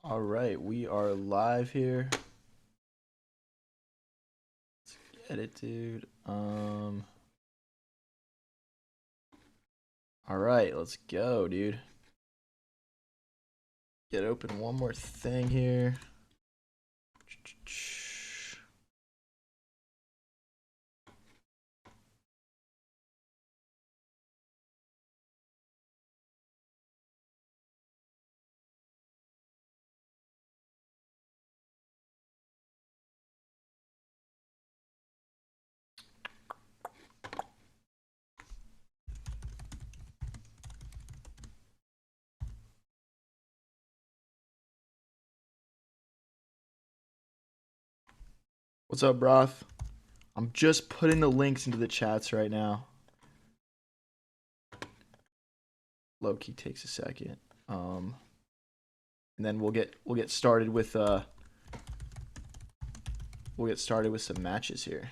All right, we are live here. Let's get it, dude. All right, let's go, dude. Get open one more thing here. What's up, Broth? I'm just putting the links into the chats right now. Low key takes a second. And then we'll get started with some matches here.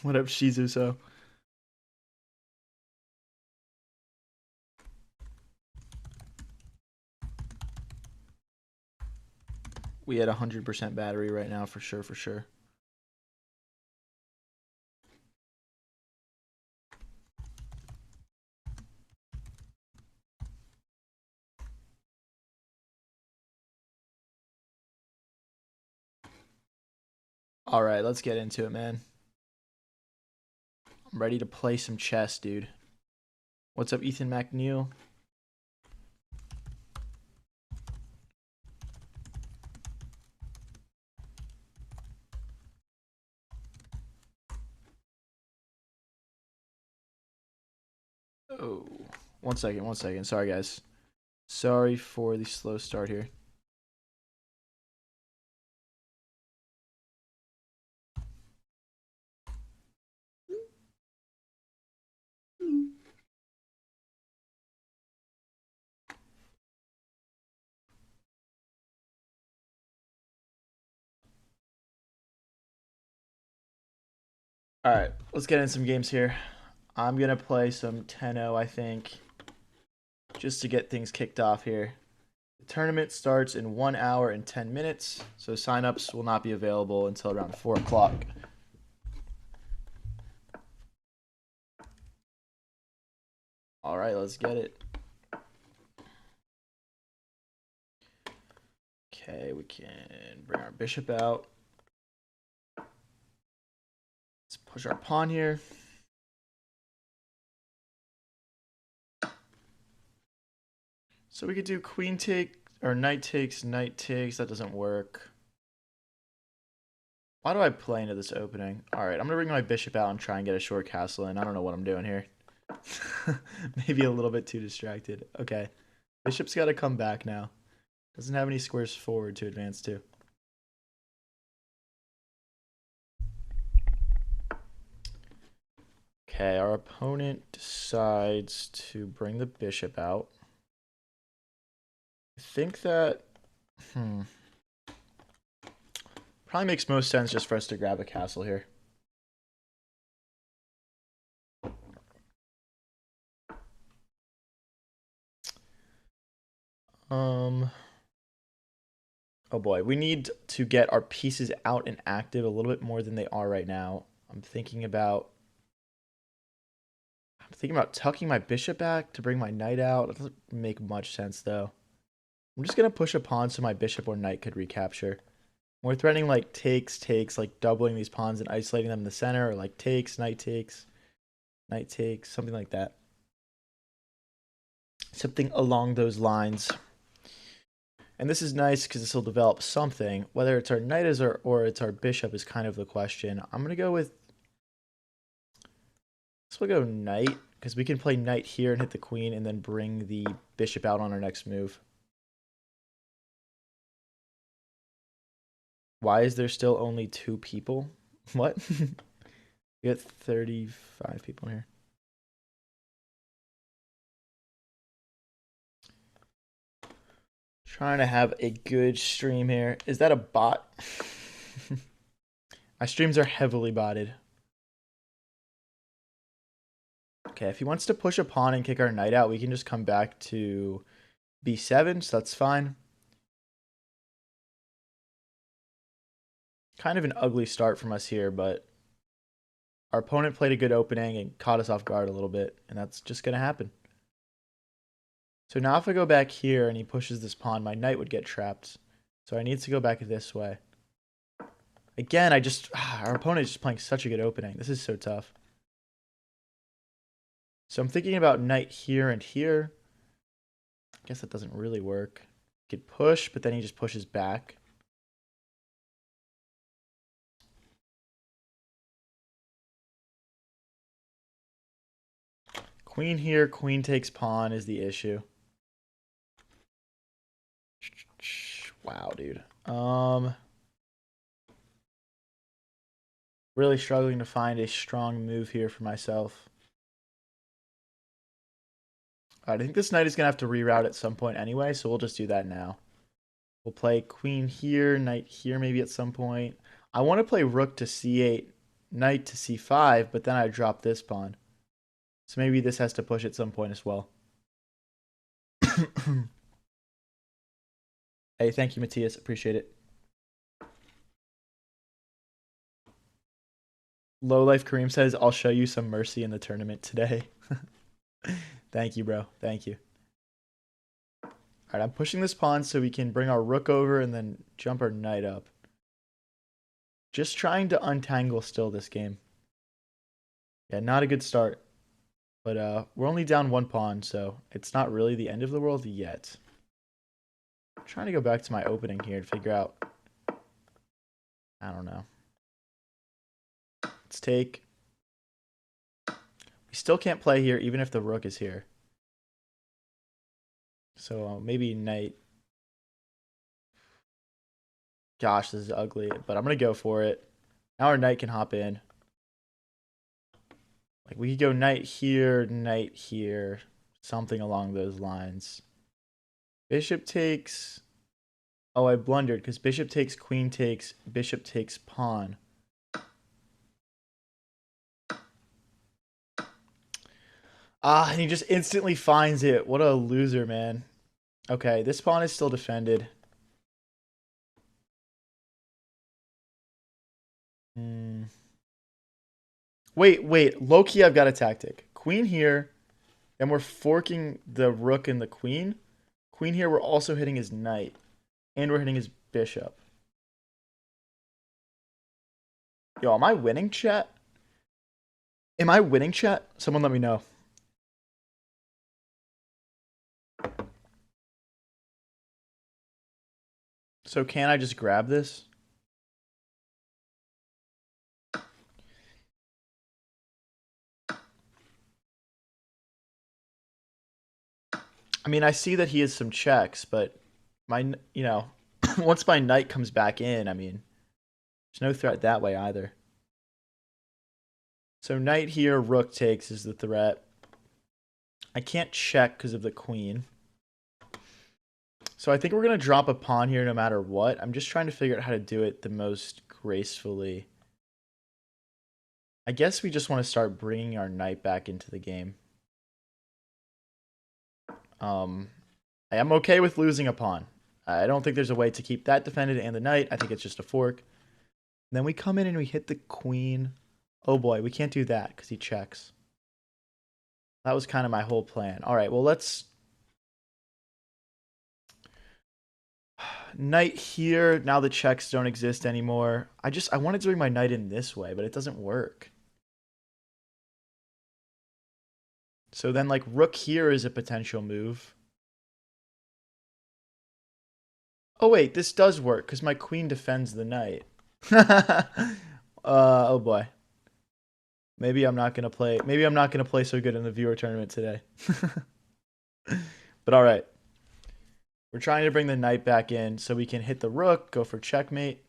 What up, Shizu? So we had 100% battery right now for sure, for sure. All right, let's get into it, man. I'm ready to play some chess, dude. What's up, Ethan McNeil? Oh, one second, one second. Sorry, guys. Sorry for the slow start here. All right, let's get in some games here. I'm going to play some 10-0, I think, just to get things kicked off here. The tournament starts in 1 hour and 10 minutes, so signups will not be available until around 4 o'clock. All right, let's get it. Okay, we can bring our bishop out. Let's push our pawn here. So we could do queen take or knight takes, knight takes. That doesn't work. Why do I play into this opening? All right, I'm going to bring my bishop out and try and get a short castle in. I don't know what I'm doing here. Maybe a little bit too distracted. Okay. Bishop's got to come back now. Doesn't have any squares forward to advance to. Okay, our opponent decides to bring the bishop out. I think that... Probably makes most sense just for us to grab a castle here. Oh boy, we need to get our pieces out and active a little bit more than they are right now. I'm thinking about tucking my bishop back to bring my knight out. It doesn't make much sense though. I'm just gonna push a pawn so my bishop or knight could recapture. We're threatening like takes, like doubling these pawns and isolating them in the center, or like takes, knight takes, something like that. Something along those lines. And this is nice because this will develop something. Whether it's our knight or it's our bishop is kind of the question. I'm going to go with... We'll go knight because we can play knight here and hit the queen and then bring the bishop out on our next move. Why is there still only 2 people? What? We got 35 people here. Trying to have a good stream here. Is that a bot? My streams are heavily botted. Okay, if he wants to push a pawn and kick our knight out, we can just come back to b7, so that's fine. Kind of an ugly start from us here, but our opponent played a good opening and caught us off guard a little bit, and that's just going to happen. So now if I go back here and he pushes this pawn, my knight would get trapped. So I need to go back this way. Again, our opponent is just playing such a good opening. This is so tough. So I'm thinking about knight here and here. I guess that doesn't really work. Could push, but then he just pushes back. Queen here, queen takes pawn is the issue. Wow, dude. Really struggling to find a strong move here for myself. All right, I think this knight is going to have to reroute at some point anyway, so we'll just do that now. We'll play queen here, knight here maybe at some point. I want to play rook to c8, knight to c5, but then I drop this pawn. So maybe this has to push at some point as well. Hey, thank you, Matthias. Appreciate it. Low Life Kareem says, I'll show you some mercy in the tournament today. Thank you, bro. Thank you. All right, I'm pushing this pawn so we can bring our rook over and then jump our knight up. Just trying to untangle still this game. Yeah, not a good start. But we're only down 1 pawn, so it's not really the end of the world yet. I'm trying to go back to my opening here to figure out. I don't know. Let's take. We still can't play here even if the rook is here. So maybe knight. Gosh, this is ugly, but I'm going to go for it. Now our knight can hop in. Like we could go knight here, something along those lines. Bishop takes. Oh, I blundered because bishop takes, queen takes, bishop takes pawn. Ah, and he just instantly finds it. What a loser, man. Okay, this pawn is still defended. Wait. Low-key, I've got a tactic. Queen here, and we're forking the rook and the queen. Queen here, we're also hitting his knight. And we're hitting his bishop. Yo, am I winning, chat? Am I winning, chat? Someone let me know. So can I just grab this? I mean, I see that he has some checks, but once my knight comes back in, I mean, there's no threat that way either. So knight here, rook takes is the threat. I can't check because of the queen. So I think we're going to drop a pawn here no matter what. I'm just trying to figure out how to do it the most gracefully. I guess we just want to start bringing our knight back into the game. I am okay with losing a pawn. I don't think there's a way to keep that defended and the knight. I think it's just a fork. And then we come in and we hit the queen. Oh boy, we can't do that because he checks. That was kind of my whole plan. All right, well, let's... Knight here. Now the checks don't exist anymore. I wanted to bring my knight in this way, but it doesn't work. So then, like, rook here is a potential move. Oh, wait, this does work because my queen defends the knight. Oh, boy. Maybe I'm not going to play so good in the viewer tournament today. But all right. We're trying to bring the knight back in so we can hit the rook, go for checkmate.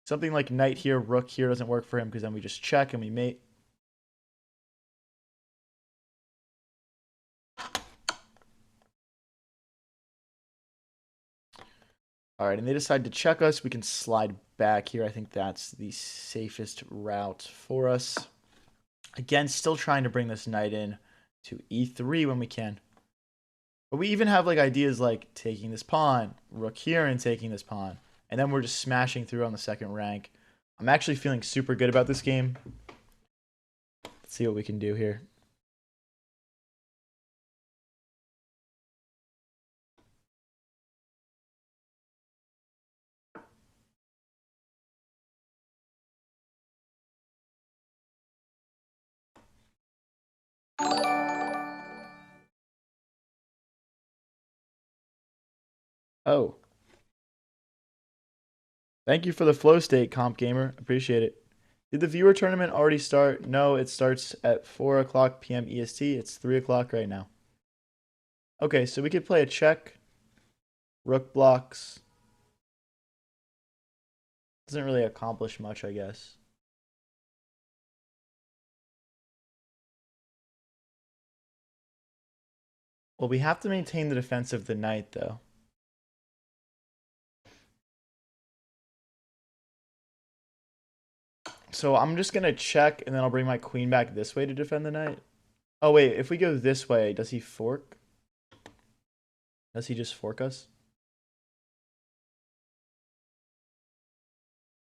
Something like knight here, rook here doesn't work for him because then we just check and we mate. All right, and they decide to check us. We can slide back here. I think that's the safest route for us. Again, still trying to bring this knight in to e3 when we can. But we even have like ideas like taking this pawn, rook here, and taking this pawn. And then we're just smashing through on the second rank. I'm actually feeling super good about this game. Let's see what we can do here. Oh. Thank you for the flow state, Comp Gamer. Appreciate it. Did the viewer tournament already start? No, it starts at 4 o'clock p.m. EST. It's 3 o'clock right now. Okay, so we could play a check. Rook blocks. Doesn't really accomplish much, I guess. Well, we have to maintain the defense of the knight, though. So I'm just going to check, and then I'll bring my queen back this way to defend the knight. Oh, wait, if we go this way, does he fork? Does he just fork us?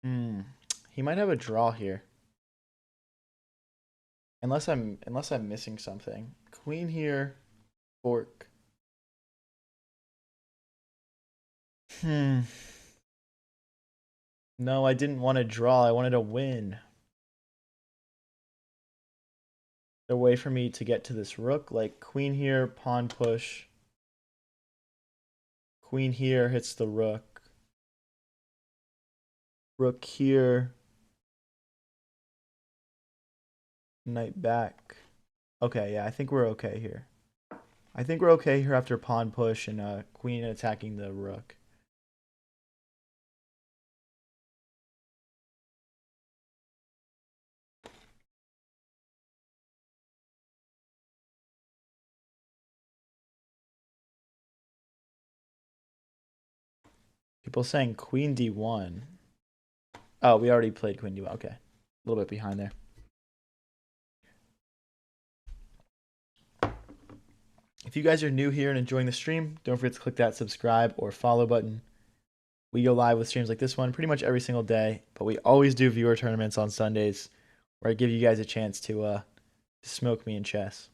He might have a draw here. Unless I'm missing something. Queen here, fork. No, I didn't want to draw. I wanted to win. The way for me to get to this rook, like queen here, pawn push. Queen here hits the rook. Rook here. Knight back. Okay, yeah, I think we're okay here. I think we're okay here after pawn push and queen attacking the rook. People saying queen d1. Oh, we already played queen d1. Okay. A little bit behind there. If you guys are new here and enjoying the stream, don't forget to click that subscribe or follow button. We go live with streams like this one pretty much every single day, but we always do viewer tournaments on Sundays where I give you guys a chance to smoke me in chess.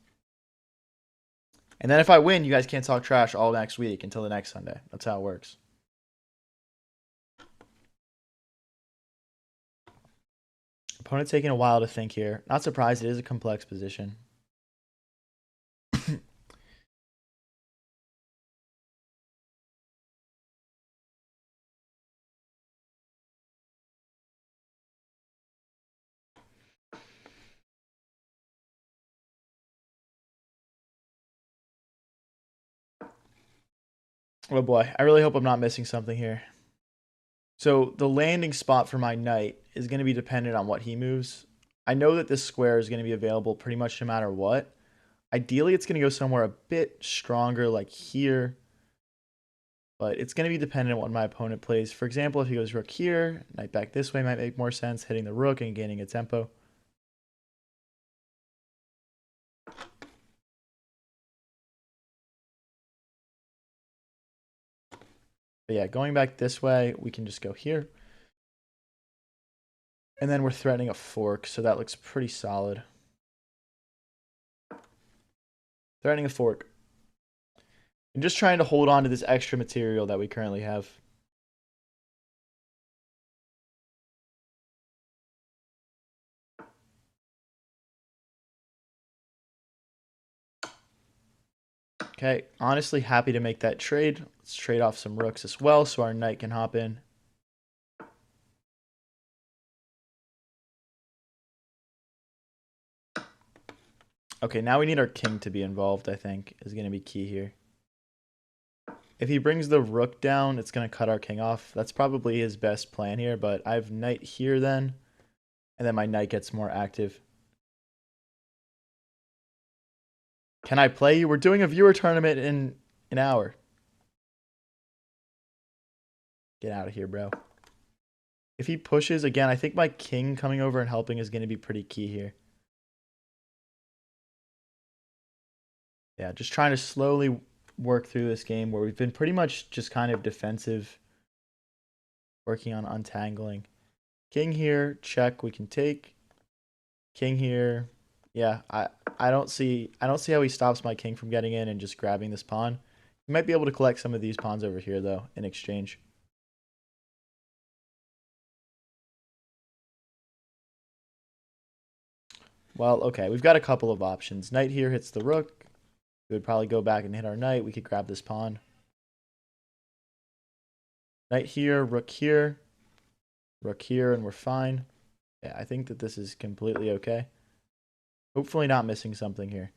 And then if I win, you guys can't talk trash all next week until the next Sunday. That's how it works. Opponent taking a while to think here. Not surprised, it is a complex position. Oh boy, I really hope I'm not missing something here. So the landing spot for my knight is going to be dependent on what he moves. I know that this square is going to be available pretty much no matter what. Ideally, it's going to go somewhere a bit stronger like here. But it's going to be dependent on what my opponent plays. For example, if he goes rook here, knight back this way might make more sense, hitting the rook and gaining a tempo. But yeah, going back this way, we can just go here. And then we're threatening a fork, so that looks pretty solid. Threatening a fork. And just trying to hold on to this extra material that we currently have. Okay, honestly happy to make that trade. Let's trade off some rooks as well so our knight can hop in. Okay, now we need our king to be involved, I think, is going to be key here. If he brings the rook down, it's going to cut our king off. That's probably his best plan here, but I have knight here then, and then my knight gets more active. Can I play you? We're doing a viewer tournament in an hour. Get out of here, bro. If he pushes, again, I think my king coming over and helping is going to be pretty key here. Yeah, just trying to slowly work through this game where we've been pretty much just kind of defensive, working on untangling. King here, check, we can take. King here. Yeah, I don't see how he stops my king from getting in and just grabbing this pawn. He might be able to collect some of these pawns over here though in exchange. Well, okay, we've got a couple of options. Knight here hits the rook. We would probably go back and hit our knight. We could grab this pawn. Knight here, rook here, and we're fine. Yeah, I think that this is completely okay. Hopefully not missing something here.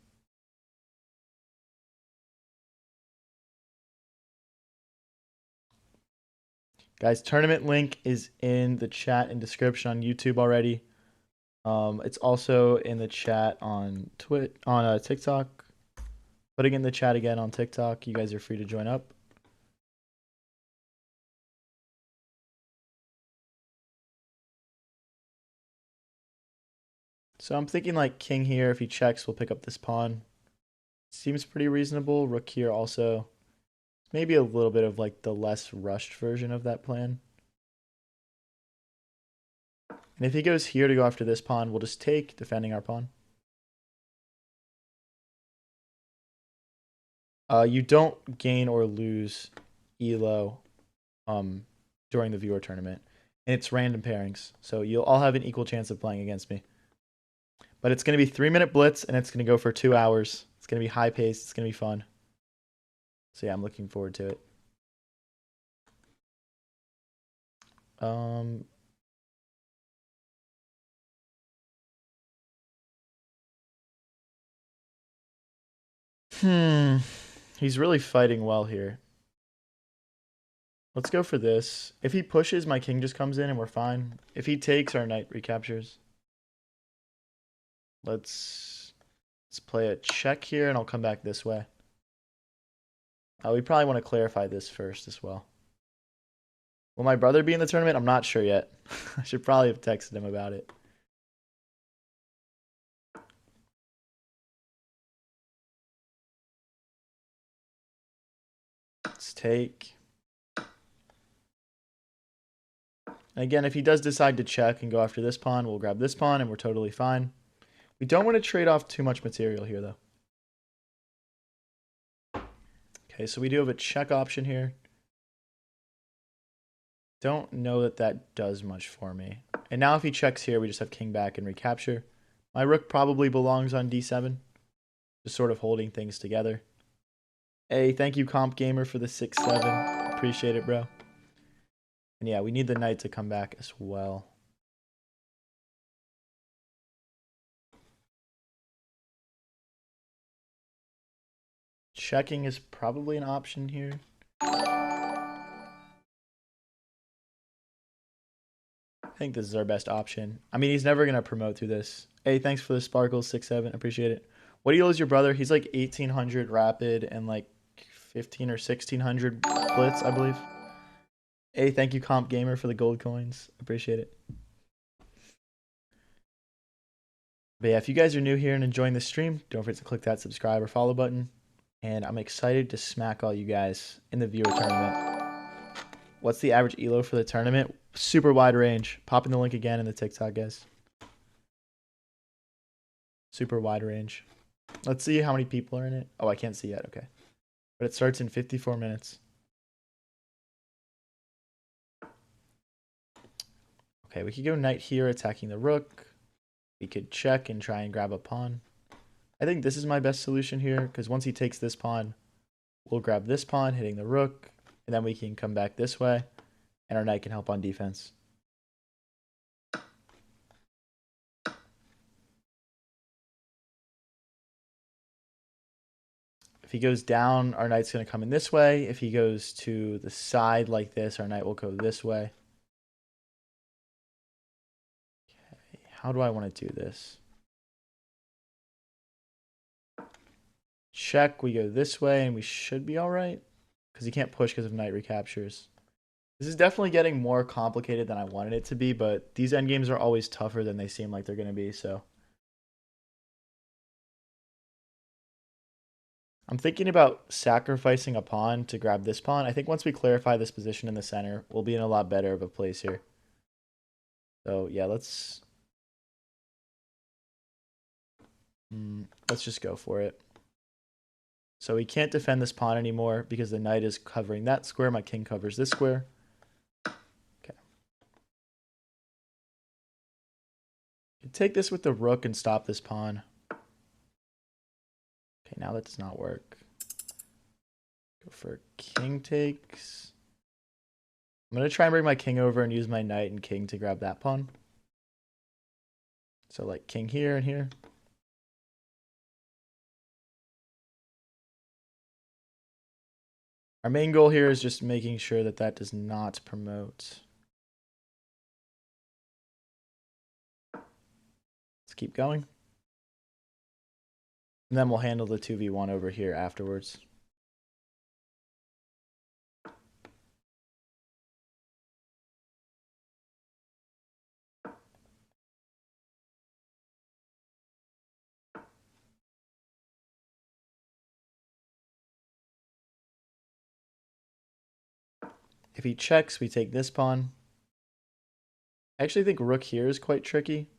Guys, tournament link is in the chat and description on YouTube already. It's also in the chat on TikTok. Putting it in the chat again on TikTok. You guys are free to join up. So I'm thinking like king here. If he checks, we'll pick up this pawn. Seems pretty reasonable. Rook here also. Maybe a little bit of like the less rushed version of that plan. And if he goes here to go after this pawn, we'll just take, defending our pawn. You don't gain or lose ELO during the viewer tournament. And it's random pairings. So you'll all have an equal chance of playing against me. But it's going to be 3-minute blitz, and it's going to go for 2 hours. It's going to be high paced. It's going to be fun. So yeah, I'm looking forward to it. He's really fighting well here. Let's go for this. If he pushes, my king just comes in and we're fine. If he takes, our knight recaptures. Let's play a check here, and I'll come back this way. We probably want to clarify this first as well. Will my brother be in the tournament? I'm not sure yet. I should probably have texted him about it. Let's take. And again, if he does decide to check and go after this pawn, we'll grab this pawn and we're totally fine. We don't want to trade off too much material here, though. Okay, so we do have a check option here. Don't know that that does much for me. And now if he checks here, we just have king back and recapture. My rook probably belongs on d7. Just sort of holding things together. Hey, thank you, Comp Gamer, for the 6-7. Appreciate it, bro. And yeah, we need the knight to come back as well. Checking is probably an option here. I think this is our best option. I mean, he's never going to promote through this. Hey, thanks for the sparkles, 6-7. Appreciate it. What do you lose your brother? He's like 1800 rapid and like 15 or 1600 blitz, I believe. Hey, thank you, Comp Gamer, for the gold coins. Appreciate it. But yeah, if you guys are new here and enjoying the stream, don't forget to click that subscribe or follow button. And I'm excited to smack all you guys in the viewer tournament. What's the average ELO for the tournament? Super wide range. Pop in the link again in the TikTok, guys. Super wide range. Let's see how many people are in it. Oh, I can't see yet. Okay. But it starts in 54 minutes. Okay, we could go knight here, attacking the rook. We could check and try and grab a pawn. I think this is my best solution here, because once he takes this pawn, we'll grab this pawn, hitting the rook, and then we can come back this way, and our knight can help on defense. If he goes down, our knight's going to come in this way. If he goes to the side like this, our knight will go this way. Okay, how do I want to do this? Check, we go this way, and we should be all right. Because he can't push because of knight recaptures. This is definitely getting more complicated than I wanted it to be, but these endgames are always tougher than they seem like they're going to be, so. I'm thinking about sacrificing a pawn to grab this pawn. I think once we clarify this position in the center, we'll be in a lot better of a place here. So, yeah, let's just go for it. So we can't defend this pawn anymore because the knight is covering that square. My king covers this square. Okay. Take this with the rook and stop this pawn. Okay, now that does not work. Go for king takes. I'm going to try and bring my king over and use my knight and king to grab that pawn. So like king here and here. Our main goal here is just making sure that that does not promote. Let's keep going. And then we'll handle the 2v1 over here afterwards. If he checks, we take this pawn. I actually think rook here is quite tricky,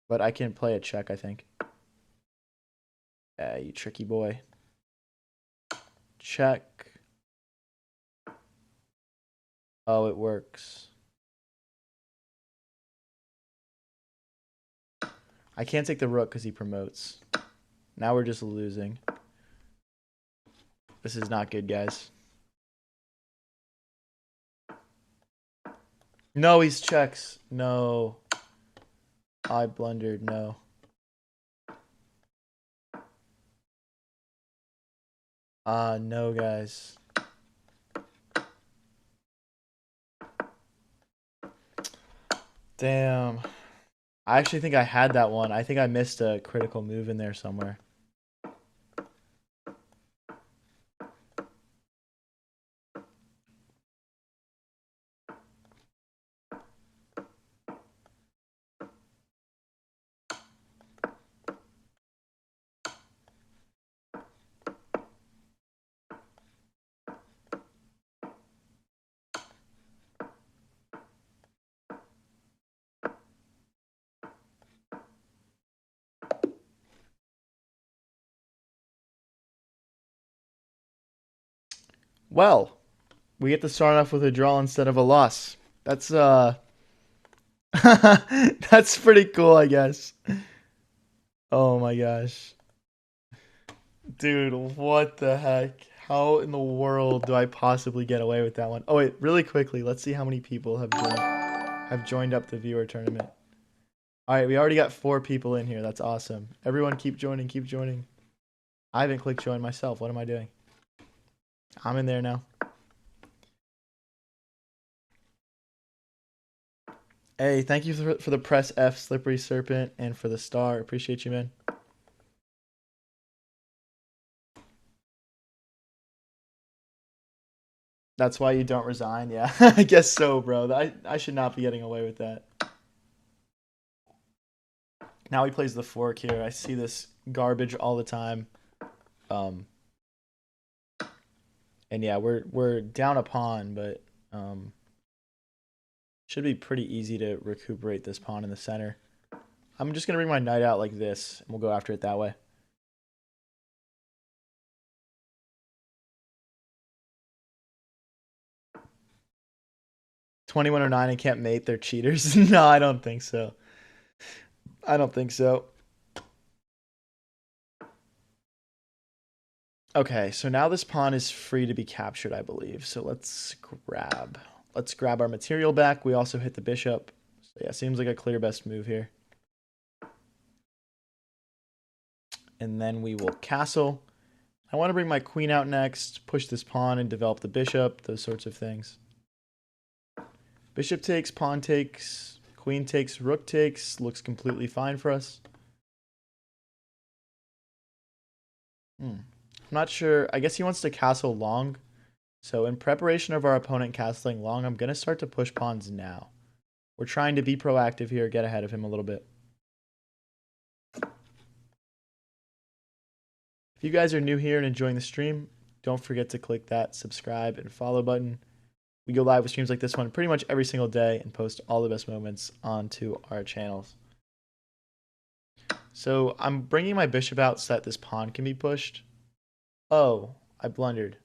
but I can play a check, I think. Yeah, you tricky boy. Check. Oh, it works. I can't take the rook because he promotes. Now we're just losing. This is not good, guys. No, he's checks. No. I blundered. No. No, guys. Damn. I actually think I had that one. I think I missed a critical move in there somewhere. Well, we get to start off with a draw instead of a loss. That's that's pretty cool, I guess. Oh my gosh. Dude, what the heck? How in the world do I possibly get away with that one? Oh wait, really quickly, let's see how many people have joined up the viewer tournament. All right, we already got 4 people in here. That's awesome. Everyone keep joining, keep joining. I haven't clicked join myself. What am I doing? I'm in there now. Hey, thank you for the press F, Slippery Serpent, and for the star. Appreciate you, man. That's why you don't resign? Yeah, I guess so, bro. I should not be getting away with that. Now he plays the fork here. I see this garbage all the time. And yeah, we're down a pawn, but should be pretty easy to recuperate this pawn in the center. I'm just gonna bring my knight out like this, and we'll go after it that way. $21.09 and can't mate. They're cheaters. No, I don't think so. I don't think so. Okay, so now this pawn is free to be captured, I believe. So let's grab our material back. We also hit the bishop. So yeah, seems like a clear best move here. And then we will castle. I want to bring my queen out next, push this pawn and develop the bishop, those sorts of things. Bishop takes, pawn takes, queen takes, rook takes. Looks completely fine for us. I'm not sure. I guess he wants to castle long. So in preparation of our opponent castling long, I'm going to start to push pawns now. We're trying to be proactive here, get ahead of him a little bit. If you guys are new here and enjoying the stream, don't forget to click that subscribe and follow button. We go live with streams like this one pretty much every single day and post all the best moments onto our channels. So I'm bringing my bishop out so that this pawn can be pushed. Oh, I blundered.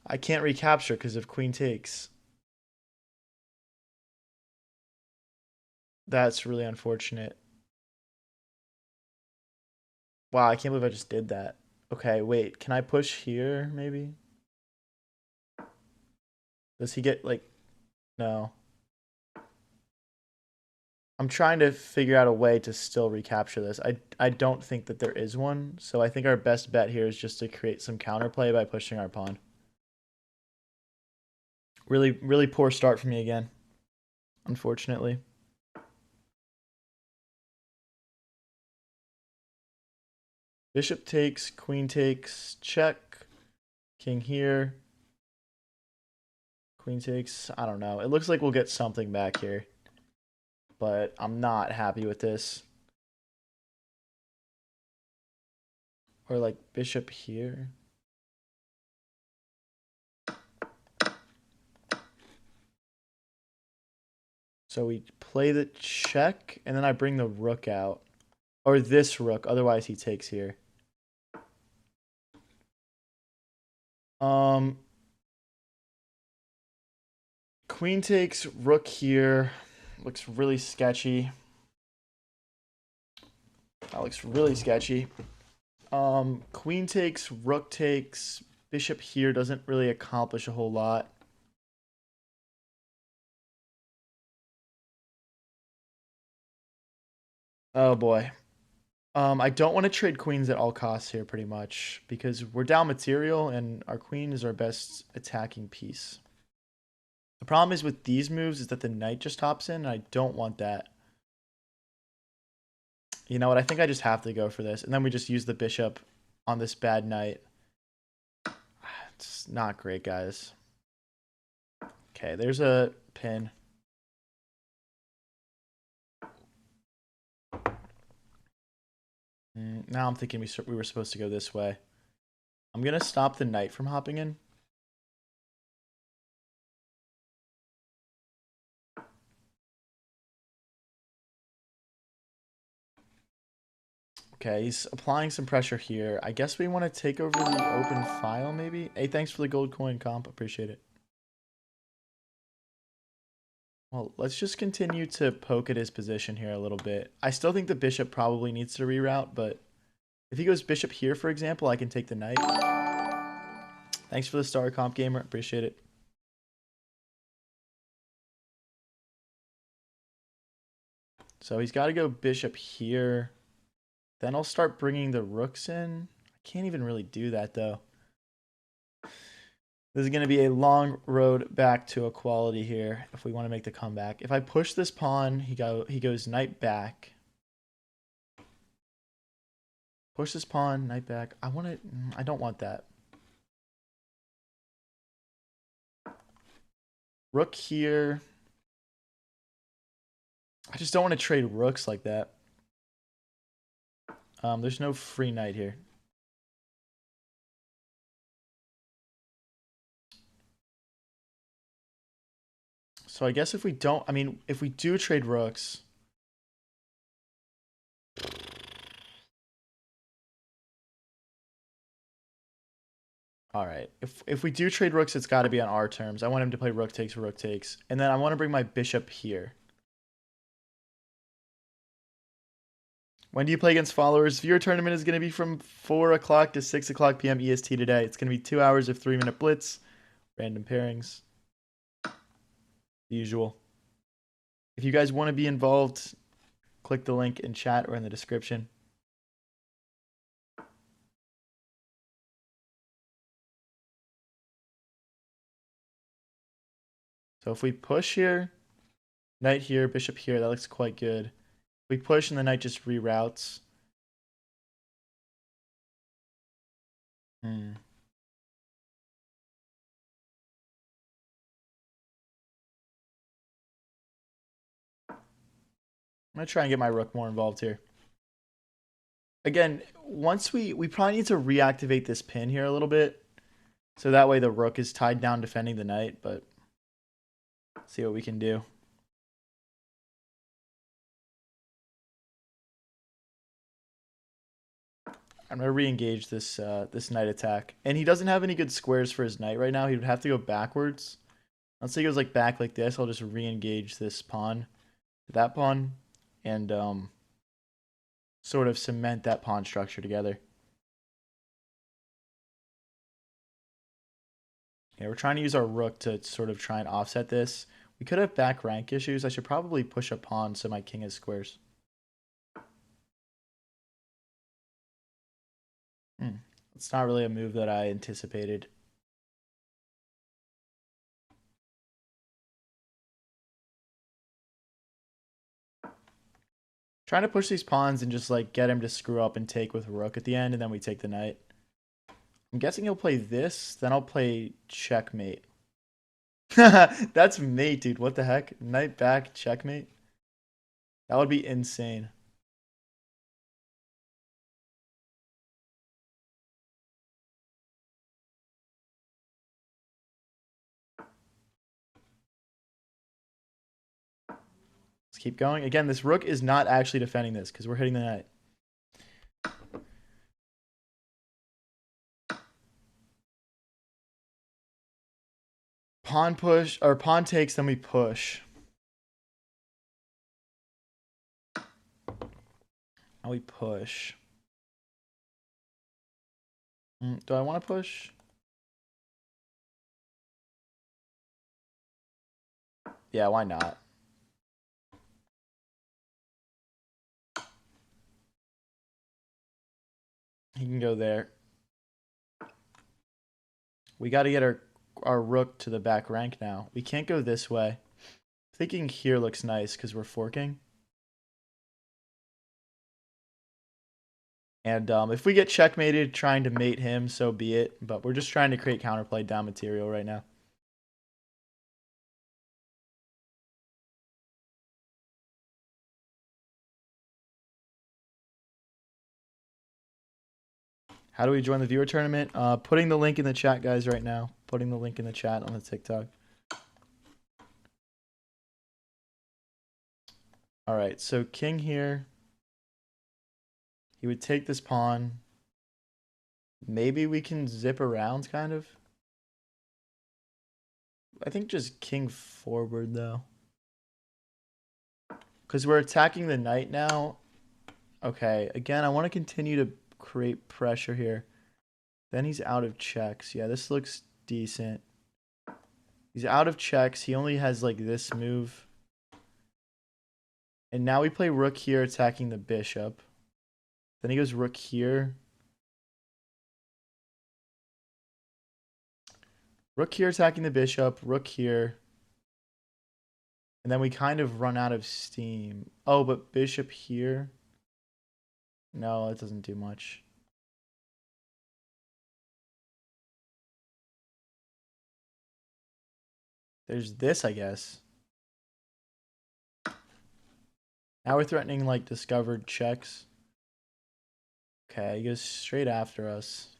I can't recapture because of queen takes. That's really unfortunate. Wow, I can't believe I just did that. Okay, wait, can I push here maybe? Does he get like, no. I'm trying to figure out a way to still recapture this. I don't think that there is one, so I think our best bet here is just to create some counterplay by pushing our pawn. Really, really poor start for me again, unfortunately. Bishop takes, queen takes, check. King here. Queen takes, I don't know. It looks like we'll get something back here, but I'm not happy with this. Or like bishop here. So we play the check, and then I bring the rook out. Or this rook, otherwise he takes here. Queen takes, rook here. Looks really sketchy. That looks really sketchy. Queen takes, rook takes. Bishop here doesn't really accomplish a whole lot. Oh boy. I don't want to trade queens at all costs here pretty much because we're down material and our queen is our best attacking piece. The problem is with these moves is that the knight just hops in and I don't want that. You know what? I think I just have to go for this. And then we just use the bishop on this bad knight. It's not great, guys. Okay, there's a pin. Now I'm thinking we were supposed to go this way. I'm going to stop the knight from hopping in. Okay, he's applying some pressure here. I guess we want to take over the open file, maybe? Hey, thanks for the gold coin comp. Appreciate it. Well, let's just continue to poke at his position here a little bit. I still think the bishop probably needs to reroute, but if he goes bishop here, for example, I can take the knight. Thanks for the star comp, gamer. Appreciate it. So he's got to go bishop here. Then I'll start bringing the rooks in. I can't even really do that, though. This is going to be a long road back to equality here if we want to make the comeback. If I push this pawn, he goes knight back. Push this pawn, knight back. I don't want that. Rook here. I just don't want to trade rooks like that. There's no free knight here. So I guess if we don't, I mean, if we do trade rooks. All right. If we do trade rooks, it's got to be on our terms. I want him to play rook takes, and then I want to bring my bishop here. When do you play against followers? Viewer tournament is going to be from 4 o'clock to 6 o'clock p.m. EST today. It's going to be 2 hours of 3-minute blitz, random pairings, the usual. If you guys want to be involved, click the link in chat or in the description. So if we push here, knight here, bishop here, that looks quite good. If we push and the knight just reroutes. Hmm. I'm gonna try and get my rook more involved here. Again, once we probably need to reactivate this pin here a little bit. So that way the rook is tied down defending the knight, but see what we can do. I'm gonna re-engage this this knight attack. And he doesn't have any good squares for his knight right now. He would have to go backwards. Let's say he goes like back like this. I'll just re-engage this pawn to that pawn and sort of cement that pawn structure together. Yeah, we're trying to use our rook to sort of try and offset this. We could have back rank issues. I should probably push a pawn so my king has squares. It's not really a move that I anticipated. Trying to push these pawns and just like get him to screw up and take with rook at the end, and then we take the knight. I'm guessing he'll play this, then I'll play checkmate. That's mate, dude. What the heck? Knight back, checkmate? That would be insane. Let's keep going. Again, this rook is not actually defending this because we're hitting the knight. Pawn push, or pawn takes, then we push. Now we push. Do I want to push? Yeah, why not? He can go there. We got to get our rook to the back rank now. We can't go this way. Thinking here looks nice because we're forking. And if we get checkmated trying to mate him, so be it. But we're just trying to create counterplay down material right now. How do we join the viewer tournament? Putting the link in the chat, guys, right now. Putting the link in the chat on the TikTok. All right, so king here. He would take this pawn. Maybe we can zip around, kind of. I think just king forward, though. Because we're attacking the knight now. Okay, again, I want to continue to create pressure here. Then he's out of checks. Yeah, this looks decent. He's out of checks. He only has, like, this move. And now we play rook here attacking the bishop. Then he goes rook here. Rook here attacking the bishop. Rook here. And then we kind of run out of steam. Oh, but bishop here. No, it doesn't do much. There's this, I guess. Now we're threatening, like, discovered checks. Okay, he goes straight after us.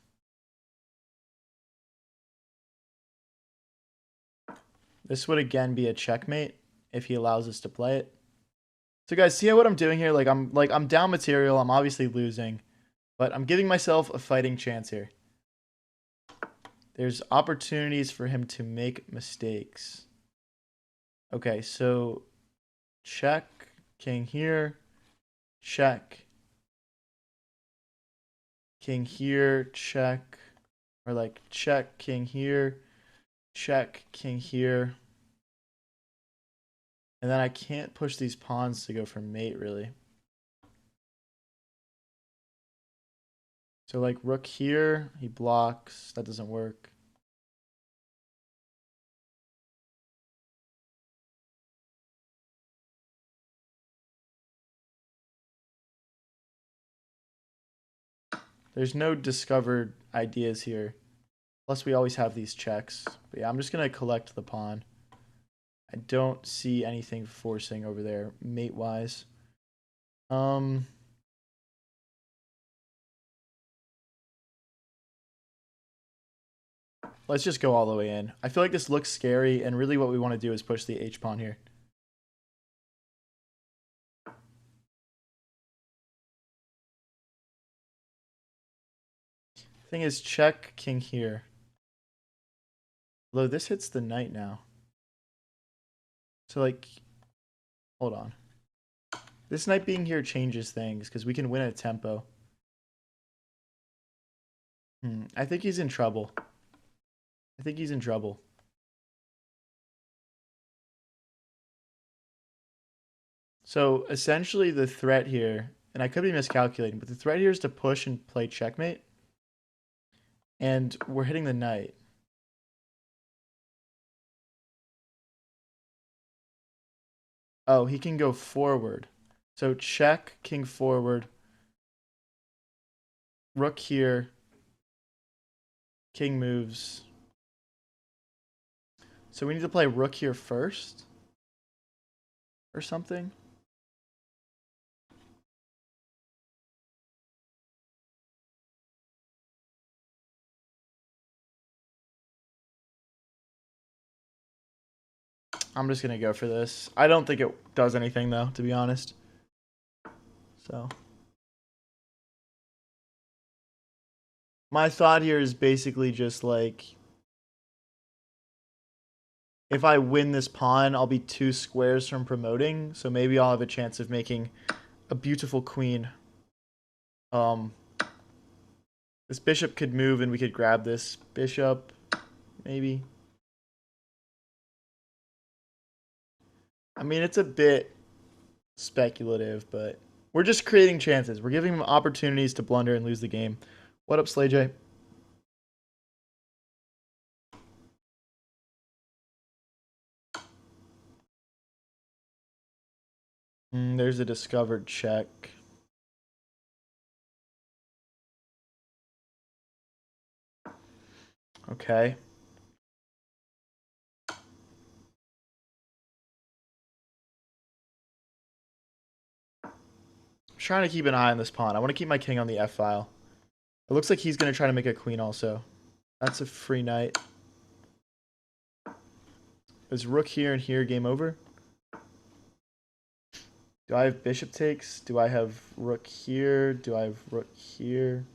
This would again be a checkmate if he allows us to play it. So guys, see what I'm doing here? I'm down material. I'm obviously losing, but I'm giving myself a fighting chance here. There's opportunities for him to make mistakes. Okay, so check, king here, check, king here, check, or like check, king here, check, king here. And then I can't push these pawns to go for mate, really. So like rook here, he blocks. That doesn't work. There's no discovered ideas here. Plus, we always have these checks. But yeah, I'm just going to collect the pawn. I don't see anything forcing over there, mate-wise. Let's just go all the way in. I feel like this looks scary, and really what we want to do is push the H-pawn here. Thing is, check king here. Although this hits the knight now. So, like, hold on. This knight being here changes things, because we can win at tempo. I think he's in trouble. I think he's in trouble. So, essentially, the threat here, and I could be miscalculating, but the threat here is to push and play checkmate. And we're hitting the knight. Oh, he can go forward. So check, king forward. Rook here. King moves. So we need to play rook here first? Or something? I'm just going to go for this. I don't think it does anything, though, to be honest. So my thought here is basically just like, if I win this pawn, I'll be 2 squares from promoting. So maybe I'll have a chance of making a beautiful queen. This bishop could move and we could grab this bishop, maybe. I mean, it's a bit speculative, but we're just creating chances. We're giving them opportunities to blunder and lose the game. What up, Slay J? There's a discovered check. Okay. I'm trying to keep an eye on this pawn. I want to keep my king on the F file. It looks like he's going to try to make a queen also. That's a free knight. Is rook here and here game over? Do I have bishop takes? Do I have rook here? Do I have rook here?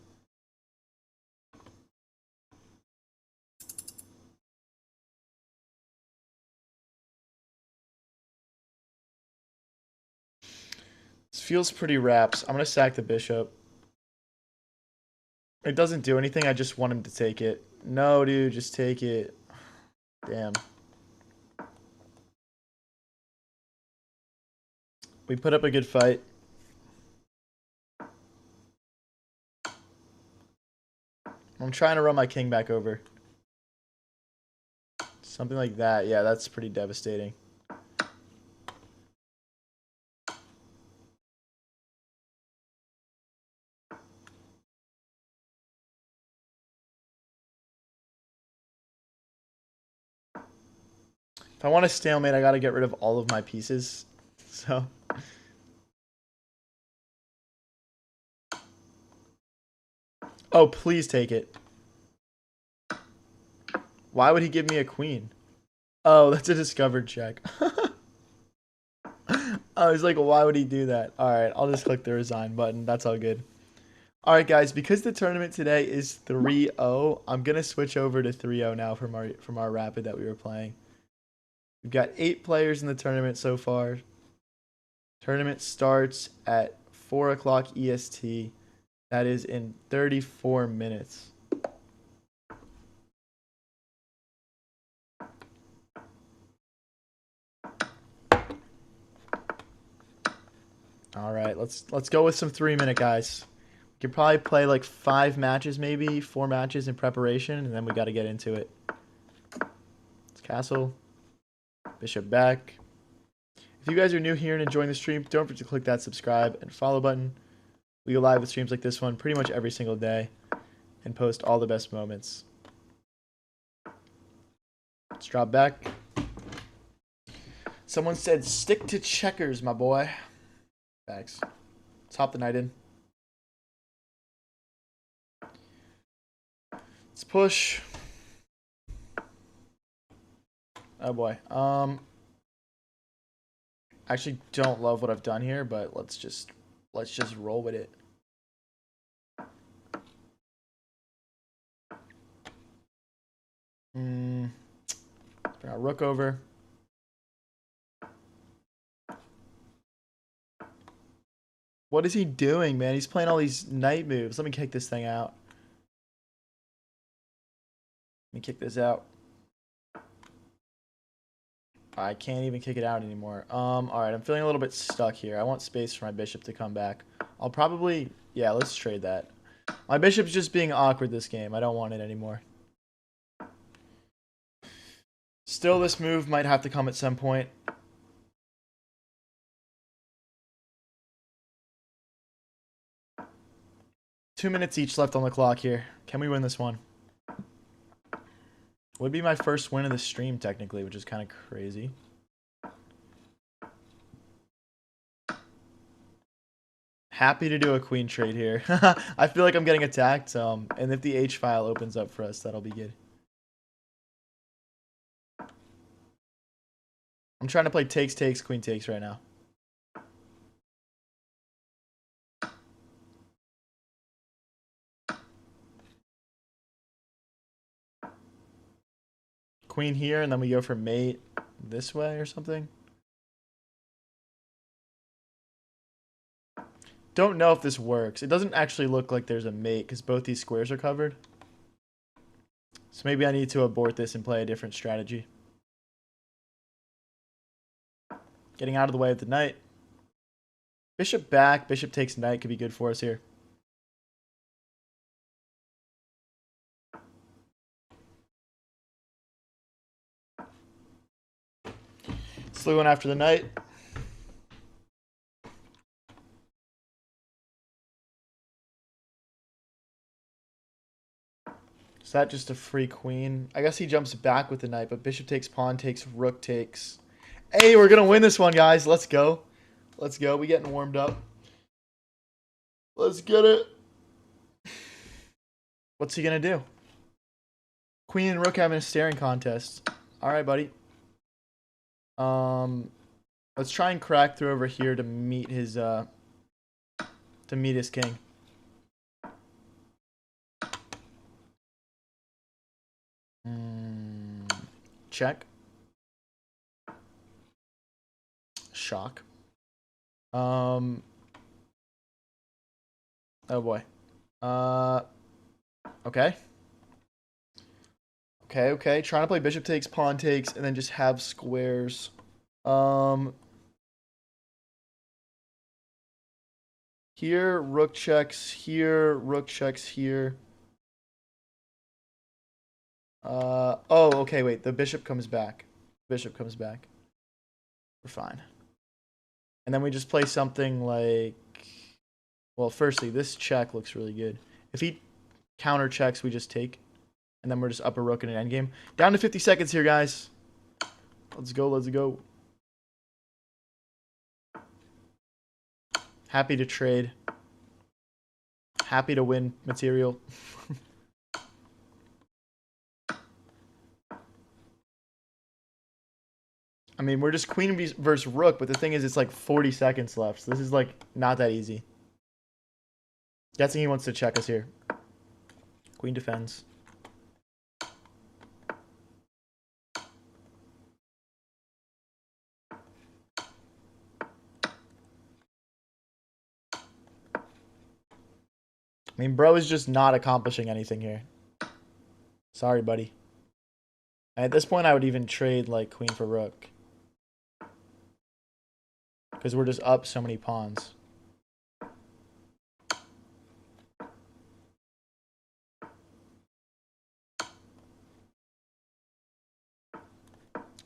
This feels pretty wraps. I'm going to sack the bishop. It doesn't do anything. I just want him to take it. No, dude, just take it. Damn. We put up a good fight. I'm trying to run my king back over. Something like that. Yeah, that's pretty devastating. If I want a stalemate, I got to get rid of all of my pieces. So... Oh, please take it. Why would he give me a queen? Oh, that's a discovered check. I was like, why would he do that? All right, I'll just click the resign button. That's all good. All right, guys, because the tournament today is 3-0, I'm going to switch over to 3-0 now from our rapid that we were playing. We've got 8 players in the tournament so far. Tournament starts at 4 o'clock EST. That is in 34 minutes. All right, let's go with some 3-minute guys. We could probably play like 5 matches, maybe 4 matches in preparation, and then we got to get into it. It's castle, bishop back. If you guys are new here and enjoying the stream, don't forget to click that subscribe and follow button. We go live with streams like this one pretty much every single day and post all the best moments. Let's drop back. Someone said, stick to checkers, my boy. Thanks. Let's hop the knight in. Let's push. Oh boy. Actually don't love what I've done here, but let's just roll with it. Bring our rook over. What is he doing, man? He's playing all these knight moves. Let me kick this thing out. Let me kick this out. I can't even kick it out anymore. Alright, I'm feeling a little bit stuck here. I want space for my bishop to come back. I'll probably... Yeah, let's trade that. My bishop's just being awkward this game. I don't want it anymore. Still, this move might have to come at some point. Two minutes each left on the clock here. Can we win this one? Would be my first win of the stream, technically, which is kind of crazy. Happy to do a queen trade here. I feel like I'm getting attacked, and if the H file opens up for us, that'll be good. I'm trying to play takes, takes, queen takes right now. Queen here, and then we go for mate this way or something. Don't know if this works. It doesn't actually look like there's a mate because both these squares are covered. So maybe I need to abort this and play a different strategy. Getting out of the way of the knight. Bishop back, bishop takes knight could be good for us here. Slew one after the knight. Is that just a free queen? I guess he jumps back with the knight, but bishop takes, pawn takes, rook takes. Hey, we're going to win this one, guys. Let's go. Let's go. We getting warmed up. Let's get it. What's he going to do? Queen and rook having a staring contest. All right, buddy. Let's try and crack through over here to meet his king. Check. Shock. Oh boy. Okay. Okay. Trying to play bishop takes, pawn takes, and then just have squares. Here, rook checks. Here, rook checks. Here. Oh, okay, wait. The bishop comes back. Bishop comes back. We're fine. And then we just play something like... Well, firstly, this check looks really good. If he counter checks, we just take. And then we're just up a rook in an endgame. Down to 50 seconds here, guys. Let's go, let's go. Happy to trade. Happy to win material. I mean, we're just queen versus rook, but the thing is, it's like 40 seconds left. So this is like not that easy. Guessing he wants to check us here. Queen defends. I mean, bro is just not accomplishing anything here. Sorry, buddy. At this point, I would even trade like queen for rook. Because we're just up so many pawns.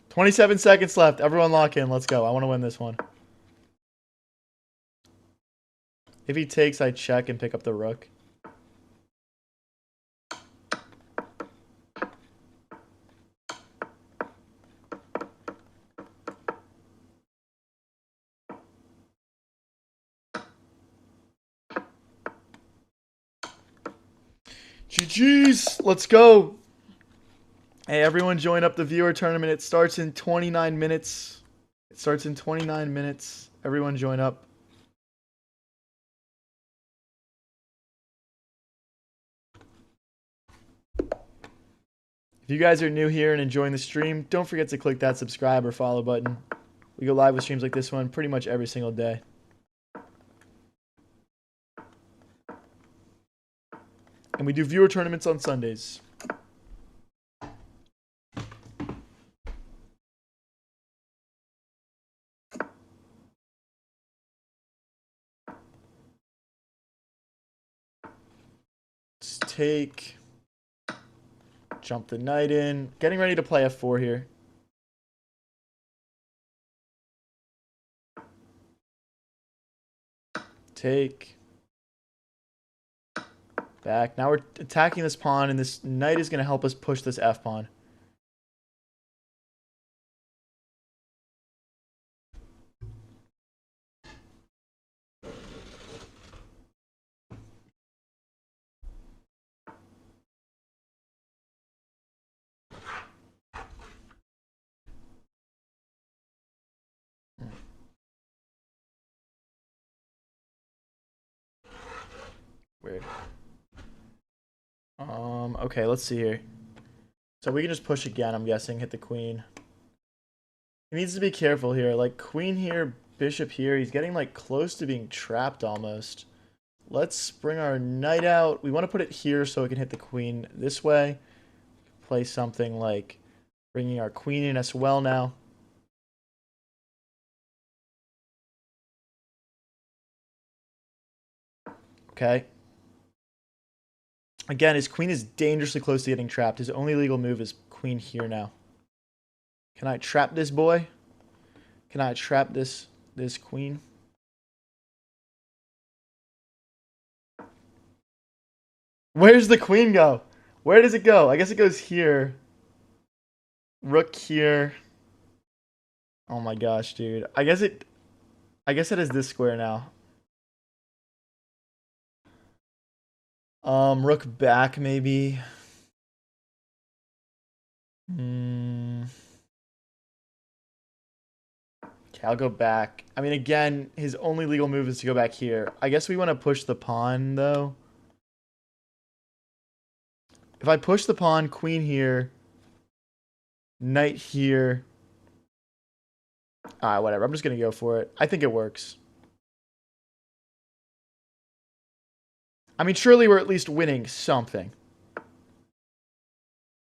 $27 seconds left. Everyone lock in. Let's go. I want to win this one. If he takes, I check and pick up the rook. GG's. Let's go. Hey, everyone join up the viewer tournament. It starts in 29 minutes. Everyone join up. If you guys are new here and enjoying the stream, don't forget to click that subscribe or follow button. We go live with streams like this one pretty much every single day. And we do viewer tournaments on Sundays. Let's take. Jump the knight in. Getting ready to play f4 here. Take. Back. Now we're attacking this pawn, and this knight is going to help us push this f pawn. Weird. Okay, let's see here. So we can just push again, I'm guessing, hit the queen. He needs to be careful here. Like, queen here, bishop here. He's getting, like, close to being trapped almost. Let's bring our knight out. We want to put it here so it can hit the queen this way. Play something like bringing our queen in as well now. Okay. Again, his queen is dangerously close to getting trapped. His only legal move is queen here now. Can I trap this boy? Can I trap this queen? Where's the queen go? Where does it go? I guess it goes here. Rook here. Oh my gosh, dude. I guess it is this square now. Rook back maybe. Okay, I'll go back. I mean, again, his only legal move is to go back here. I guess we want to push the pawn, though. If I push the pawn, queen here, knight here. Alright, whatever. I'm just going to go for it. I think it works. I mean, surely we're at least winning something.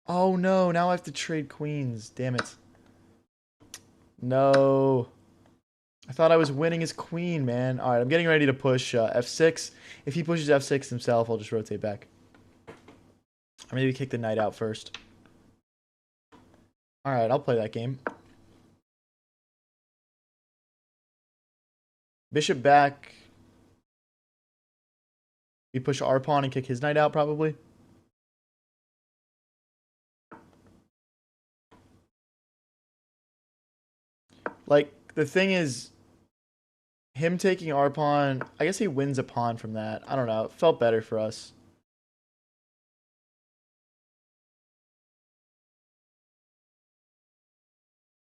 Oh, no. Now I have to trade queens. Damn it. No. I thought I was winning his queen, man. Alright, I'm getting ready to push f6. If he pushes f6 himself, I'll just rotate back. Or maybe kick the knight out first. Alright, I'll play that game. Bishop back. We push our pawn and kick his knight out, probably. Like, the thing is, him taking our pawn, I guess he wins a pawn from that. I don't know. It felt better for us.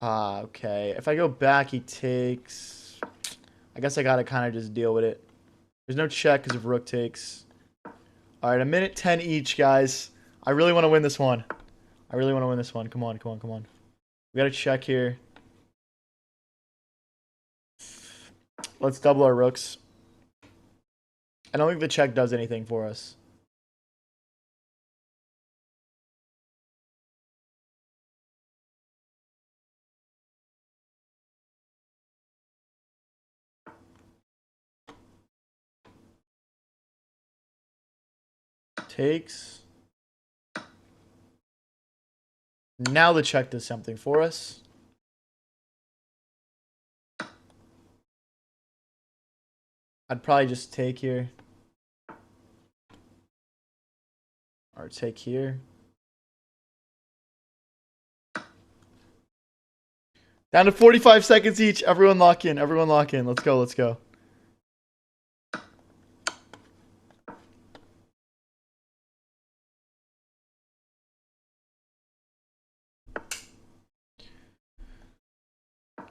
Ah, okay. If I go back, he takes. I guess I gotta kind of just deal with it. There's no check because of rook takes. Alright, a minute 10 each, guys. I really want to win this one. Come on, come on, come on. We gotta check here. Let's double our rooks. I don't think the check does anything for us. Takes. Now the check does something for us. I'd probably just take here. Or take here. Down to 45 seconds each. Everyone lock in. Everyone lock in. Let's go. Let's go.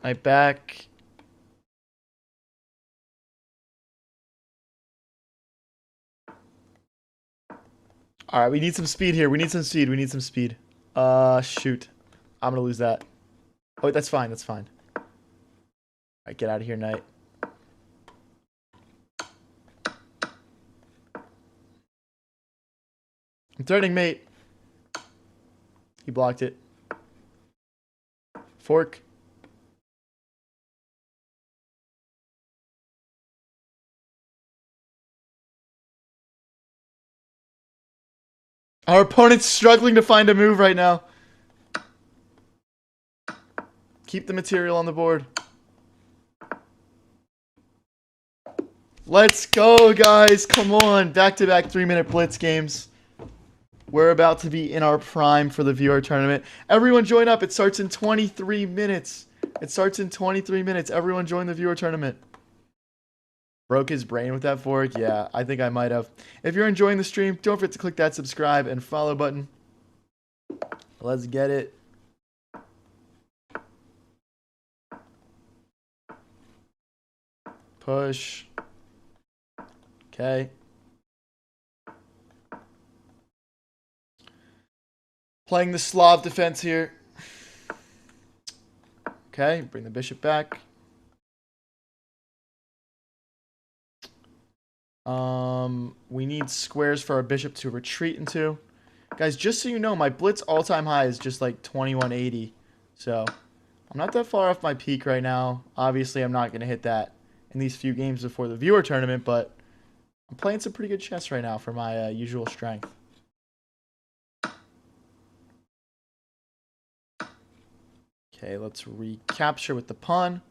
Knight back. All right, we need some speed here. We need some speed. We need some speed. Shoot. I'm going to lose that. Oh, wait, that's fine. That's fine. All right, get out of here, knight. I'm threatening mate. He blocked it. Fork. Our opponent's struggling to find a move right now. Keep the material on the board. Let's go, guys. Come on. Back-to-back 3-minute blitz games. We're about to be in our prime for the viewer tournament. Everyone join up. It starts in 23 minutes. It starts in 23 minutes. Everyone join the viewer tournament. Broke his brain with that fork? Yeah, I think I might have. If you're enjoying the stream, don't forget to click that subscribe and follow button. Let's get it. Push. Okay. Playing the Slav defense here. Okay, bring the bishop back. We need squares for our bishop to retreat into. Guys, just so you know, my blitz all-time high is just like 2180. So, I'm not that far off my peak right now. Obviously, I'm not going to hit that in these few games before the viewer tournament, but I'm playing some pretty good chess right now for my usual strength. Okay, let's recapture with the pawn.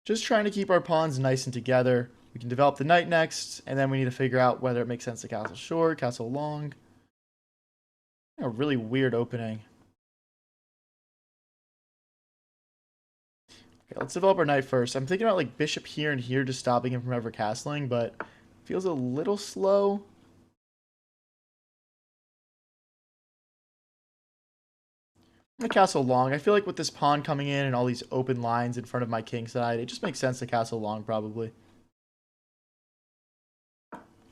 Just trying to keep our pawns nice and together. We can develop the knight next, and then we need to figure out whether it makes sense to castle short, castle long. A really weird opening. Okay, let's develop our knight first. I'm thinking about like bishop here and here, just stopping him from ever castling, but feels a little slow. I'm going to castle long. I feel like with this pawn coming in and all these open lines in front of my king side, it just makes sense to castle long probably.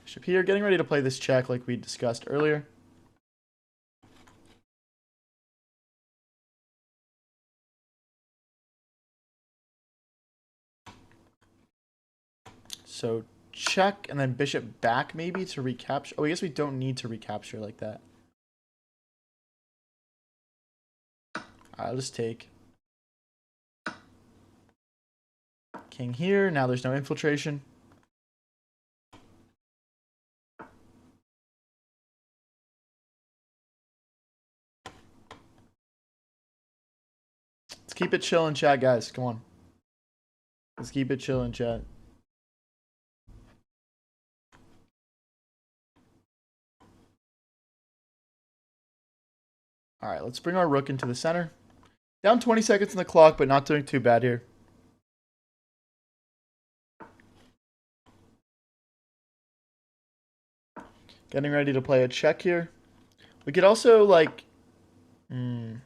Bishop here, getting ready to play this check like we discussed earlier. So check and then bishop back maybe to recapture. Oh, I guess we don't need to recapture like that. I'll just take. King here. Now there's no infiltration. Let's keep it chill in chat, guys. Come on. Let's keep it chill in chat. All right, let's bring our rook into the center. Down 20 seconds on the clock, but not doing too bad here. Getting ready to play a check here. We could also, like... thinking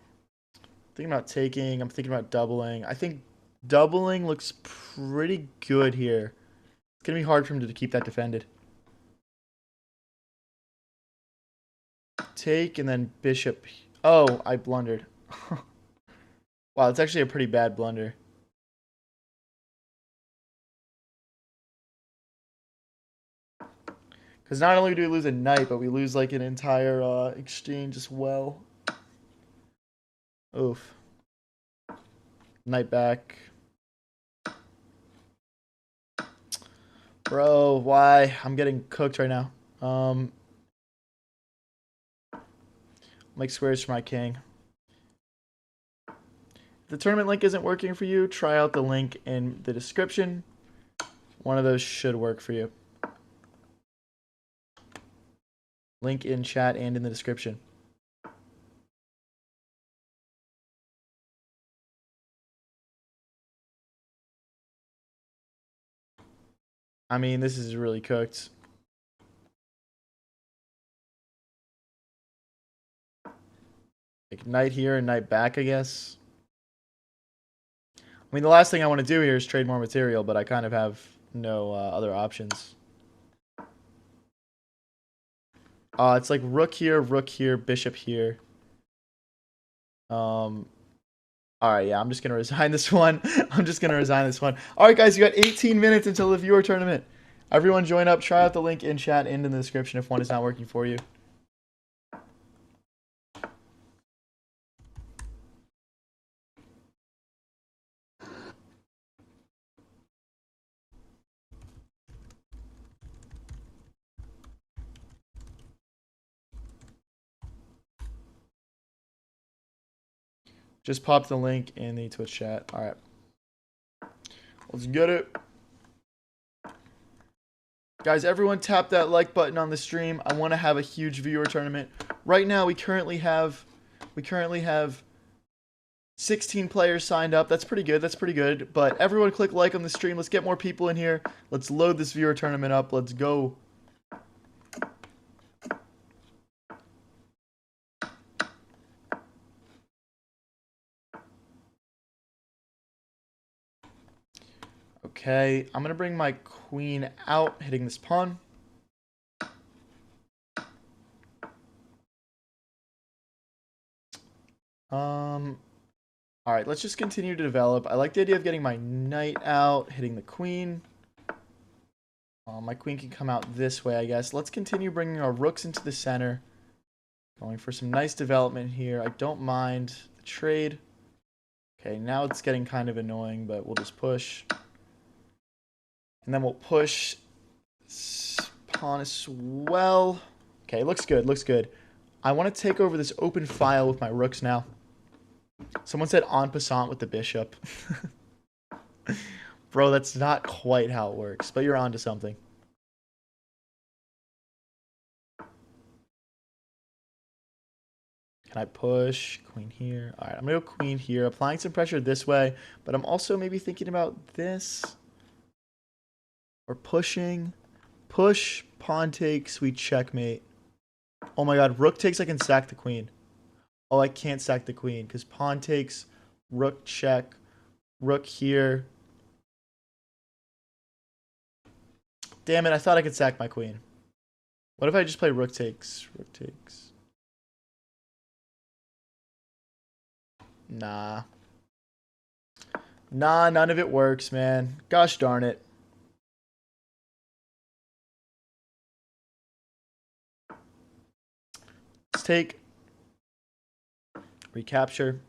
about taking. I'm thinking about doubling. I think doubling looks pretty good here. It's going to be hard for him to keep that defended. Take and then bishop. Oh, I blundered. Wow, it's actually a pretty bad blunder. Because not only do we lose a knight, but we lose like an entire exchange as well. Oof. Knight back. Bro, why? I'm getting cooked right now. Make squares for my king. If the tournament link isn't working for you, try out the link in the description. One of those should work for you. Link in chat and in the description. I mean, this is really cooked. Like knight here and knight back, I guess. I mean, the last thing I want to do here is trade more material, but I kind of have no other options. It's like rook here, bishop here. All right, yeah, I'm just gonna resign this one. I'm just gonna resign this one. All right, guys, you got 18 minutes until the viewer tournament. Everyone join up. Try out the link in chat and in the description if one is not working for you. Just pop the link in the Twitch chat. All right. Let's get it. Guys, everyone tap that like button on the stream. I want to have a huge viewer tournament. Right now, we currently have 16 players signed up. That's pretty good. That's pretty good. But everyone click like on the stream. Let's get more people in here. Let's load this viewer tournament up. Let's go. Okay, I'm going to bring my queen out, hitting this pawn. All right, let's just continue to develop. I like the idea of getting my knight out, hitting the queen. My queen can come out this way, I guess. Let's continue bringing our rooks into the center. Going for some nice development here. I don't mind the trade. Okay, now it's getting kind of annoying, but we'll just push. And then we'll push this pawn as well. Okay, looks good, looks good. I want to take over this open file with my rooks now. Someone said en passant with the bishop. Bro, that's not quite how it works, but you're onto something. Can I push? Queen here. All right, I'm going to go queen here. Applying some pressure this way, but I'm also maybe thinking about this. Or pushing. Push, pawn takes, we checkmate. Oh my god, rook takes, I can sack the queen. Oh, I can't sack the queen because pawn takes, rook check, rook here. Damn it, I thought I could sack my queen. What if I just play rook takes? Rook takes. Nah. Nah, none of it works, man. Gosh darn it. Let's take. Recapture.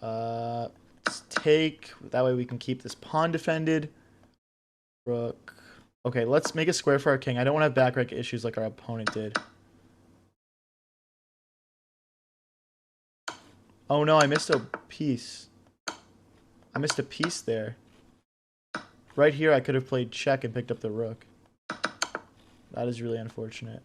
Let's take. That way we can keep this pawn defended. Rook. Okay, let's make a square for our king. I don't want to have back rank issues like our opponent did. Oh no, I missed a piece. I missed a piece there. Right here, I could have played check and picked up the rook. That is really unfortunate.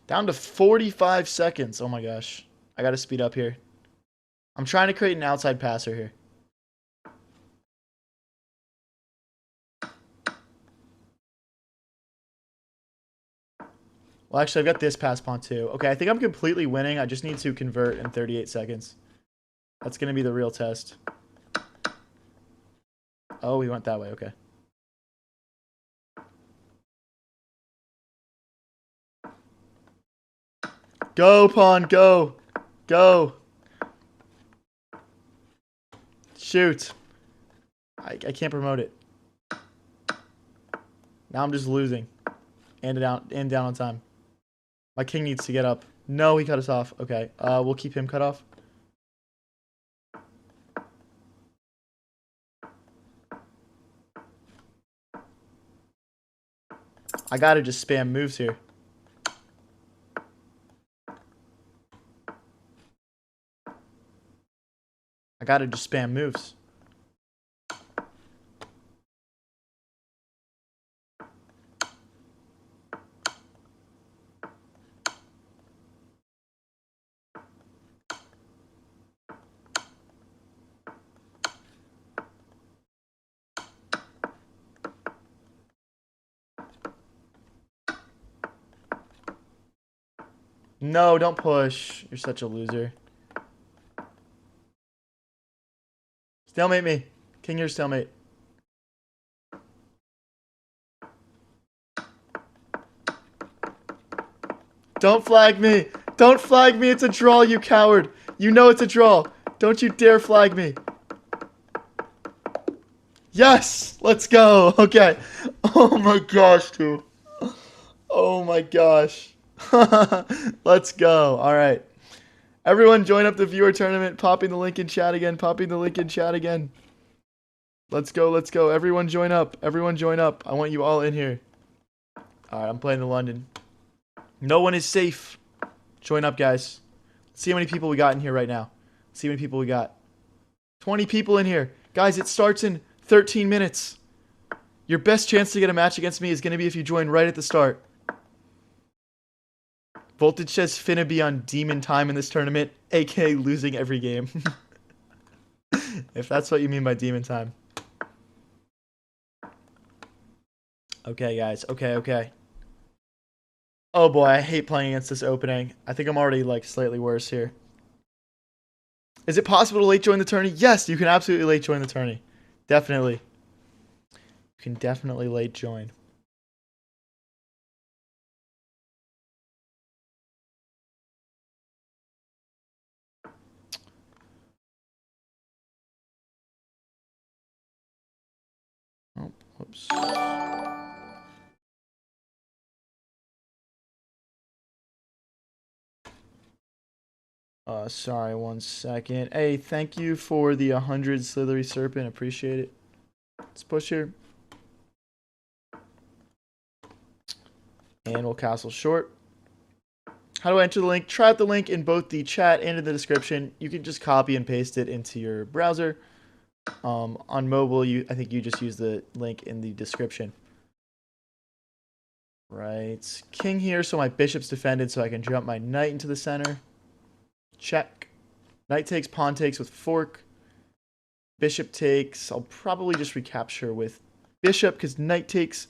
Down to 45 seconds. Oh my gosh. I got to speed up here. I'm trying to create an outside passer here. Well, actually, I've got this pass pawn too. Okay, I think I'm completely winning. I just need to convert in 38 seconds. That's going to be the real test. Oh, he went that way. Okay. Go, pawn, go. Go. Shoot. I can't promote it. Now I'm just losing. And down on time. My king needs to get up. No, he cut us off. Okay. We'll keep him cut off. I gotta just spam moves here. gotta just spam moves. No, don't push. You're such a loser. Stalemate me. King, your stalemate. Don't flag me. Don't flag me. It's a draw, you coward. You know it's a draw. Don't you dare flag me. Yes! Let's go. Okay. Oh my gosh, dude. Oh my gosh. Let's go. All right. Everyone join up the viewer tournament. Popping the link in chat again. Popping the link in chat again. Let's go. Let's go. Everyone join up. Everyone join up. I want you all in here. All right. I'm playing the London. No one is safe. Join up, guys. Let's see how many people we got in here right now. Let's see how many people we got. 20 people in here. Guys, it starts in 13 minutes. Your best chance to get a match against me is going to be if you join right at the start. Voltage says finna be on demon time in this tournament, aka losing every game. If that's what you mean by demon time. Okay, guys. Okay, okay. Oh boy, I hate playing against this opening. I think I'm already like slightly worse here. Is it possible to late join the tourney? Yes, you can absolutely late join the tourney. Definitely. You can definitely late join. Oh, whoops. Sorry, 1 second. Hey, thank you for the 100 Slithery Serpent. Appreciate it. Let's push here. And we'll castle short. How do I enter the link? Try out the link in both the chat and in the description. You can just copy and paste it into your browser. On mobile, I think you just use the link in the description. Right. King here, so my bishop's defended, so I can jump my knight into the center. Check. Knight takes, pawn takes with fork. Bishop takes. I'll probably just recapture with bishop because knight takes,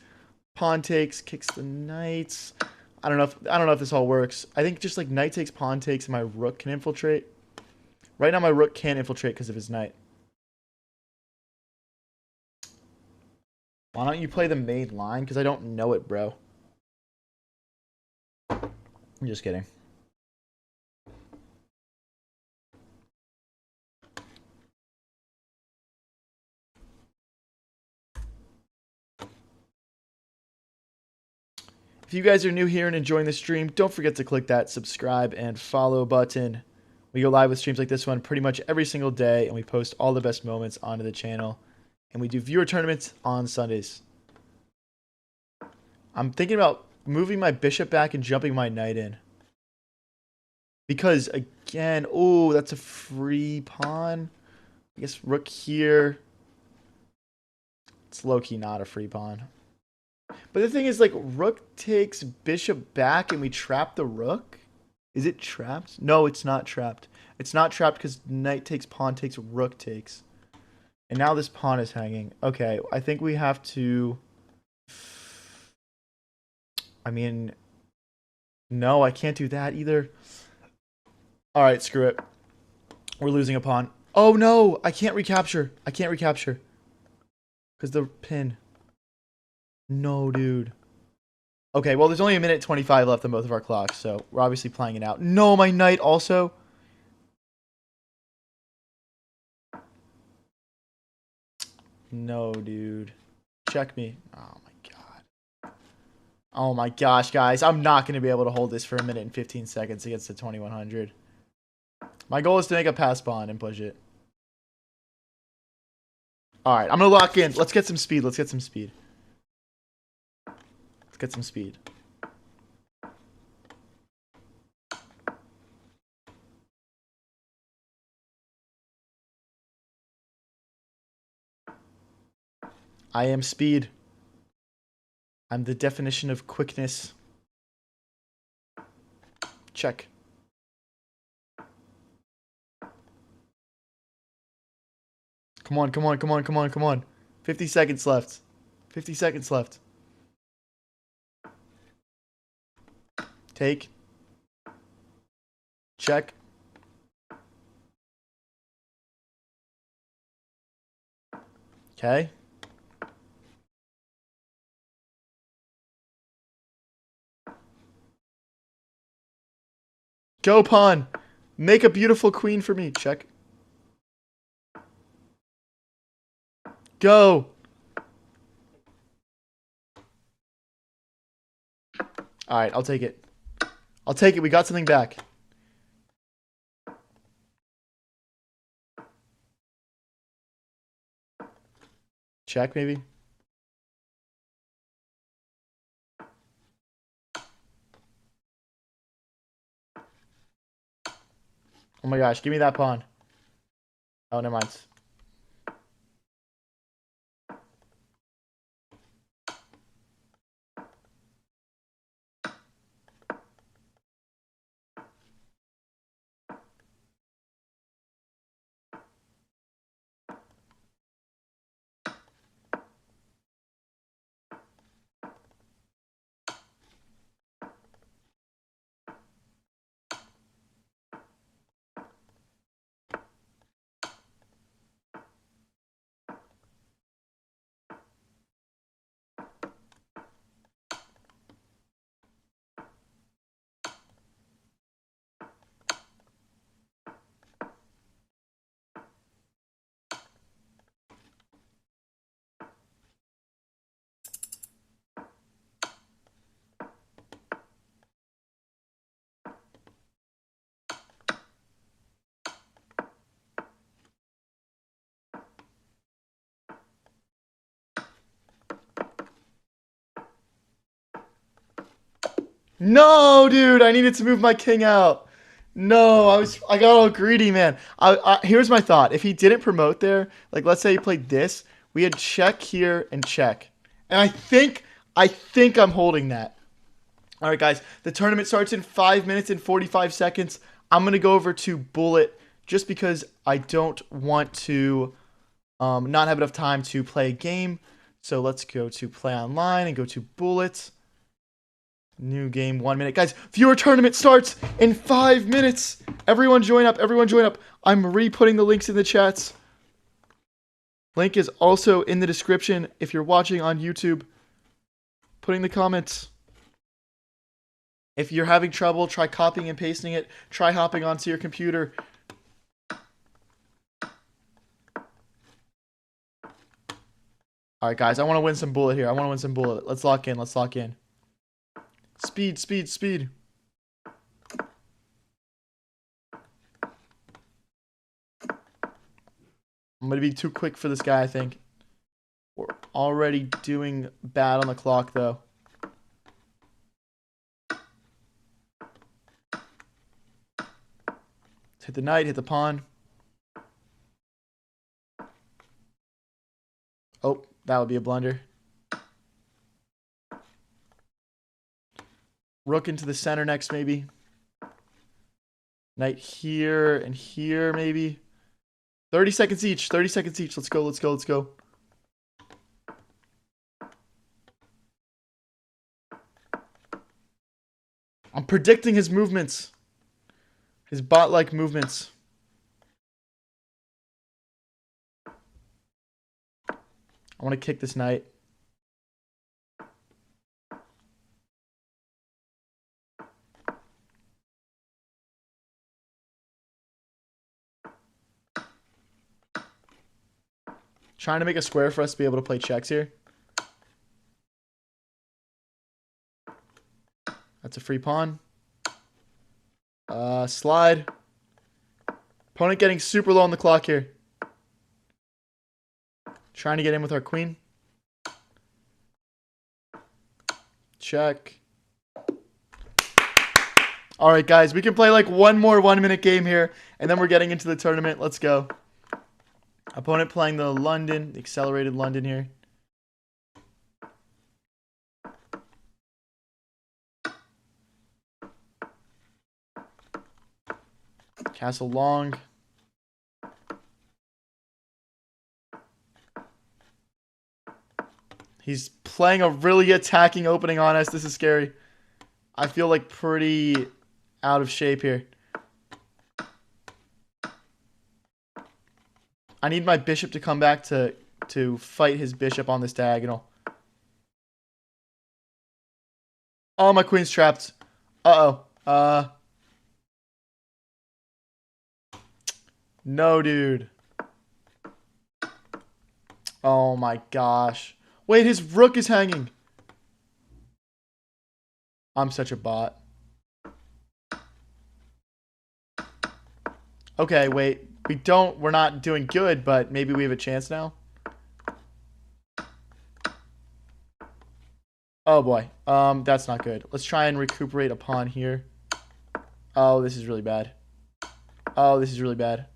pawn takes, kicks the knights. I don't know if this all works. I think just like knight takes, pawn takes, and my rook can infiltrate. Right now my rook can't infiltrate because of his knight. Why don't you play the main line? Because I don't know it, bro. I'm just kidding. If you guys are new here and enjoying the stream, don't forget to click that subscribe and follow button. We go live with streams like this one pretty much every single day, and we post all the best moments onto the channel. And we do viewer tournaments on Sundays. I'm thinking about moving my bishop back and jumping my knight in. Because, again, oh, that's a free pawn. I guess rook here. It's low-key not a free pawn. But the thing is, like, rook takes bishop back and we trap the rook? Is it trapped? No, it's not trapped. It's not trapped because knight takes, pawn takes, rook takes. And now this pawn is hanging. Okay, I think we have to... I mean... No, I can't do that either. Alright, screw it. We're losing a pawn. Oh no! I can't recapture. I can't recapture. Because the pin. No, dude. Okay, well, there's only a minute 25 left on both of our clocks, so we're obviously playing it out. No, my knight also. No, dude. Check me. Oh, my God. Oh, my gosh, guys. I'm not going to be able to hold this for a minute and 15 seconds against the 2100. My goal is to make a pass pawn and push it. All right, I'm going to lock in. Let's get some speed. Let's get some speed. Let's get some speed. I am speed. I'm the definition of quickness. Check. Come on, come on, come on, come on, come on. 50 seconds left. 50 seconds left. Take. Check. Okay. Go, pawn. Make a beautiful queen for me. Check. Go. All right, I'll take it. I'll take it. We got something back. Check, maybe. Oh my gosh, give me that pawn. Oh, never mind. No, dude, I needed to move my king out. No, I got all greedy, man. Here's my thought. If he didn't promote there, like let's say he played this, we had check here and check. And I think I'm holding that. All right, guys, the tournament starts in 5 minutes and 45 seconds. I'm going to go over to bullet just because I don't want to not have enough time to play a game. So let's go to play online and go to bullet. New game, 1 minute. Guys, viewer tournament starts in 5 minutes. Everyone join up. Everyone join up. I'm re-putting the links in the chats. Link is also in the description if you're watching on YouTube. Putting the comments. If you're having trouble, try copying and pasting it. Try hopping onto your computer. All right, guys, I want to win some bullet here. I want to win some bullet. Let's lock in. Let's lock in. Speed, speed, speed. I'm going to be too quick for this guy, I think. We're already doing bad on the clock, though. Let's hit the knight, hit the pawn. Oh, that would be a blunder. Rook into the center next, maybe. Knight here and here, maybe. 30 seconds each. 30 seconds each. Let's go, let's go, let's go. I'm predicting his movements. His bot-like movements. I want to kick this knight. Trying to make a square for us to be able to play checks here. That's a free pawn. Slide. Opponent getting super low on the clock here. Trying to get in with our queen. Check. All right, guys. We can play like one more 1 minute game here, and then we're getting into the tournament. Let's go. Opponent playing the London, the accelerated London here. Castle long. He's playing a really attacking opening on us. This is scary. I feel like pretty out of shape here. I need my bishop to come back to fight his bishop on this diagonal. Oh, my queen's trapped. Uh-oh. No, dude. Oh my gosh. Wait, his rook is hanging. I'm such a bot. Okay, wait. We're not doing good, but maybe we have a chance now. Oh boy. That's not good. Let's try and recuperate a pawn here. Oh, this is really bad. Oh, this is really bad.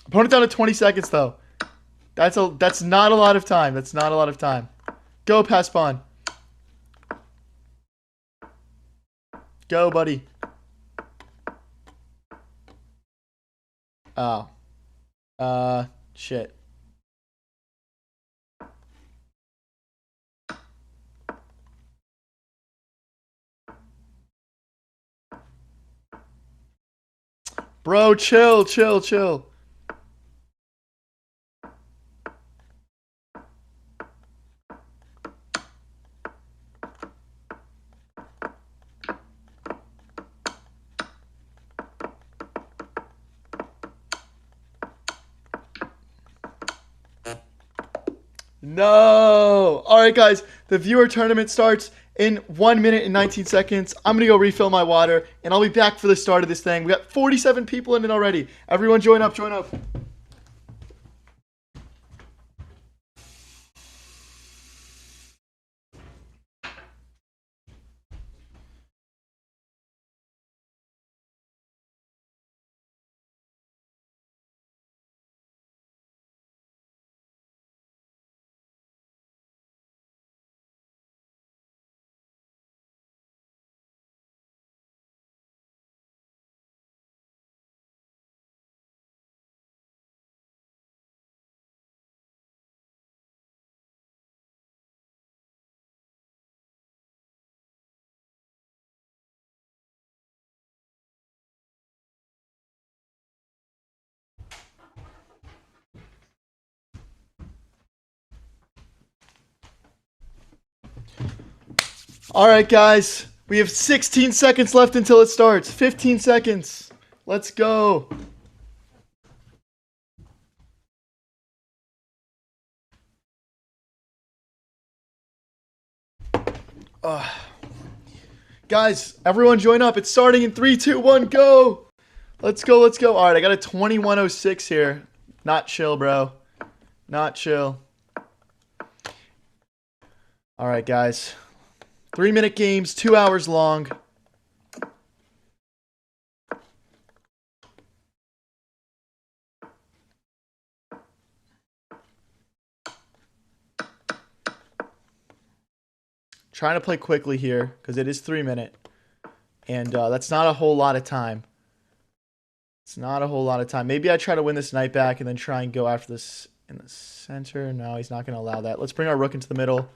Opponent down to 20 seconds though. That's not a lot of time. That's not a lot of time. Go, pass pawn. Go, buddy. Oh. Shit. Bro, chill, chill, chill. No. All right, guys. The viewer tournament starts in 1 minute and 19 seconds. I'm going to go refill my water, and I'll be back for the start of this thing. We got 47 people in it already. Everyone join up, join up. All right, guys. We have 16 seconds left until it starts. 15 seconds. Let's go. Guys, everyone join up. It's starting in 3, 2, 1, go. Let's go, let's go. All right, I got a 2106 here. Not chill, bro. Not chill. All right, guys. 3-minute games, 2 hours long. Trying to play quickly here because it is 3-minute. And that's not a whole lot of time. It's not a whole lot of time. Maybe I try to win this knight back and then try and go after this in the center. No, he's not going to allow that. Let's bring our rook into the middle.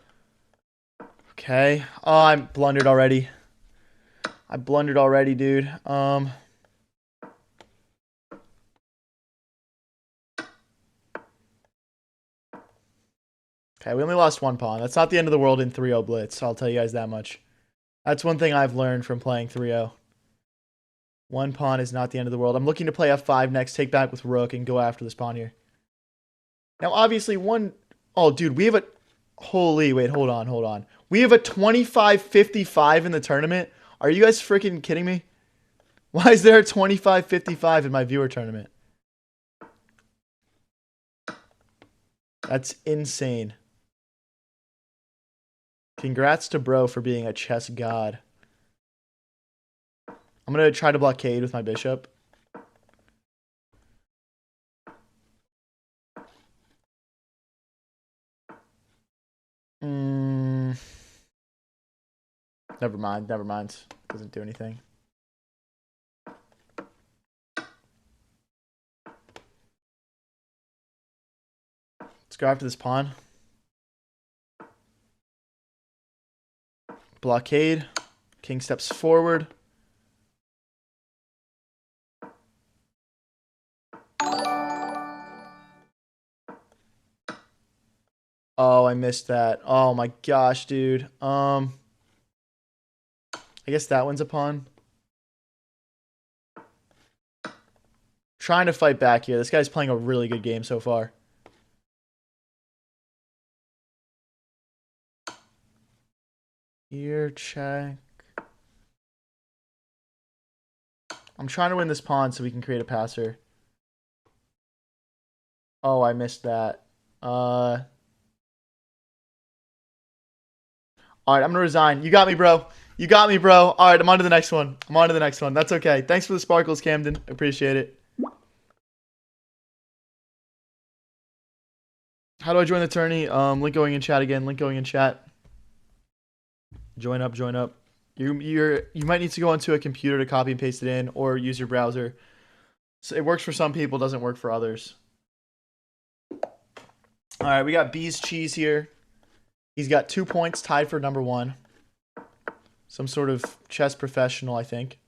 Okay. Oh, I blundered already. I blundered already, dude. Okay, we only lost 1 pawn. That's not the end of the world in 3-0 blitz. I'll tell you guys that much. That's one thing I've learned from playing 3-0. 1 pawn is not the end of the world. I'm looking to play f5 next, take back with rook, and go after this pawn here. Now, obviously, oh, dude, we have a... Holy, wait, hold on. We have a 25-55 in the tournament. Are you guys freaking kidding me? Why is there a 25-55 in my viewer tournament? That's insane. Congrats to bro for being a chess god. I'm going to try to blockade with my bishop. Never mind. Doesn't do anything. go after this pawn. Blockade. King steps forward. Oh, I missed that. Oh my gosh, dude. I guess that one's a pawn. Trying to fight back here. This guy's playing a really good game so far. Here, check. I'm trying to win this pawn so we can create a passer. Oh, I missed that. Alright, I'm gonna resign. You got me, bro. You got me, bro. Alright, I'm on to the next one. I'm on to the next one. That's okay. Thanks for the sparkles, Camden. Appreciate it. How do I join the tourney? Link going in chat again. Link going in chat. Join up, join up. You might need to go onto a computer to copy and paste it in, or use your browser. So it works for some people, doesn't work for others. All right, we got B's Cheese here. He's got 2 points, tied for number 1. Some sort of chess professional, I think.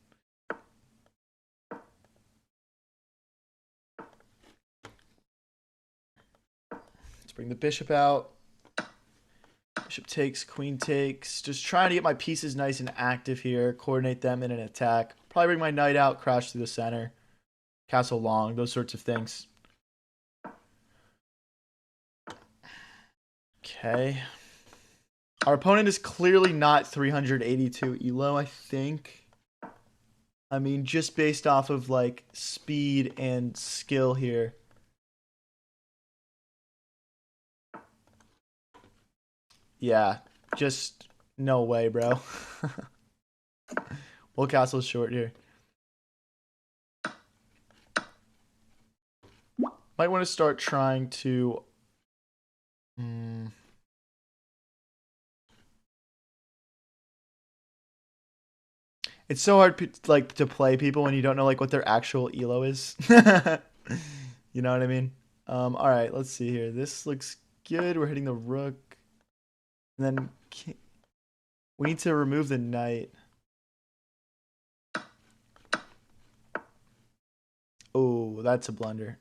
Let's bring the bishop out. Bishop takes, queen takes. Just trying to get my pieces nice and active here. Coordinate them in an attack. Probably bring my knight out, crash through the center. Castle long, those sorts of things. Okay. Our opponent is clearly not 382 elo, I think. I mean, just based off of, like, speed and skill here. Yeah, just no way, bro. Well, castle's short here. Might want to start trying to... It's so hard to play people when you don't know like what their actual elo is. You know what I mean? All right, let's see here. This looks good. We're hitting the rook. And then we need to remove the knight. Oh, that's a blunder.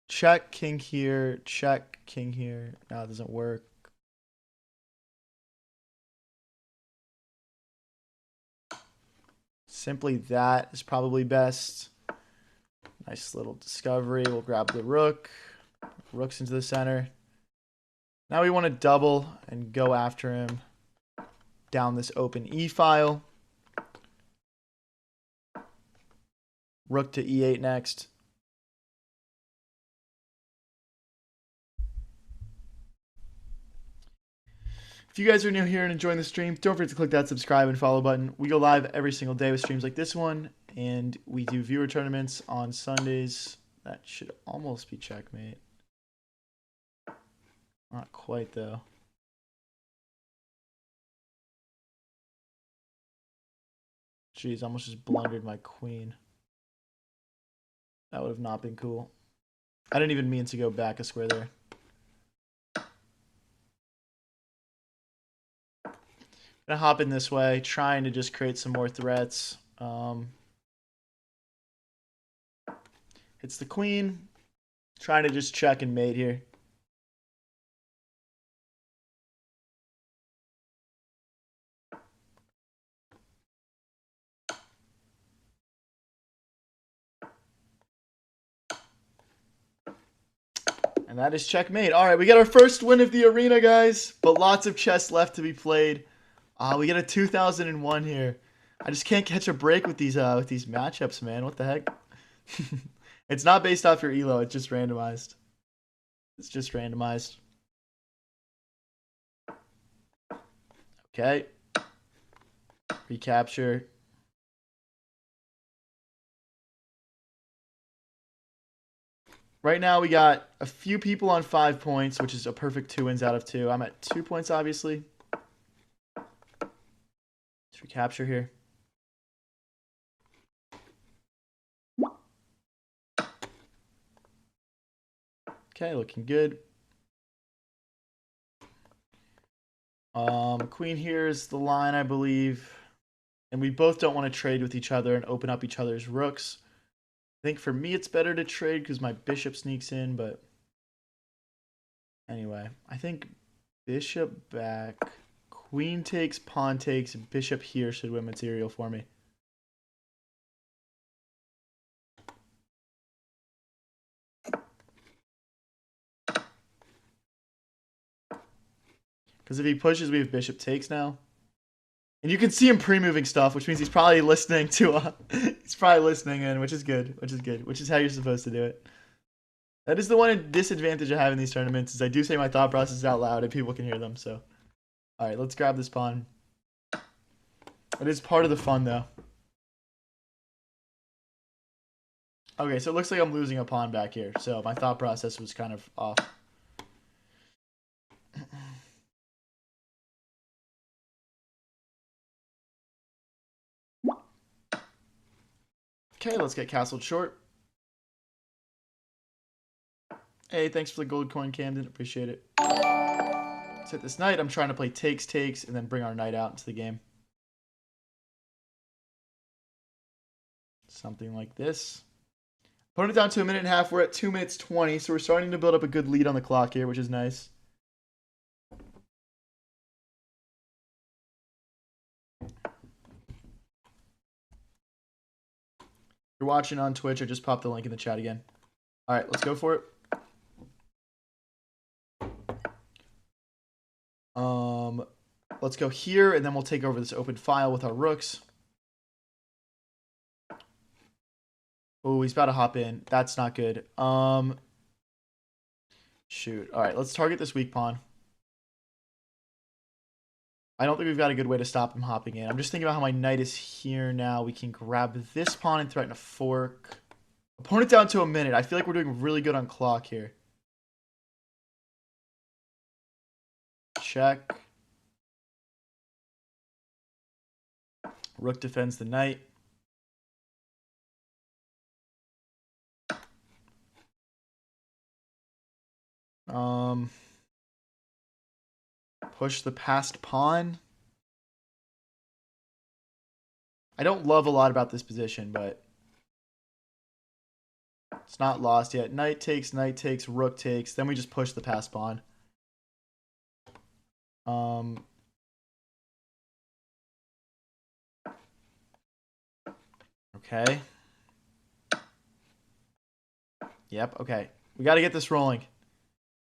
Check king here. Check king here. No, it doesn't work. Simply that is probably best. Nice little discovery. We'll grab the rook. Rook's into the center. Now we want to double and go after him down this open e file. Rook to e8 next. If you guys are new here and enjoying the stream, don't forget to click that subscribe and follow button. We go live every single day with streams like this one, and we do viewer tournaments on Sundays. That should almost be checkmate. Not quite, though. Jeez, almost just blundered my queen. That would have not been cool. I didn't even mean to go back a square there. Gonna hop in this way, trying to just create some more threats. It's the queen. Trying to just check and mate here. And that is checkmate. All right, we get our first win of the arena, guys. But lots of chess left to be played. We get a 2001 here. I just can't catch a break with these matchups, man. What the heck? It's not based off your elo. It's just randomized. It's just randomized. Okay. Recapture. Right now we got a few people on 5 points, which is a perfect 2 wins out of 2. I'm at 2 points, obviously. Let's recapture here. Okay, looking good. Queen here is the line, I believe. And we both don't want to trade with each other and open up each other's rooks. I think for me it's better to trade because my bishop sneaks in, but anyway, I think bishop back, queen takes, pawn takes, bishop here should win material for me. Because if he pushes, we have bishop takes now. And you can see him pre-moving stuff, which means he's probably listening to he's probably listening in, which is good, which is how you're supposed to do it. That is the one disadvantage I have in these tournaments, is I do say my thought processes out loud and people can hear them, so. Alright, let's grab this pawn. It is part of the fun, though. Okay, so it looks like I'm losing a pawn back here, so my thought process was kind of off. Okay, let's get castled short. Hey, thanks for the gold coin, Camden. Appreciate it. Let's hit this knight. I'm trying to play takes, takes, and then bring our knight out into the game. Something like this. Putting it down to 1.5 minutes. We're at 2 minutes 20, so we're starting to build up a good lead on the clock here, which is nice. If you're watching on Twitch, I just popped the link in the chat again. All right, let's go for it. Let's go here, and then we'll take over this open file with our rooks. Oh, he's about to hop in. That's not good. Shoot. All right, let's target this weak pawn. I don't think we've got a good way to stop him hopping in. I'm just thinking about how my knight is here now. We can grab this pawn and threaten a fork. Opponent down to 1 minute. I feel like we're doing really good on clock here. Check. Rook defends the knight. Push the passed pawn. I don't love a lot about this position, but it's not lost yet. Knight takes, rook takes. Then we just push the passed pawn. Okay. Yep, okay. We got to get this rolling.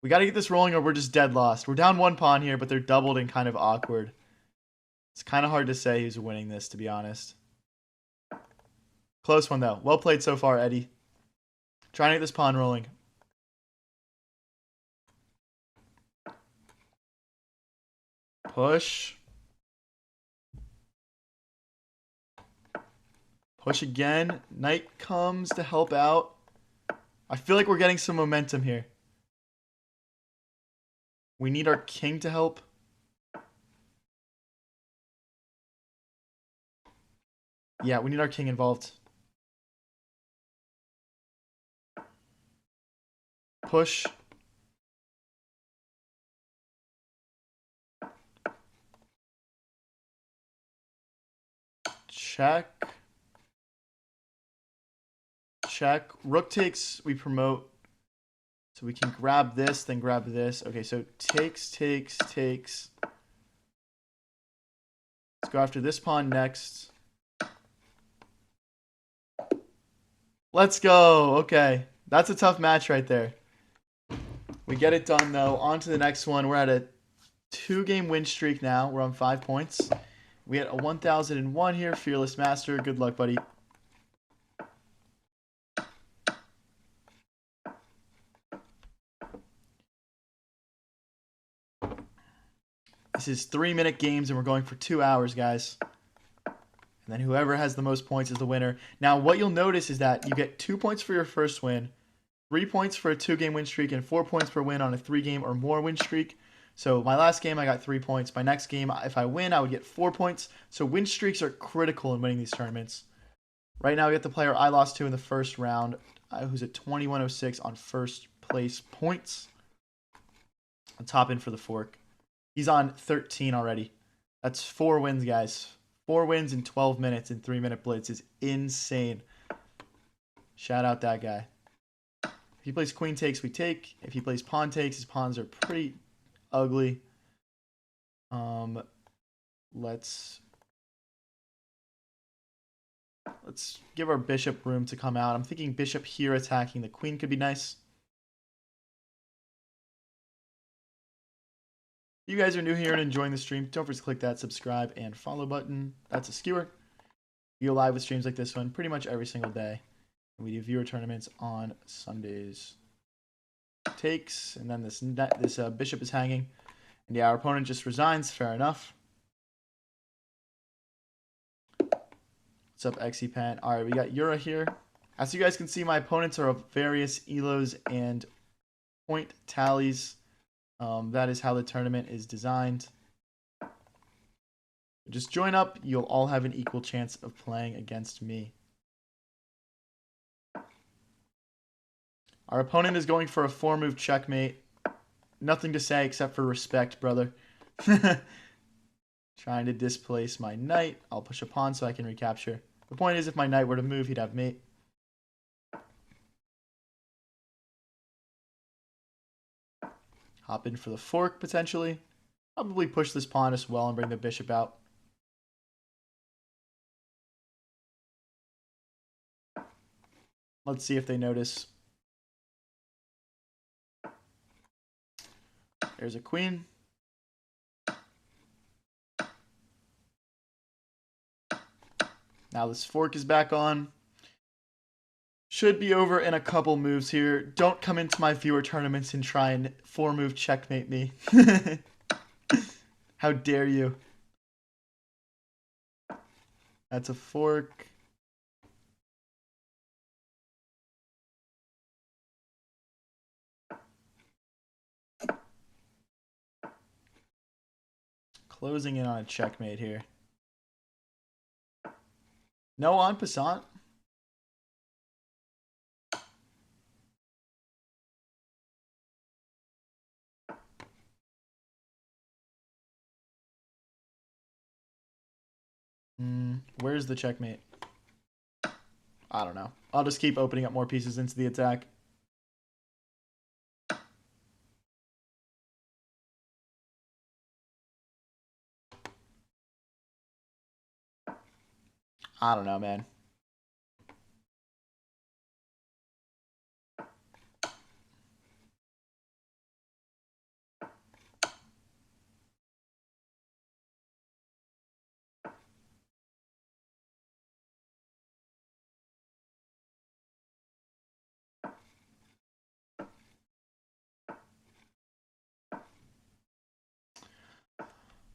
We got to get this rolling or we're just dead lost. We're down 1 pawn here, but they're doubled and kind of awkward. It's kind of hard to say who's winning this, to be honest. Close one, though. Well played so far, Eddie. Trying to get this pawn rolling. Push. Push again. Knight comes to help out. I feel like we're getting some momentum here. We need our king to help. Yeah, we need our king involved. Push. Check. Check. Rook takes, we promote. So we can grab this, then grab this. Okay, so takes, takes, takes. Let's go after this pawn next. Let's go. Okay. That's a tough match right there. We get it done, though. On to the next one. We're at a 2-game win streak now. We're on 5 points. We had a 1001 here. Fearless Master. Good luck, buddy. This is 3-minute games, and we're going for 2 hours, guys. And then whoever has the most points is the winner. Now, what you'll notice is that you get 2 points for your first win, 3 points for a 2-game win streak, and 4 points per win on a 3-game or more win streak. So my last game, I got 3 points. My next game, if I win, I would get 4 points. So win streaks are critical in winning these tournaments. Right now, we got the player I lost to in the first round, who's at 2106 on first place points. Let's hop in for the fork. He's on 13 already. That's 4 wins, guys. 4 wins in 12 minutes in 3-minute blitz is insane. Shout out that guy. If he plays queen takes, we take. If he plays pawn takes, his pawns are pretty ugly. Let's give our bishop room to come out. I'm thinking bishop here attacking the queen could be nice. If you guys are new here and enjoying the stream, don't forget to click that subscribe and follow button. That's a skewer. We go live with streams like this one pretty much every single day. And we do viewer tournaments on Sundays. Takes, and then this bishop is hanging. And yeah, our opponent just resigns. Fair enough. What's up, XePen? All right, we got Yura here. As you guys can see, my opponents are of various elos and point tallies. That is how the tournament is designed. Just join up. You'll all have an equal chance of playing against me. Our opponent is going for a 4-move checkmate. Nothing to say except for respect, brother. Trying to displace my knight. I'll push a pawn so I can recapture. The point is, if my knight were to move, he'd have mate. Hop in for the fork, potentially. Probably push this pawn as well and bring the bishop out. Let's see if they notice. There's a queen. Now this fork is back on. Should be over in a couple moves here. Don't come into my viewer tournaments and try and 4-move checkmate me. How dare you? That's a fork. Closing in on a checkmate here. No en passant. Where's the checkmate? I don't know. I'll just keep opening up more pieces into the attack. I don't know, man.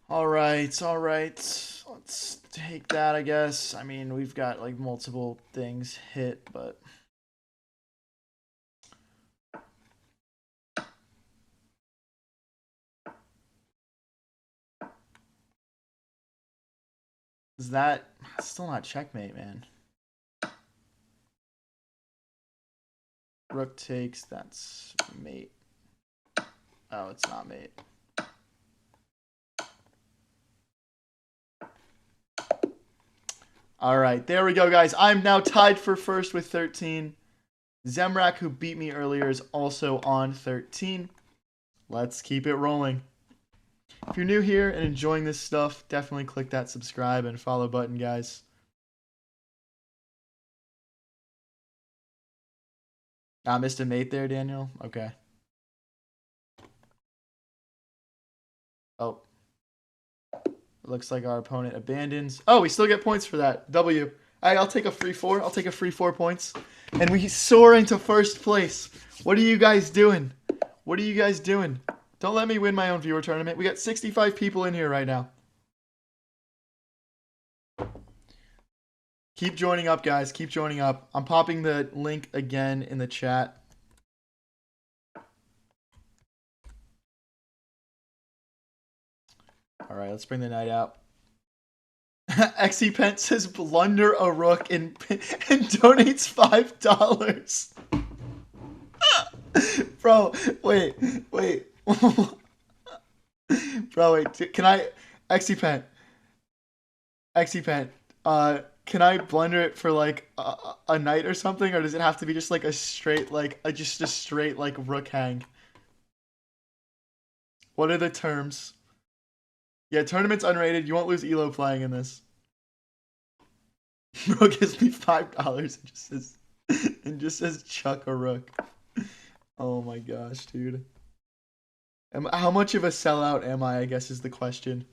All right, all right. Let's take that, I guess. I mean, we've got like multiple things hit, but is that still not checkmate, man? Rook takes, that's mate. Oh, it's not mate. All right, there we go, guys. I'm now tied for first with 13. Zemrak, who beat me earlier, is also on 13. Let's keep it rolling. If you're new here and enjoying this stuff, definitely click that subscribe and follow button, guys. I missed a mate there, Daniel. Okay. Oh. It looks like our opponent abandons. Oh, we still get points for that. W. I'll take a free 4. I'll take a free 4 points. And we soar into first place. What are you guys doing? What are you guys doing? Don't let me win my own viewer tournament. We got 65 people in here right now. Keep joining up, guys. Keep joining up. I'm popping the link again in the chat. All right, let's bring the knight out. XePen says blunder a rook and donates $5. Bro, wait, wait. Bro, wait. Can I Exipen? Exipen. Can I blender it for like a night or something, or does it have to be just like a straight like just a straight like rook hang? What are the terms? Yeah, tournament's unrated. You won't lose Elo playing in this. Bro gives me $5 and just says chuck a rook. Oh my gosh, dude. How much of a sellout am I guess is the question.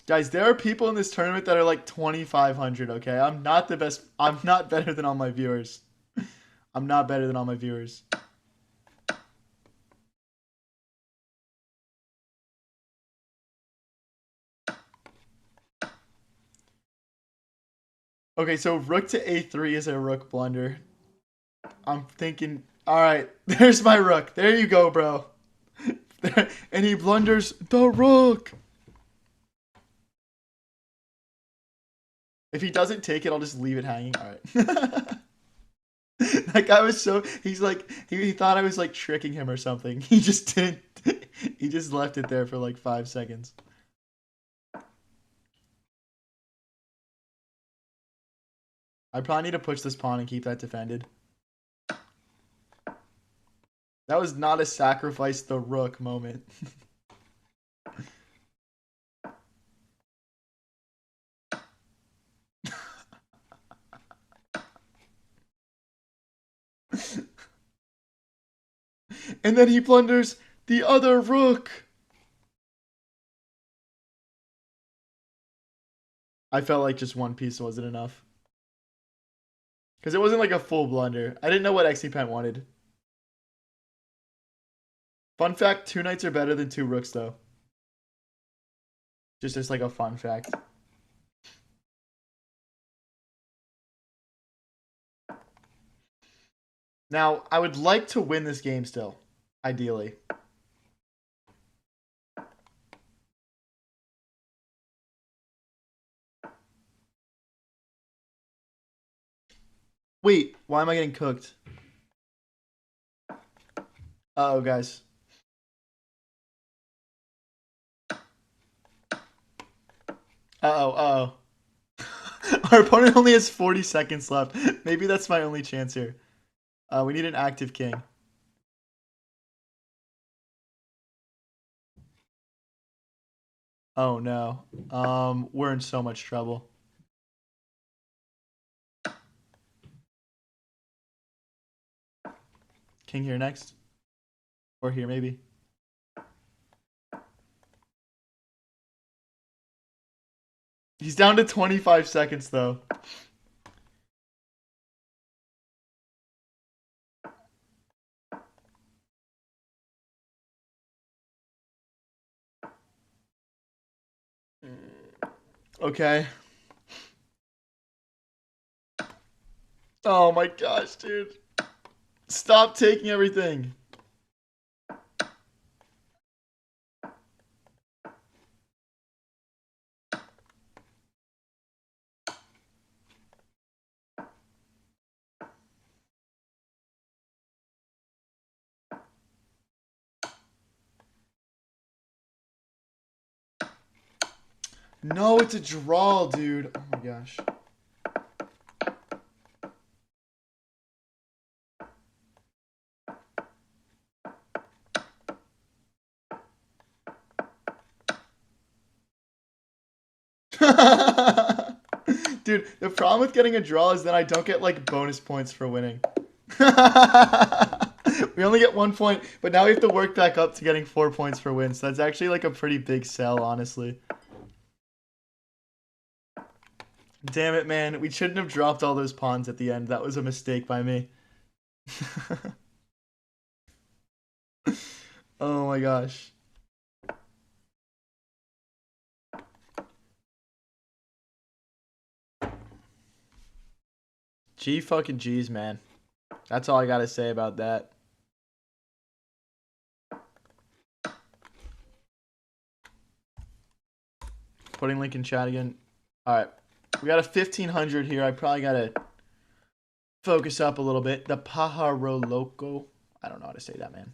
Guys, there are people in this tournament that are like 2,500, okay? I'm not the best. I'm not better than all my viewers. I'm not better than all my viewers. Okay, so rook to a3 is a rook blunder. I'm thinking, all right, there's my rook. There you go, bro. And he blunders the rook. If he doesn't take it, I'll just leave it hanging. All right. That guy was so, he's like, he thought I was like tricking him or something. He just didn't, he just left it there for like 5 seconds. I probably need to push this pawn and keep that defended. That was not a sacrifice the rook moment. And then he blunders the other rook. I felt like just one piece wasn't enough. Because it wasn't like a full blunder. I didn't know what XCPent wanted. Fun fact, 2 knights are better than 2 rooks, though. Just like a fun fact. Now, I would like to win this game still, ideally. Wait, why am I getting cooked? Uh-oh, guys. Uh-oh, uh-oh. Our opponent only has 40 seconds left. Maybe that's my only chance here. We need an active king. Oh, no. We're in so much trouble. King here next. Or here, maybe. He's down to 25 seconds, though. Okay. Oh my gosh, dude. Stop taking everything. No, it's a draw, dude. Oh my gosh. Dude, the problem with getting a draw is that I don't get like bonus points for winning. We only get 1 point, but now we have to work back up to getting 4 points for wins. So that's actually like a pretty big sell, honestly. Damn it, man. We shouldn't have dropped all those pawns at the end. That was a mistake by me. Oh my gosh. G fucking G's, man. That's all I gotta say about that. Putting link in chat again. All right. We got a 1500 here. I probably got to focus up a little bit. The Pajaro Loco. I don't know how to say that, man.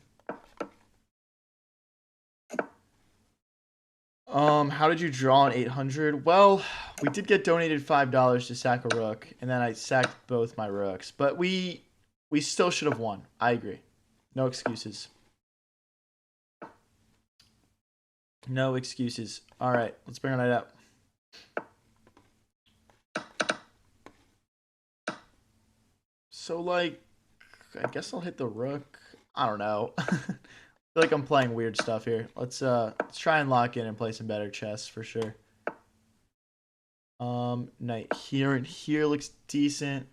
How did you draw an 800? Well, we did get donated $5 to sack a rook, and then I sacked both my rooks. But we still should have won. I agree. No excuses. No excuses. All right, let's bring our knight up. So, like, I guess I'll hit the rook. I don't know. I feel like I'm playing weird stuff here. Let's try and lock in and play some better chess for sure. Knight here and here looks decent.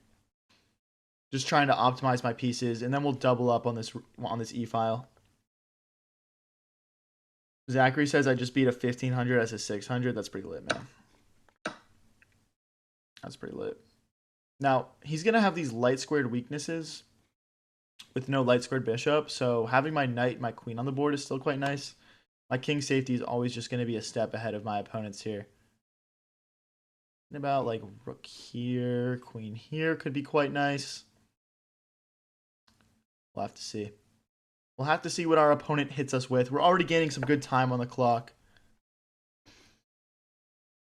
Just trying to optimize my pieces, and then we'll double up on this e file. Zachary says I just beat a 1500 as a 600. That's pretty lit, man. That's pretty lit. Now, he's going to have these light squared weaknesses with no light squared bishop. So having my knight and my queen on the board is still quite nice. My king safety is always just going to be a step ahead of my opponents here. And about like rook here, queen here could be quite nice. We'll have to see. We'll have to see what our opponent hits us with. We're already gaining some good time on the clock.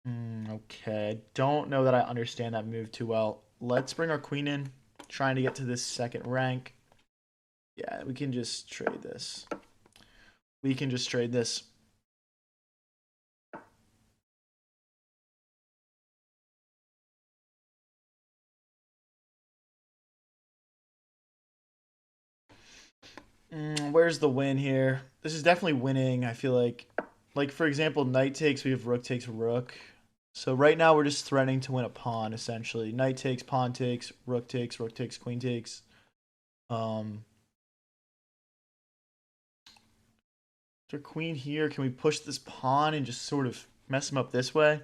Okay, I don't know that I understand that move too well. Let's bring our queen in, trying to get to this second rank. Yeah, we can just trade this. We can just trade this. Where's the win here? This is definitely winning. I feel like for example, knight takes, we have rook takes rook. So right now we're just threatening to win a pawn, essentially. Knight takes, pawn takes, rook takes, queen takes. After queen here, can we push this pawn and just sort of mess him up this way?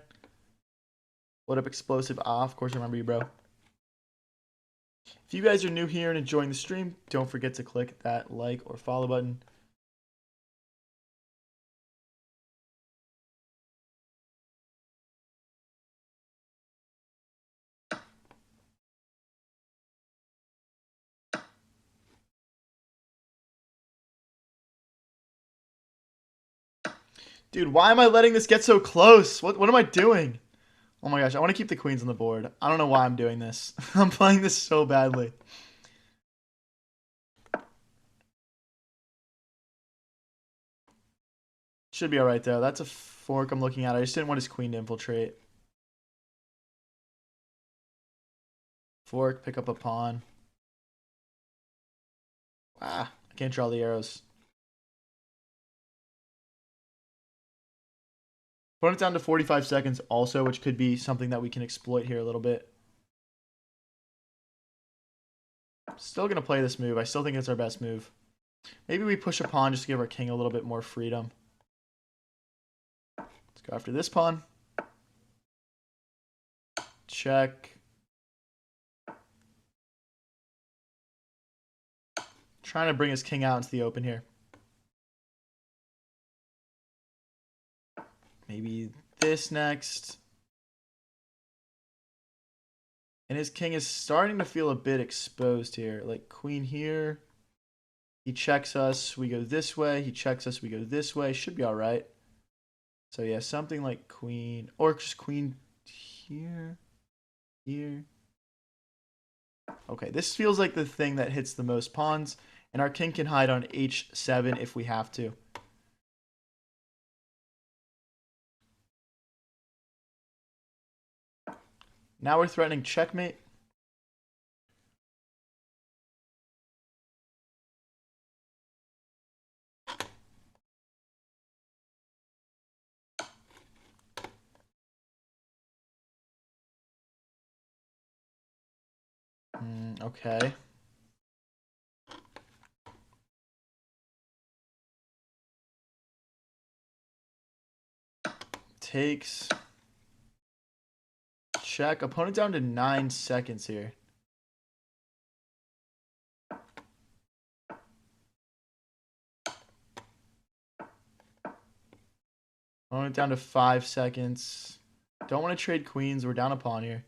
Load up explosive off. Of course, I remember you, bro. If you guys are new here and enjoying the stream, don't forget to click that like or follow button. Dude, why am I letting this get so close? What am I doing? Oh my gosh, I want to keep the queens on the board. I don't know why I'm doing this. I'm playing this so badly. Should be alright though. That's a fork I'm looking at. I just didn't want his queen to infiltrate. Fork, pick up a pawn. Ah, I can't draw the arrows. Put it down to 45 seconds also, which could be something that we can exploit here a little bit. Still going to play this move. I still think it's our best move. Maybe we push a pawn just to give our king a little bit more freedom. Let's go after this pawn. Check. Trying to bring his king out into the open here. Maybe this next. And his king is starting to feel a bit exposed here. Like queen here. He checks us. We go this way. He checks us. We go this way. Should be all right. So yeah, something like queen. Or just queen here. Here. Okay, this feels like the thing that hits the most pawns. And our king can hide on h7 if we have to. Now we're threatening checkmate. Okay. Takes. Check. Opponent down to 9 seconds here. Going down to 5 seconds. Don't want to trade queens. We're down a pawn here.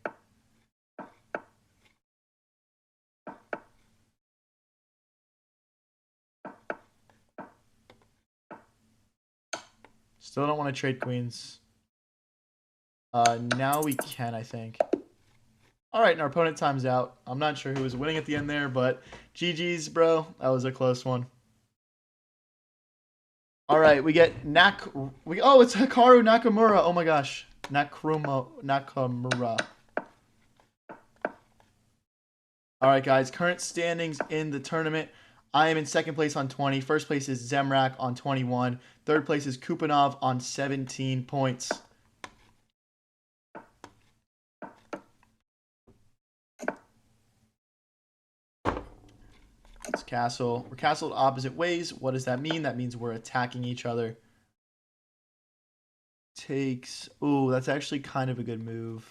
Still don't want to trade queens. Now we can, I think. All right, and our opponent times out. I'm not sure who was winning at the end there, but GG's, bro. That was a close one. All right, we get oh, it's Hikaru Nakamura. Oh my gosh, Nakamura. All right, guys. Current standings in the tournament. I am in second place on 20. First place is Zemrak on 21. Third place is Kupanov on 17 points. It's castle. We're castled opposite ways. What does that mean? That means we're attacking each other. Takes. Ooh, that's actually kind of a good move.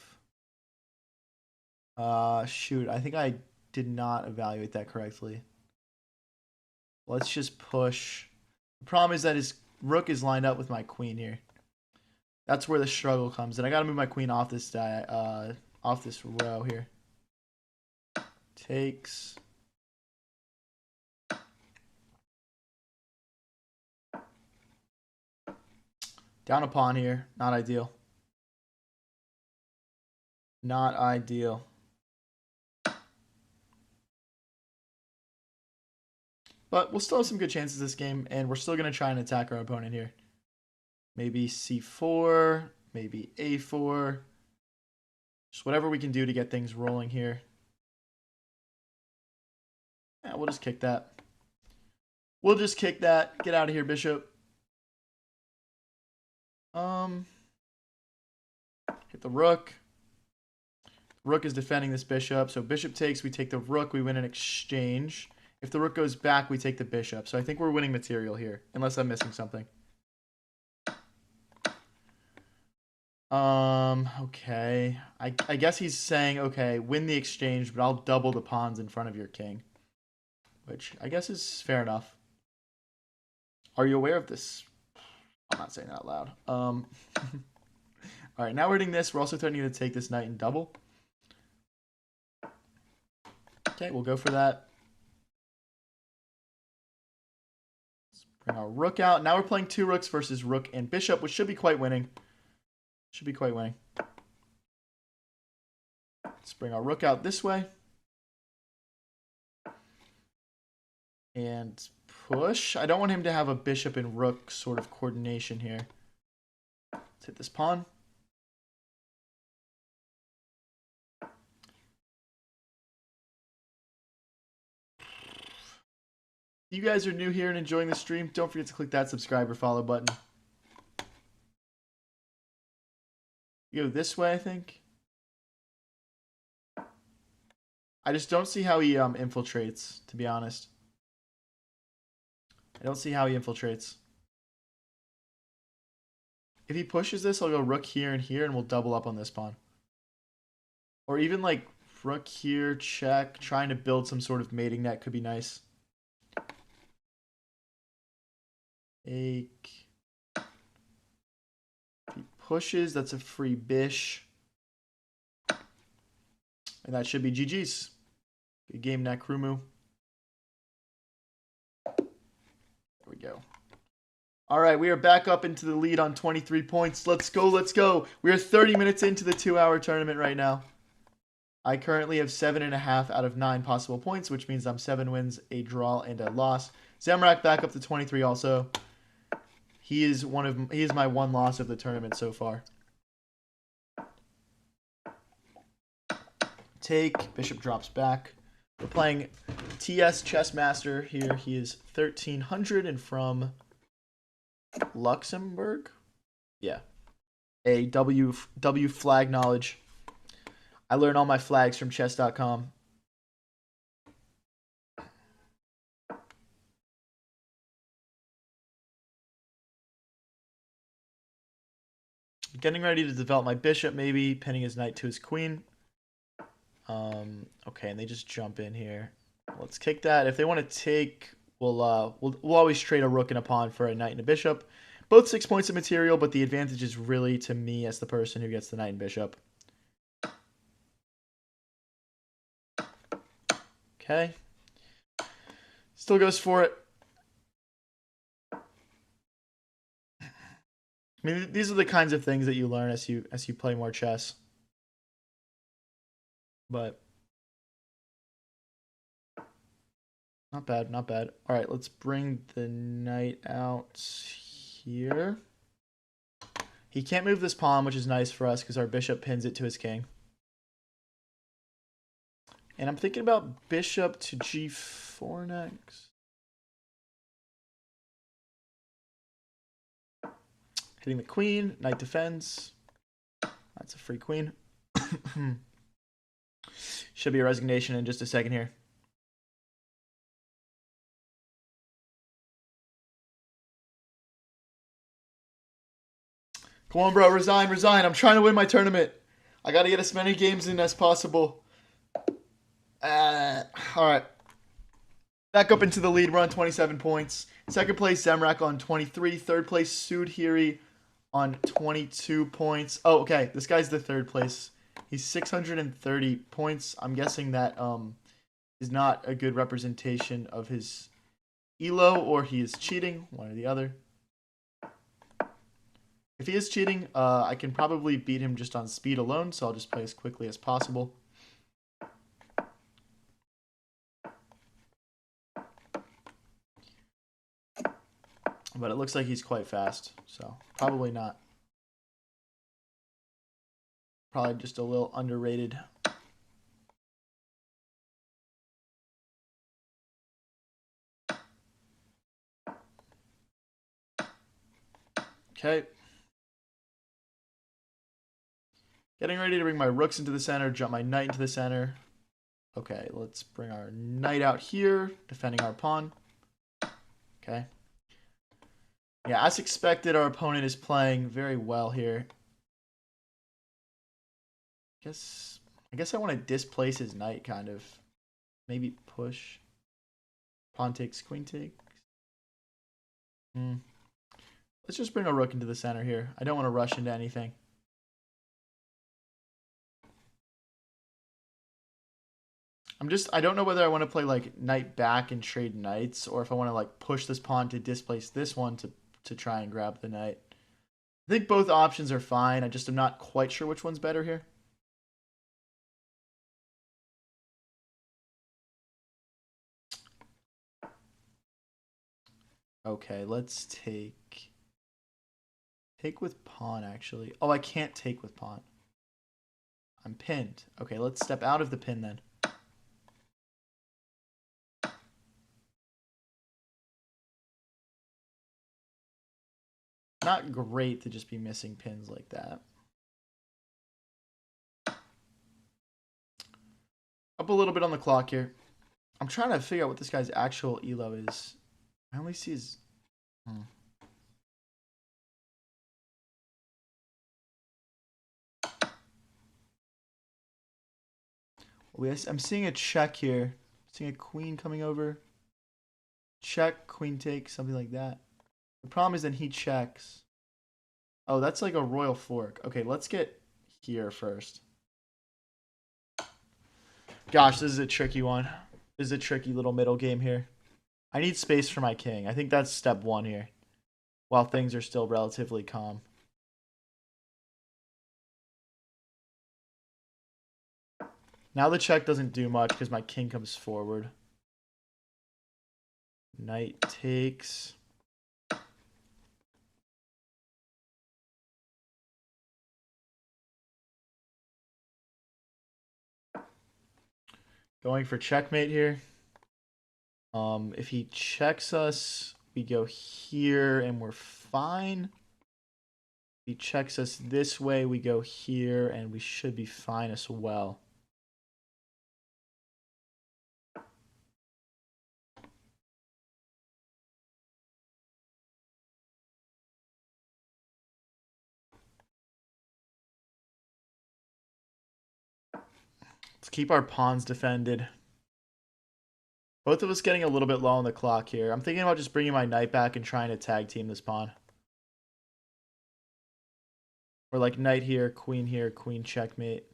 Shoot. I think I did not evaluate that correctly. Let's just push. The problem is that his rook is lined up with my queen here. That's where the struggle comes. And I got to move my queen off this row here. Takes. Down a pawn here. Not ideal. Not ideal. But we'll still have some good chances this game, and we're still going to try and attack our opponent here. Maybe c4, maybe a4. Just whatever we can do to get things rolling here. Yeah, we'll just kick that. We'll just kick that. Get out of here, bishop. Hit the rook. Rook is defending this bishop. So bishop takes, we take the rook, we win an exchange. If the rook goes back, we take the bishop. So I think we're winning material here, unless I'm missing something. Okay. I guess he's saying, okay, win the exchange, but I'll double the pawns in front of your king. Which I guess is fair enough. Are you aware of this? I'm not saying that out loud. All right, now we're hitting this. We're also threatening to take this knight and double. Okay, we'll go for that. Let's bring our rook out. Now we're playing 2 rooks versus rook and bishop, which should be quite winning. Should be quite winning. Let's bring our rook out this way. And push. I don't want him to have a bishop and rook sort of coordination here. Let's hit this pawn. If you guys are new here and enjoying the stream, don't forget to click that subscribe or follow button. You go this way, I think. I just don't see how he infiltrates, to be honest. I don't see how he infiltrates. If he pushes this, I'll go rook here and here, and we'll double up on this pawn. Or even like rook here, check, trying to build some sort of mating net could be nice. Take. If he pushes, that's a free bish. And that should be GG's. Good game, Nakrumu. There we go. All right, we are back up into the lead on 23 points. Let's go, let's go. We are 30 minutes into the 2-hour tournament right now. I currently have 7.5 out of 9 possible points, which means I'm 7 wins, a draw, and a loss. Zemrak back up to 23 also. He is my 1 loss of the tournament so far. Take, bishop drops back. We're playing TS Chessmaster here. He is 1300 and from Luxembourg. Yeah. A W flag knowledge. I learn all my flags from chess.com. Getting ready to develop my bishop, maybe pinning his knight to his queen. Okay, and they just jump in here. Let's kick that. If they want to take, we'll always trade a rook and a pawn for a knight and a bishop. Both 6 points of material, but the advantage is really to me as the person who gets the knight and bishop. Okay. Still goes for it. I mean, these are the kinds of things that you learn as you play more chess. But not bad, not bad. All right, let's bring the knight out here. He can't move this pawn, which is nice for us because our bishop pins it to his king. And I'm thinking about bishop to g4 next. Hitting the queen, knight defends. That's a free queen. Should be a resignation in just a second here. Come on, bro. Resign, resign. I'm trying to win my tournament. I got to get as many games in as possible. All right. Back up into the lead. We're on 27 points. Second place, Zemrak on 23. Third place, Sudhiri on 22 points. Oh, okay. This guy's the third place. He's 630 points. I'm guessing that is not a good representation of his elo, or he is cheating. One or the other. If he is cheating, I can probably beat him just on speed alone, so I'll just play as quickly as possible. But it looks like he's quite fast, so probably not. Probably just a little underrated. Okay. Getting ready to bring my rooks into the center, jump my knight into the center. Okay, let's bring our knight out here, defending our pawn. Okay. Yeah, as expected, our opponent is playing very well here. I guess I want to displace his knight, kind of. Maybe push. Pawn takes, queen takes. Let's just bring a rook into the center here. I don't want to rush into anything. I don't know whether I want to play like knight back and trade knights, or if I want to like push this pawn to displace this one to try and grab the knight. I think both options are fine. I just am not quite sure which one's better here. Okay, let's take with pawn, actually. Oh, I can't take with pawn. I'm pinned. Okay, let's step out of the pin then. Not great to just be missing pins like that. Up a little bit on the clock here. I'm trying to figure out what this guy's actual elo is. I only see his... I'm seeing a check here. I'm seeing a queen coming over. Check, queen takes, something like that. The problem is that he checks. Oh, that's like a royal fork. Okay, let's get here first. Gosh, this is a tricky one. This is a tricky little middle game here. I need space for my king. I think that's step one here, while things are still relatively calm. Now the check doesn't do much because my king comes forward. Knight takes. Going for checkmate here. If he checks us, we go here and we're fine. If he checks us this way, we go here and we should be fine as well. Let's keep our pawns defended. Both of us getting a little bit low on the clock here. I'm thinking about just bringing my knight back and trying to tag team this pawn. Or like knight here, queen checkmate.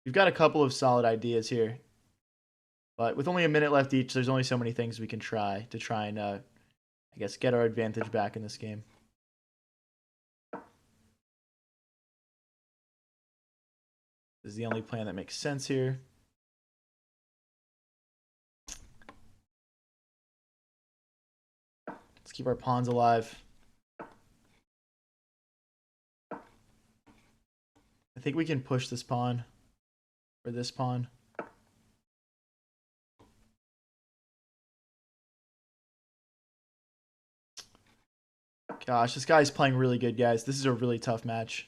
We've got a couple of solid ideas here. But with only a minute left each, there's only so many things we can try and, I guess, get our advantage back in this game. This is the only plan that makes sense here. Let's keep our pawns alive. I think we can push this pawn or this pawn. Gosh, this guy's playing really good, guys. This is a really tough match.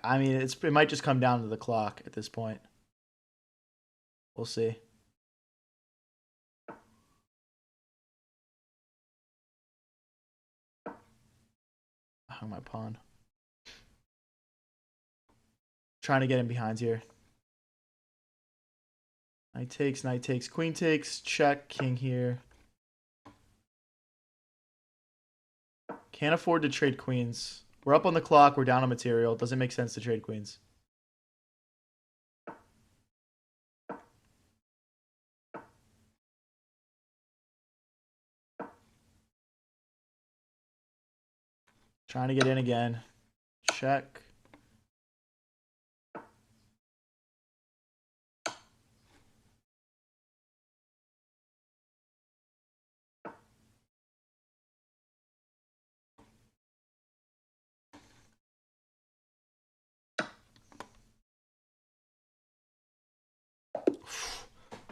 I mean, it might just come down to the clock at this point. We'll see. I hung my pawn. Trying to get in behind here. Knight takes, queen takes, check, king here. Can't afford to trade queens. We're up on the clock, we're down on material. It doesn't make sense to trade queens. Trying to get in again. Check.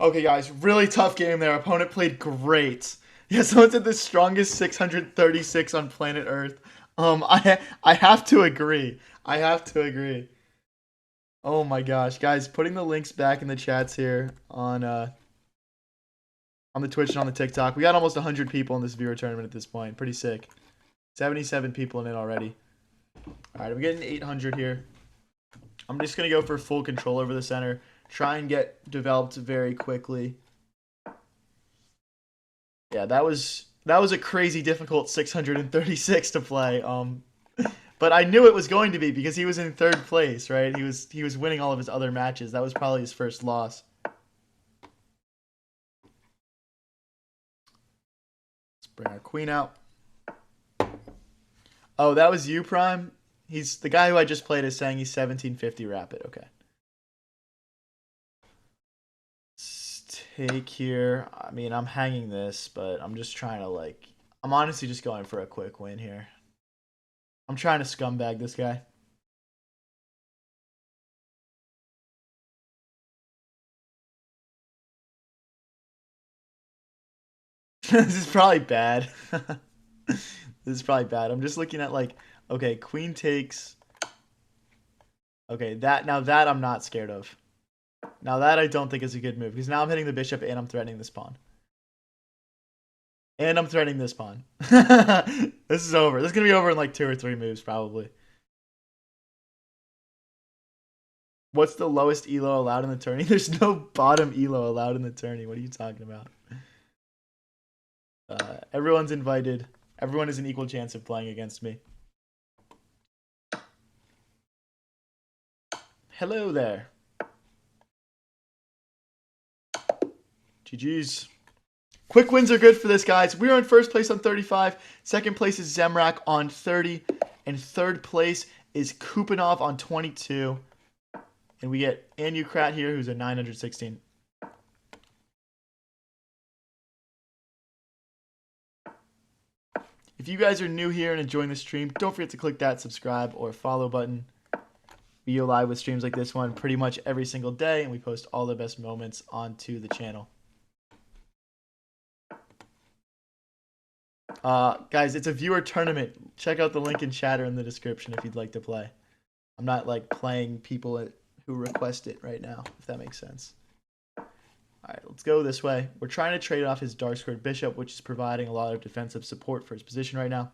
Okay, guys, really tough game there. Opponent played great. Yeah, someone said the strongest 636 on planet Earth. I have to agree. I have to agree. Oh my gosh, guys, putting the links back in the chats here on the Twitch and on the TikTok. We got almost 100 people in this viewer tournament at this point. Pretty sick. 77 people in it already. All right, I'm getting 800 here. I'm just gonna go for full control over the center. Try and get developed very quickly. Yeah, that was a crazy difficult 636 to play. But I knew it was going to be because he was in third place, right? He was winning all of his other matches. That was probably his first loss. Let's bring our queen out. Oh, that was you, Prime? He's the guy who I just played is saying he's 1750 rapid. Okay. Take here. I mean, I'm hanging this, but I'm just trying to I'm honestly just going for a quick win here. I'm trying to scumbag this guy. This is probably bad. This is probably bad. I'm just looking at okay, queen takes. Okay, that I'm not scared of. Now that I don't think is a good move because now I'm hitting the bishop and I'm threatening this pawn. And I'm threatening this pawn. This is over. This is going to be over in 2 or 3 moves probably. What's the lowest elo allowed in the tourney? There's no bottom elo allowed in the tourney. What are you talking about? Everyone's invited. Everyone has an equal chance of playing against me. Hello there. GG's. Quick wins are good for this, guys. We're in first place on 35. Second place is Zemrak on 30. And third place is Kupanov on 22. And we get Anukrat here, who's a 916. If you guys are new here and enjoying the stream, don't forget to click that subscribe or follow button. We go live with streams like this one pretty much every single day, and we post all the best moments onto the channel. Guys, it's a viewer tournament. Check out the link in chat or in the description if you'd like to play. I'm not playing people who request it right now, if that makes sense. All right, let's go this way. We're trying to trade off his dark squared bishop, which is providing a lot of defensive support for his position right now.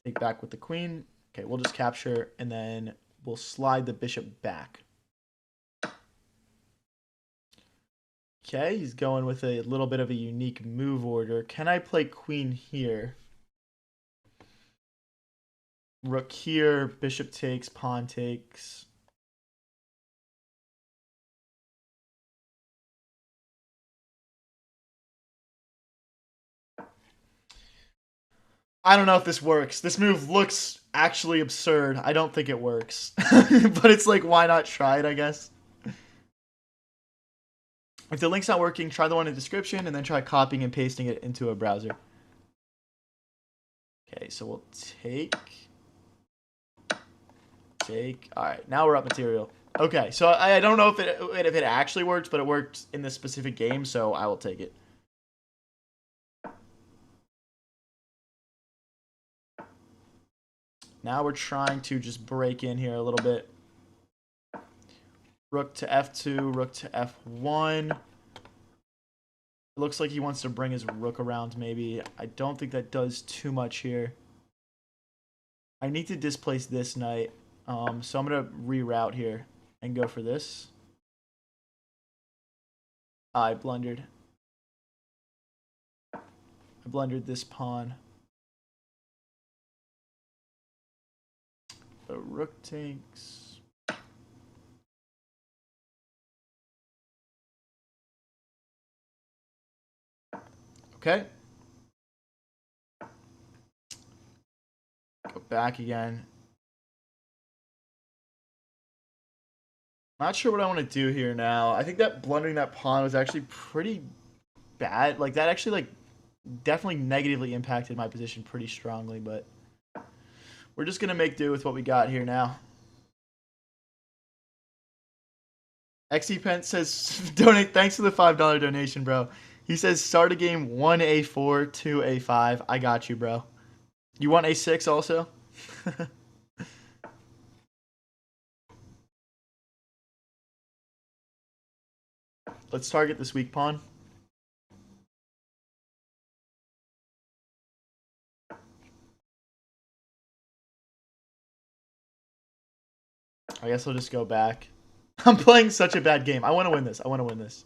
Take back with the queen. Okay, we'll just capture, and then we'll slide the bishop back. Okay, he's going with a little bit of a unique move order. Can I play queen here? Rook here, bishop takes, pawn takes. I don't know if this works. This move looks actually absurd. I don't think it works. But it's like, why not try it, I guess? If the link's not working, try the one in the description and then try copying and pasting it into a browser. Okay, so we'll take. All right, now we're up material. Okay, so I don't know if it actually works, but it worked in this specific game, so I will take it. Now we're trying to just break in here a little bit. Rook to f2, rook to f1. It looks like he wants to bring his rook around, maybe. I don't think that does too much here. I need to displace this knight. So I'm going to reroute here and go for this. I blundered. I blundered this pawn. The rook takes. Okay. Go back again. Not sure what I want to do here now. I think that blundering that pawn was actually pretty bad. Like, that actually, like, definitely negatively impacted my position pretty strongly, but we're just going to make do with what we got here now. XePent says, donate. Thanks for the $5 donation, bro. He says, start a game 1A4, 2A5. I got you, bro. You want A6 also? Let's target this weak pawn. I guess I'll just go back. I'm playing such a bad game. I want to win this. I want to win this.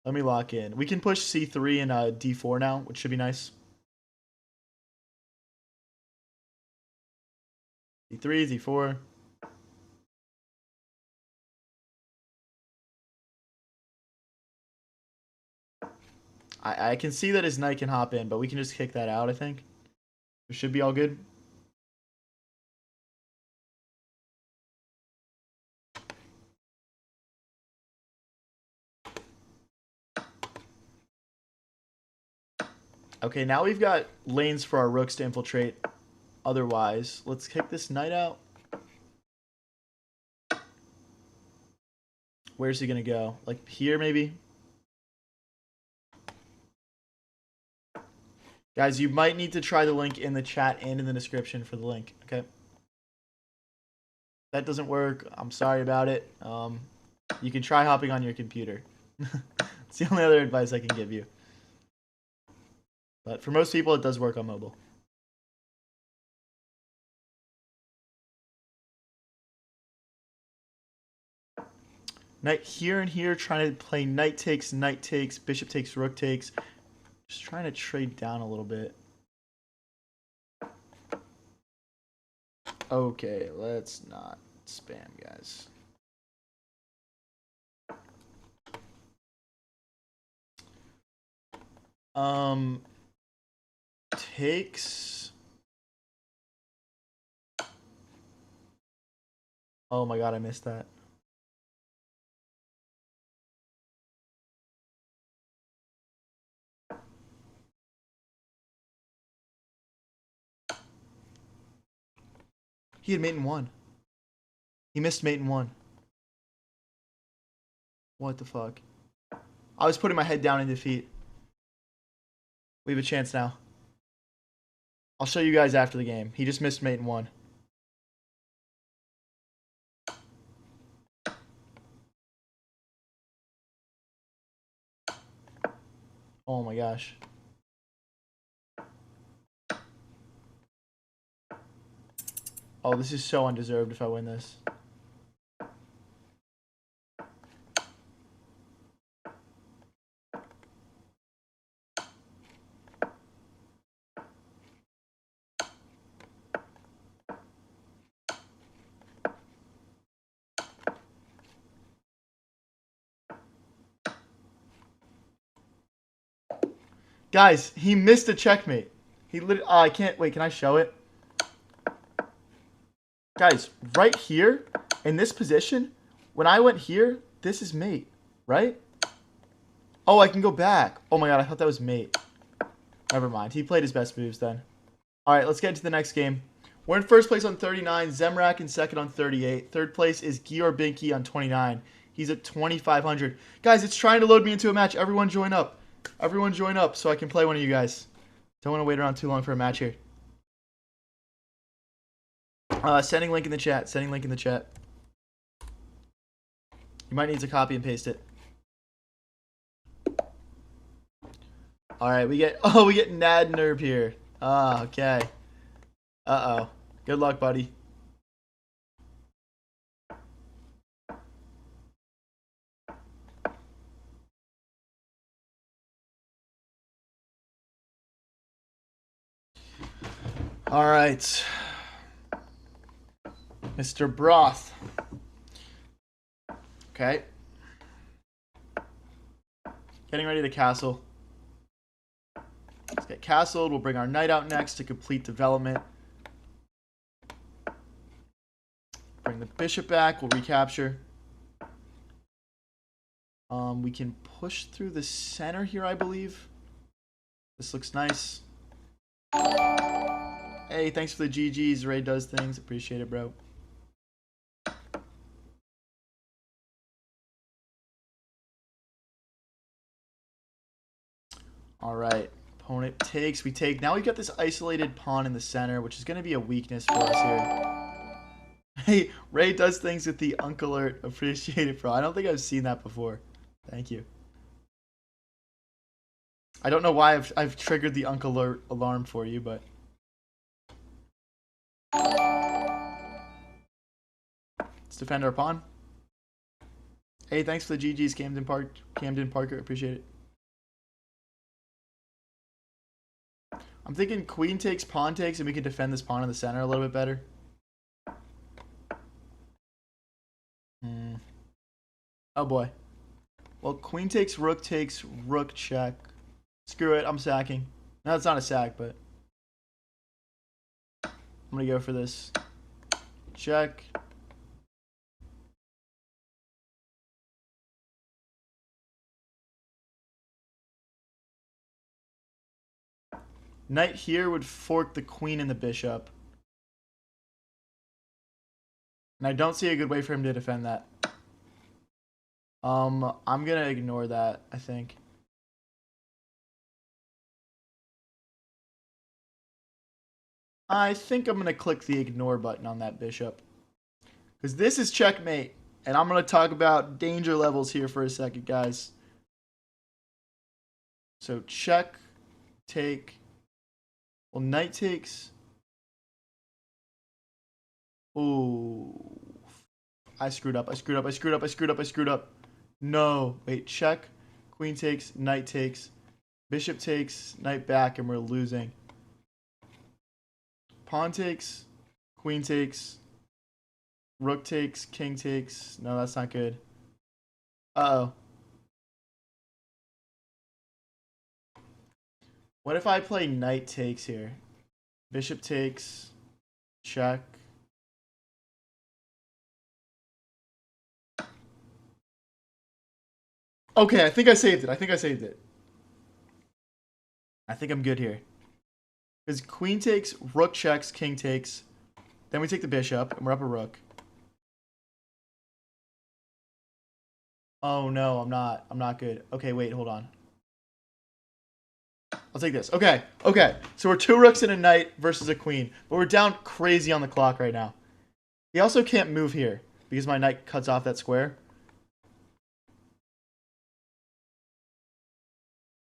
Let me lock in. We can push C3 and D4 now, which should be nice. D3, D4. I can see that his knight can hop in, but we can just kick that out, I think. It should be all good. Okay, now we've got lanes for our rooks to infiltrate. Otherwise, let's kick this knight out. Where's he going to go? Like here, maybe? Guys, you might need to try the link in the chat and in the description for the link, okay? That doesn't work. I'm sorry about it. You can try hopping on your computer. It's the only other advice I can give you. But for most people, it does work on mobile. Knight here and here, trying to play knight takes, bishop takes, rook takes. Just trying to trade down a little bit. Okay, let's not spam, guys. Takes. Oh my god, I missed that. He had mate in 1. He missed mate in 1. What the fuck? I was putting my head down in defeat. We have a chance now. I'll show you guys after the game. He just missed mate in 1. Oh my gosh. Oh, this is so undeserved if I win this. Guys, he missed a checkmate. He literally... I can't... Wait, can I show it? Guys, right here, in this position, when I went here, this is mate, right? Oh, I can go back. Oh my god, I thought that was mate. Never mind. He played his best moves then. Alright, let's get into the next game. We're in first place on 39. Zemrak in second on 38. Third place is Gior Binky on 29. He's at 2,500. Guys, it's trying to load me into a match. Everyone join up. Everyone join up so I can play one of you guys. Don't want to wait around too long for a match here. Sending link in the chat. Sending link in the chat. You might need to copy and paste it. Alright, we get Nad Nerb here. Ah, okay. Uh-oh. Good luck, buddy. Alright. Mr. Broth. Okay. Getting ready to castle. Let's get castled. We'll bring our knight out next to complete development. Bring the bishop back. We'll recapture. We can push through the center here, I believe. This looks nice. Hey, thanks for the GGs. Ray does things. Appreciate it, bro. All right. Opponent takes. We take. Now we've got this isolated pawn in the center, which is going to be a weakness for us here. Hey, Ray does things with the Unc alert. Appreciate it, bro. I don't think I've seen that before. Thank you. I don't know why I've triggered the Unc alert alarm for you, but... Let's defend our pawn. Hey, thanks for the GGs, Camden Parker. Appreciate it. I'm thinking queen takes, pawn takes, and we can defend this pawn in the center a little bit better. Oh boy. Well, queen takes, rook check. Screw it, I'm sacking. No, it's not a sack, but I'm gonna go for this. Check. Knight here would fork the queen and the bishop. And I don't see a good way for him to defend that. I'm gonna ignore that, I think. I think I'm gonna click the ignore button on that bishop. Because this is checkmate. And I'm gonna talk about danger levels here for a second, guys. So check, take. Well, knight takes. Ooh. I screwed up. No. Wait, check. Queen takes, knight takes. Bishop takes, knight back, and we're losing. Pawn takes, queen takes. Rook takes, king takes. No, that's not good. Uh-oh. What if I play knight takes here? Bishop takes, check. Okay, I think I saved it. I think I'm good here. Because queen takes, rook checks, king takes. Then we take the bishop, and we're up a rook. Oh no, I'm not. I'm not good. Okay, wait, hold on. I'll take this. Okay. So we're 2 rooks and a knight versus a queen. But we're down crazy on the clock right now. He also can't move here because my knight cuts off that square.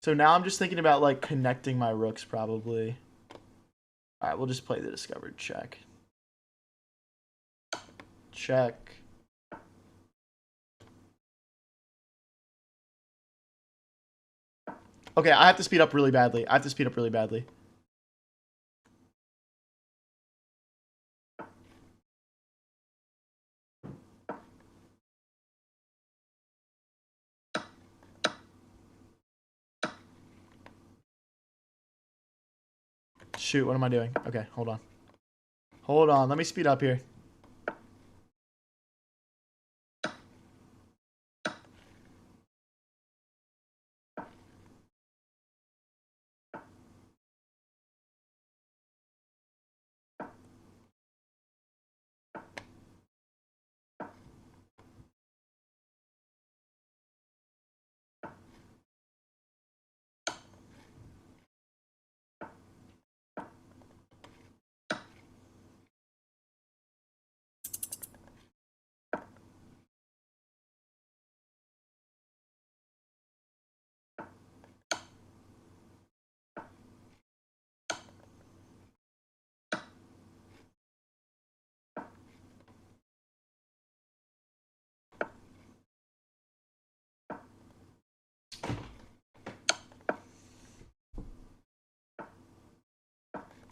So now I'm just thinking about like connecting my rooks probably. Alright, we'll just play the discovered check. Check. Okay, I have to speed up really badly. Shoot, what am I doing? Okay, hold on. Hold on, let me speed up here.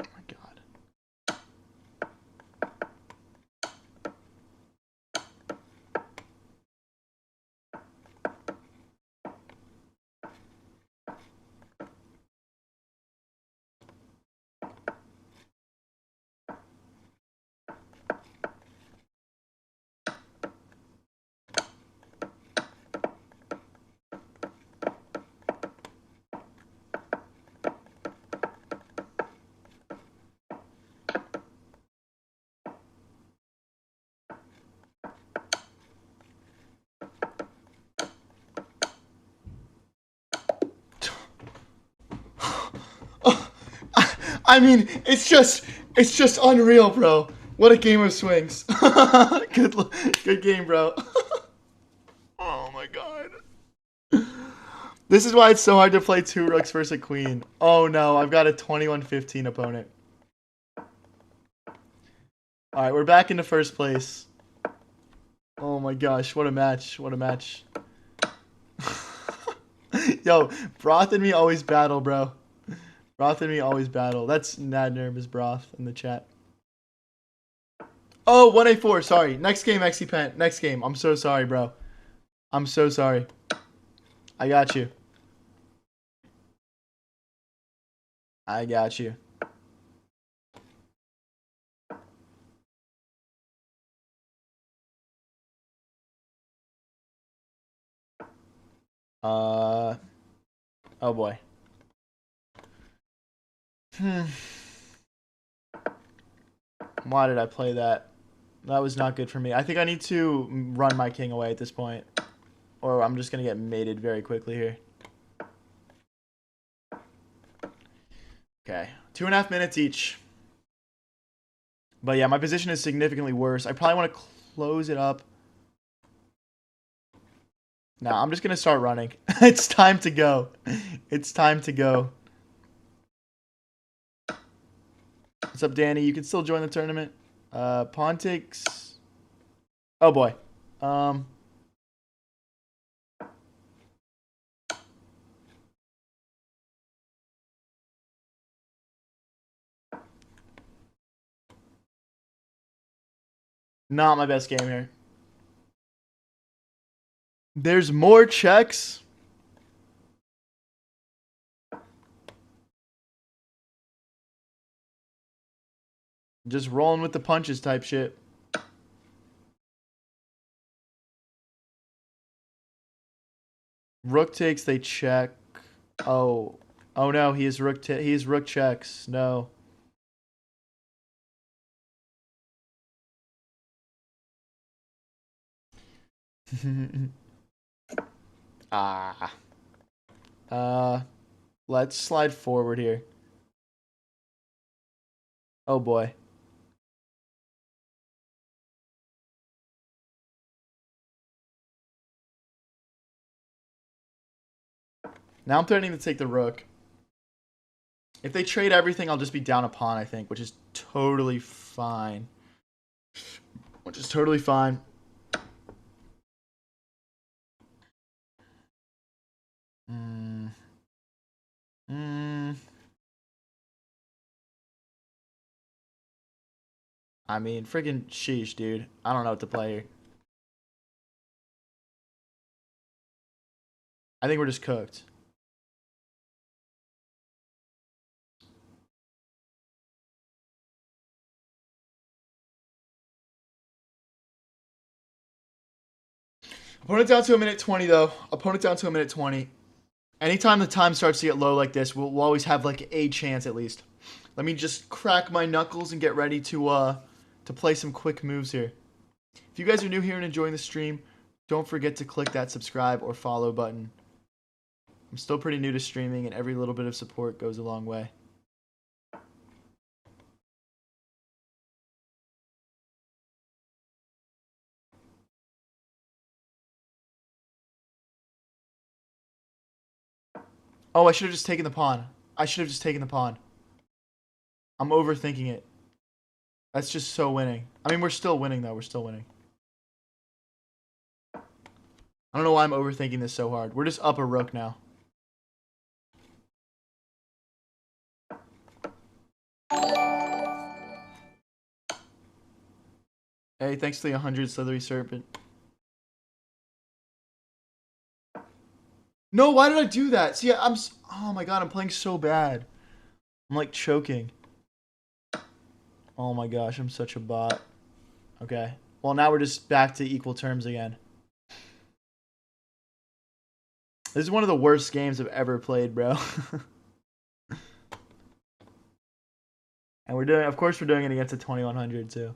Oh my god. I mean, it's just unreal, bro. What a game of swings. Good game, bro. Oh my god. This is why it's so hard to play two rooks versus a queen. Oh no, I've got a 21-15 opponent. All right, we're back into first place. Oh my gosh, what a match. What a match. Yo, Broth and me always battle, bro. Broth and me always battle. That's Nadner, Ms. Broth in the chat. Oh, 1A4, sorry. Next game, XC Pen. Next game. I'm so sorry, bro. I'm so sorry. I got you. I got you. Oh boy. Why did I play that? That was not good for me. I think I need to run my king away at this point. Or I'm just going to get mated very quickly here. Okay. 2.5 minutes each. But yeah, my position is significantly worse. I probably want to close it up. No, I'm just going to start running. It's time to go. It's time to go. What's up, Danny? You can still join the tournament. Pawn takes... Oh, boy. Not my best game here. There's more checks. Just rolling with the punches type shit. Rook takes, they check. Oh. Oh no, he is rook checks. No. Ah. Let's slide forward here. Oh boy. Now I'm threatening to take the rook. If they trade everything, I'll just be down a pawn, I think, which is totally fine. Which is totally fine. I mean, freaking sheesh, dude. I don't know what to play here. I think we're just cooked. Opponent down to a minute 20, though. Opponent down to a minute 20. Anytime the time starts to get low like this, we'll always have like a chance at least. Let me just crack my knuckles and get ready to play some quick moves here. If you guys are new here and enjoying the stream, don't forget to click that subscribe or follow button. I'm still pretty new to streaming, and every little bit of support goes a long way. Oh, I should have just taken the pawn. I should have just taken the pawn. I'm overthinking it. That's just so winning. I mean, we're still winning, though. We're still winning. I don't know why I'm overthinking this so hard. We're just up a rook now. Hey, thanks to the 100 Slithery Serpent. No, why did I do that? See, oh my god, I'm playing so bad. I'm like choking. Oh my gosh, I'm such a bot. Okay. Well, now we're just back to equal terms again. This is one of the worst games I've ever played, bro. And we're doing, of course, we're doing it against a 2100 too.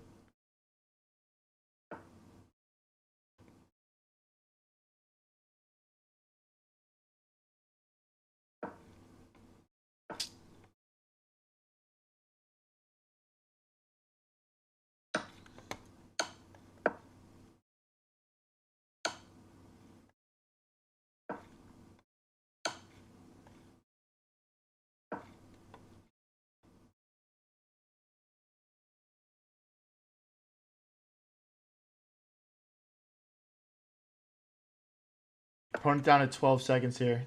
Opponent down to 12 seconds here.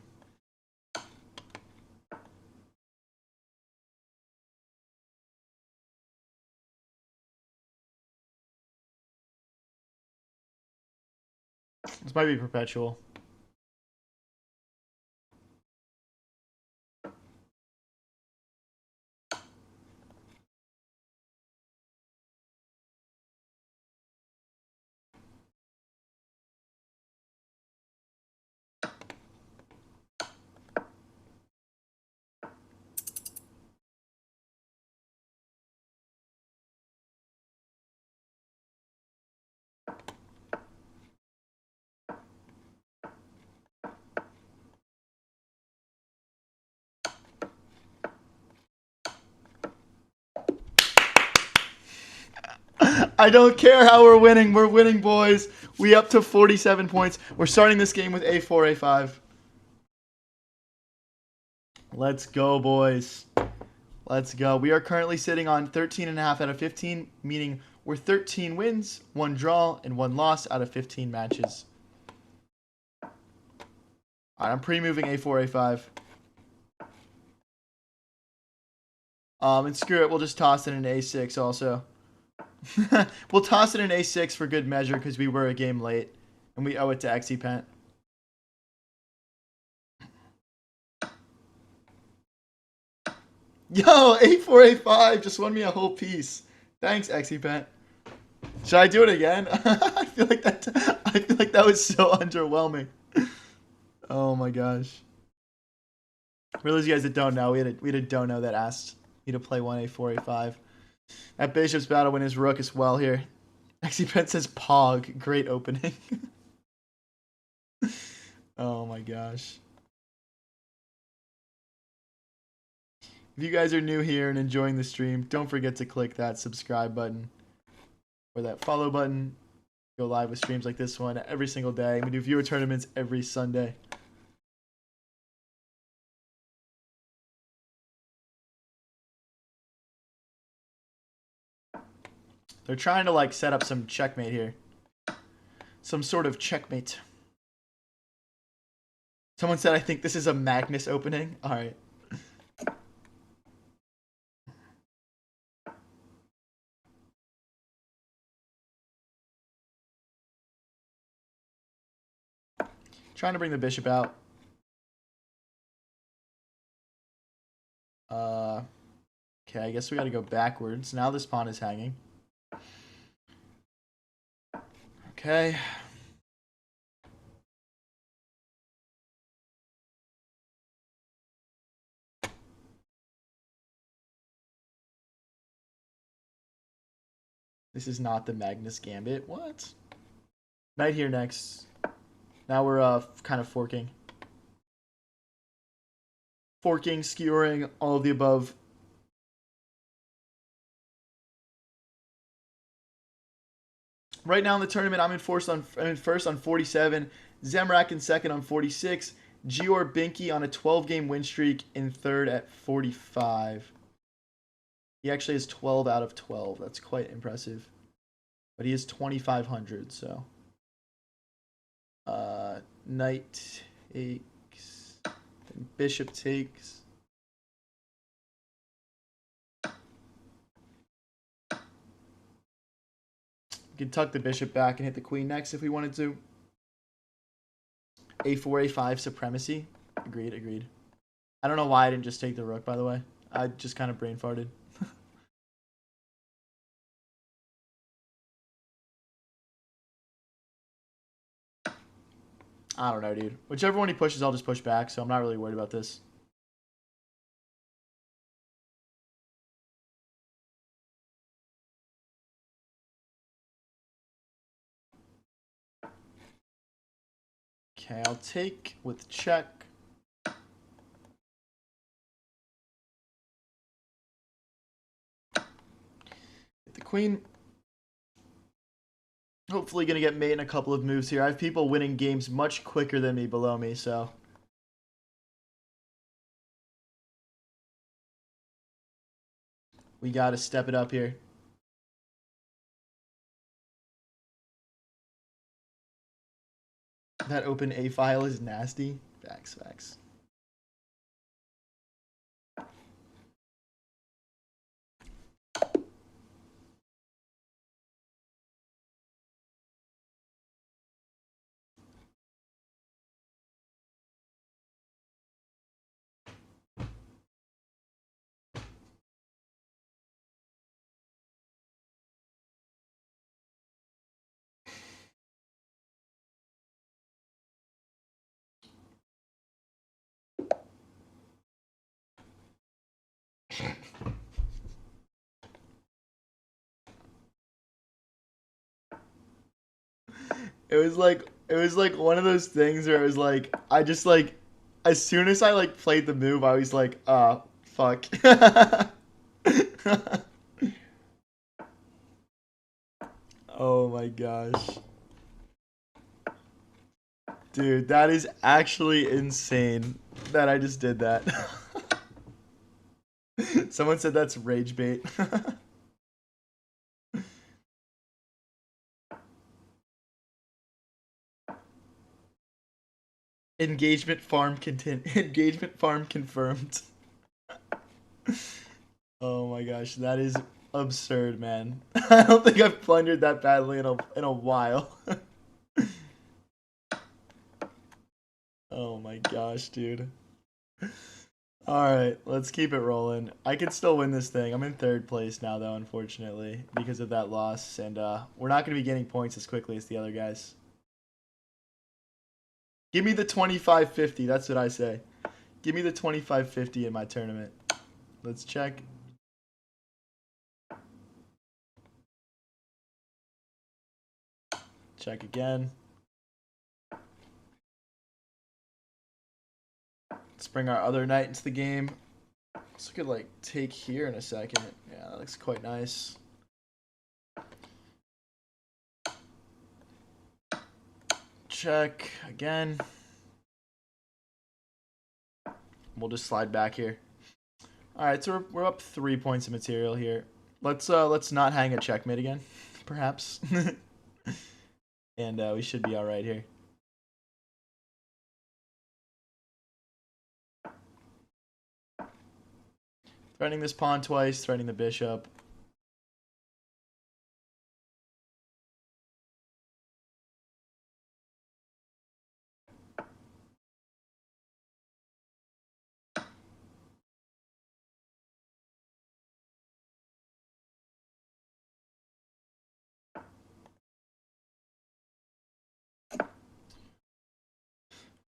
This might be perpetual. I don't care how we're winning. We're winning, boys. We up to 47 points. We're starting this game with A4, A5. Let's go, boys. Let's go. We are currently sitting on 13.5 out of 15, meaning we're 13 wins, 1 draw, and 1 loss out of 15 matches. All right, I'm pre-moving A4, A5. And screw it, we'll just toss it in A6 also. We'll toss it in A6 for good measure because we were a game late, and we owe it to XePent. Yo, A4, A5 just won me a whole piece. Thanks, XePent. Should I do it again? I feel like that was so underwhelming. Oh my gosh. For those of you guys that don't know, we had a dono that asked me to play 1A4, A5. That Bishop's battle win his rook as well here. XePent says Pog. Great opening. Oh my gosh. If you guys are new here and enjoying the stream, don't forget to click that subscribe button or that follow button. Go live with streams like this one every single day. We do viewer tournaments every Sunday. They're trying to like set up some checkmate here. Some sort of checkmate. Someone said I think this is a Magnus opening. All right. Trying to bring the bishop out. Okay, I guess we got to go backwards. Now this pawn is hanging. Okay. This is not the Magnus Gambit. What? Knight here next. Now we're kind of forking. Forking, skewering, all of the above. Right now in the tournament, I'm in first on 47. Zemrak in second on 46. Gior Binky on a 12-game win streak in third at 45. He actually has 12 out of 12. That's quite impressive. But he is 2,500, so. Knight takes. Then bishop takes. We can tuck the bishop back and hit the queen next if we wanted to. A4, A5 supremacy. Agreed, agreed. I don't know why I didn't just take the rook, by the way. I just kind of brain farted. I don't know, dude. Whichever one he pushes, I'll just push back, so I'm not really worried about this. Okay, I'll take with check. Hit the queen. Hopefully going to get mate in a couple of moves here. I have people winning games much quicker than me below me, so. We got to step it up here. That open A file is nasty. Facts, facts. It was like one of those things where it was like I just like as soon as I like played the move, I was like, fuck. Oh my gosh. Dude, that is actually insane that I just did that. Someone said that's rage bait. Engagement farm engagement farm confirmed. Oh my gosh, that is absurd, man. I don't think I've plundered that badly in a while. Oh my gosh, dude. Alright, let's keep it rolling. I can still win this thing. I'm in third place now, though, unfortunately, because of that loss. And we're not going to be getting points as quickly as the other guys. Give me the 25-50. That's what I say. Give me the 25-50 in my tournament. Let's check. Check again. Let's bring our other knight into the game. So we could like take here in a second. Yeah, that looks quite nice. Check again. We'll just slide back here. All right, so we're up 3 points of material here. Let's not hang a checkmate again, perhaps. And we should be all right here. Threatening this pawn twice, threatening the bishop.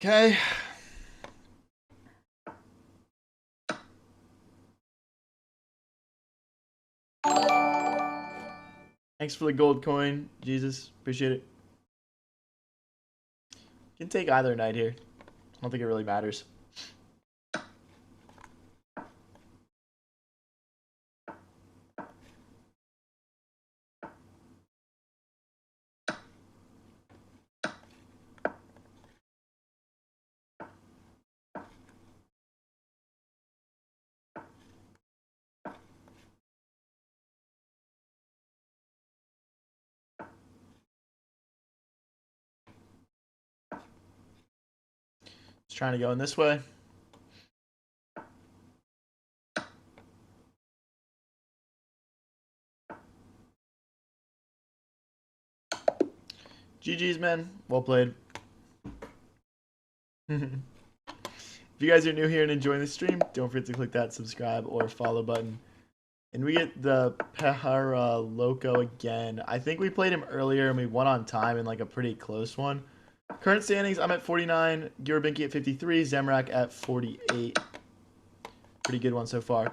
Okay. Thanks for the gold coin, Jesus. Appreciate it. Can take either knight here. I don't think it really matters. Just trying to go in this way. GG's, man. Well played. If you guys are new here and enjoying the stream, don't forget to click that subscribe or follow button. And we get the Pehara Loco again. I think we played him earlier and we won on time in like a pretty close one. Current standings, I'm at 49, Gurabinki at 53, Zemrak at 48. Pretty good one so far.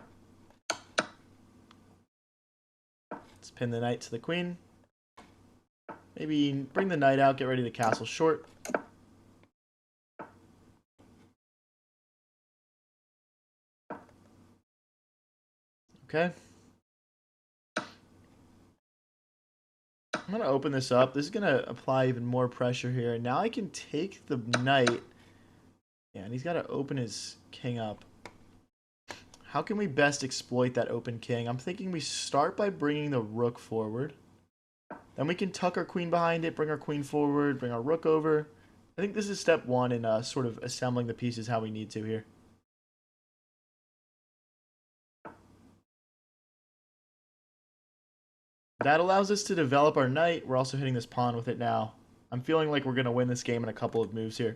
Let's pin the knight to the queen. Maybe bring the knight out, get ready to castle short. Okay. I'm going to open this up. This is going to apply even more pressure here. Now I can take the knight. Yeah, and he's got to open his king up. How can we best exploit that open king? I'm thinking we start by bringing the rook forward. Then we can tuck our queen behind it, bring our queen forward, bring our rook over. I think this is step one in sort of assembling the pieces how we need to here. That allows us to develop our knight. We're also hitting this pawn with it now. I'm feeling like we're going to win this game in a couple of moves here.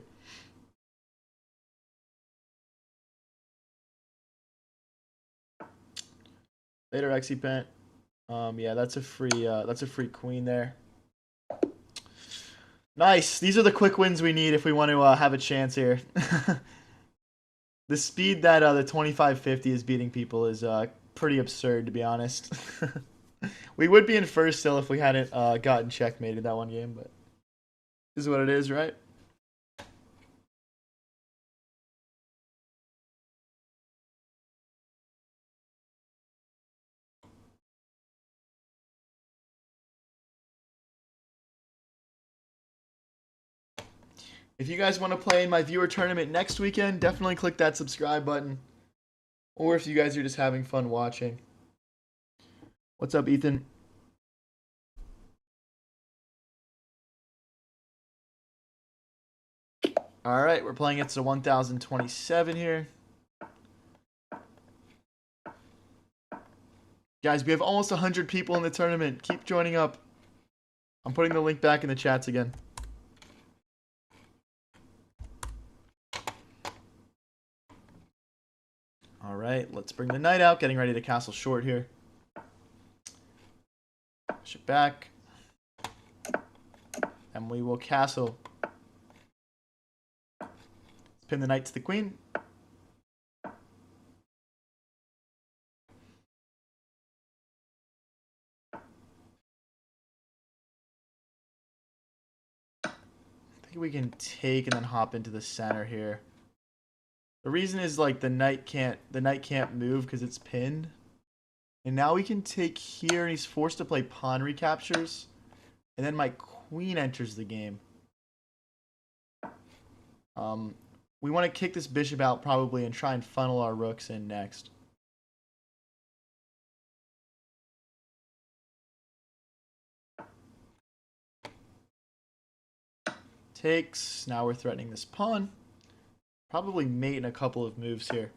Later, Exipent. Yeah, that's a free queen there. Nice. These are the quick wins we need if we want to have a chance here. The speed that the 2550 is beating people is pretty absurd, to be honest. We would be in first still if we hadn't gotten checkmated that one game, but this is what it is, right? If you guys want to play in my viewer tournament next weekend, definitely click that subscribe button. Or if you guys are just having fun watching. What's up, Ethan? All right, we're playing it to 1027 here. Guys, we have almost 100 people in the tournament. Keep joining up. I'm putting the link back in the chats again. All right, let's bring the knight out. Getting ready to castle short here. Push it back. And we will castle. Let's pin the knight to the queen. I think we can take and then hop into the center here. The reason is like the knight can't move because it's pinned. And now we can take here and he's forced to play pawn recaptures. And then my queen enters the game. We want to kick this bishop out probably and try and funnel our rooks in next. Takes. Now we're threatening this pawn. Probably mate in a couple of moves here.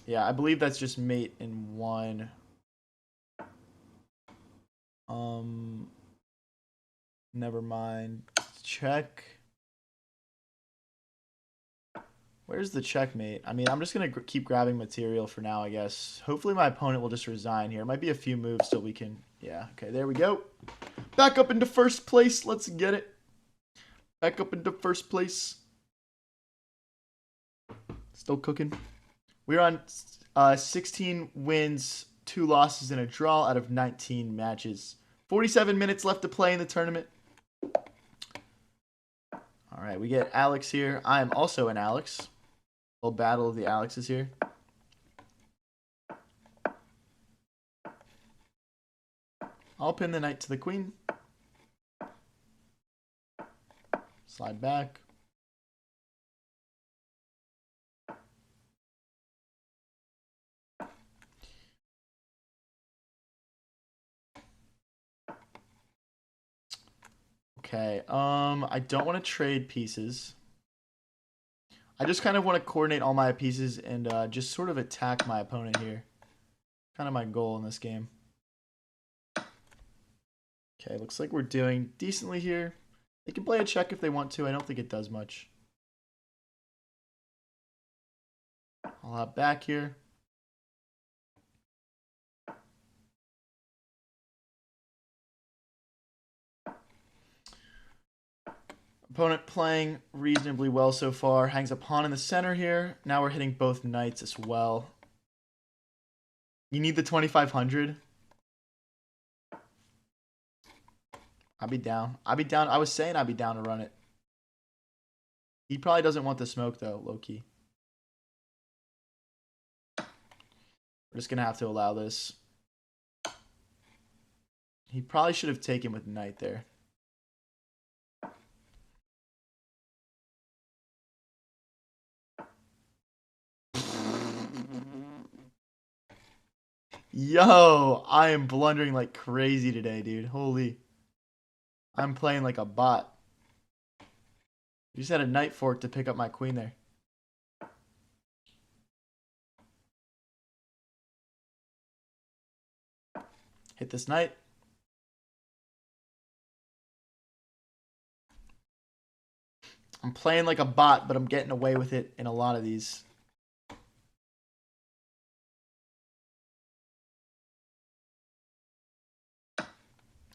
Yeah, I believe that's just mate in one. Never mind. Check. Where's the checkmate? I mean, I'm just going to keep grabbing material for now, I guess. Hopefully my opponent will just resign here. It might be a few moves so we can... Yeah, okay, there we go. Back up into first place. Let's get it. Back up into first place. Still cooking. We're on 16 wins, 2 losses and a draw out of 19 matches. 47 minutes left to play in the tournament. All right, we get Alex here. I am also an Alex. Little battle of the Alexes here. I'll pin the knight to the queen. Slide back. Okay, I don't want to trade pieces. I just kind of want to coordinate all my pieces and just sort of attack my opponent here. Kind of my goal in this game. Okay, looks like we're doing decently here. They can play a check if they want to. I don't think it does much. I'll hop back here. Opponent playing reasonably well so far. Hangs a pawn in the center here. Now we're hitting both knights as well. You need the 2,500. I'd be down. I'd be down. I was saying I'd be down to run it. He probably doesn't want the smoke though, low-key. We're just going to have to allow this. He probably should have taken with knight there. Yo, I am blundering like crazy today, dude. Holy. I'm playing like a bot. You just had a knight fork to pick up my queen there. Hit this knight. I'm playing like a bot, but I'm getting away with it in a lot of these.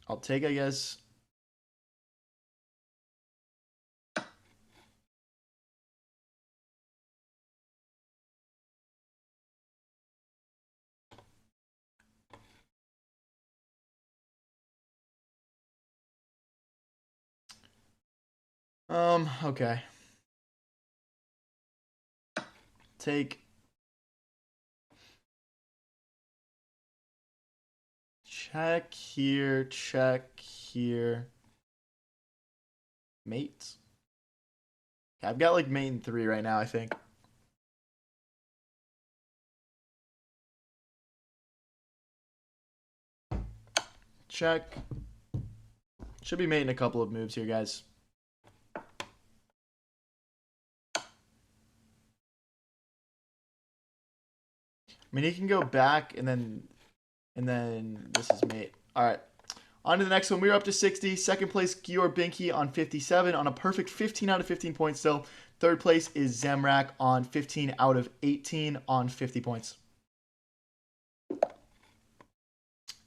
I'll take, I guess. Okay. Take. Check here, check here. Mate. Okay, I've got like mate in 3 right now, I think. Check. Should be mate in a couple of moves here, guys. I mean, he can go back and then this is mate. All right. On to the next one. We're up to 60. Second place, Gior Binky on 57 on a perfect 15 out of 15 points still. Third place is Zemrak on 15 out of 18 on 50 points.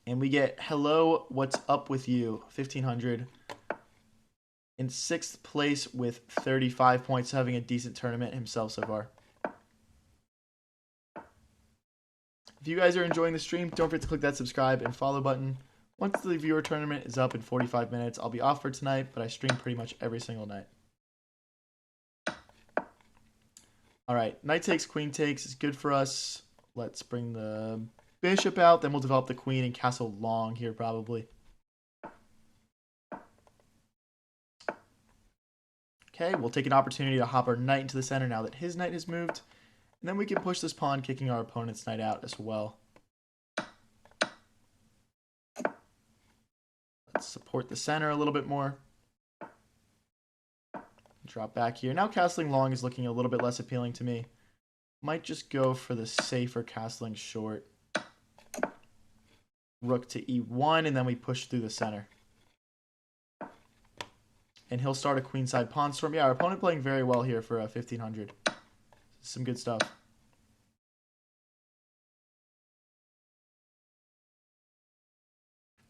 And we get hello, what's up with you? 1,500. In 6th place with 35 points, having a decent tournament himself so far. If you guys are enjoying the stream, don't forget to click that subscribe and follow button. Once the viewer tournament is up in 45 minutes, I'll be off for tonight, but I stream pretty much every single night. All right, knight takes, queen takes is good for us. Let's bring the bishop out, then we'll develop the queen and castle long here probably. Okay, we'll take an opportunity to hop our knight into the center now that his knight has moved. And then we can push this pawn, kicking our opponent's knight out as well. Let's support the center a little bit more. Drop back here. Now castling long is looking a little bit less appealing to me. Might just go for the safer castling short. Rook to e1, and then we push through the center. And he'll start a queenside pawn storm. Yeah, our opponent playing very well here for 1,500. Some good stuff.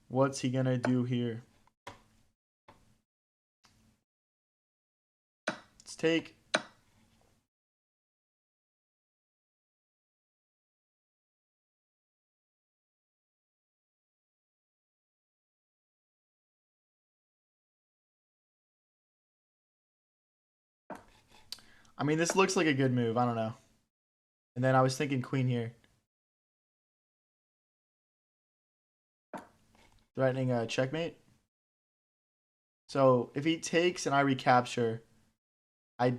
What's he gonna do here? Let's take. I mean, this looks like a good move. I don't know. And then I was thinking queen here. Threatening a checkmate. So if he takes and I recapture, I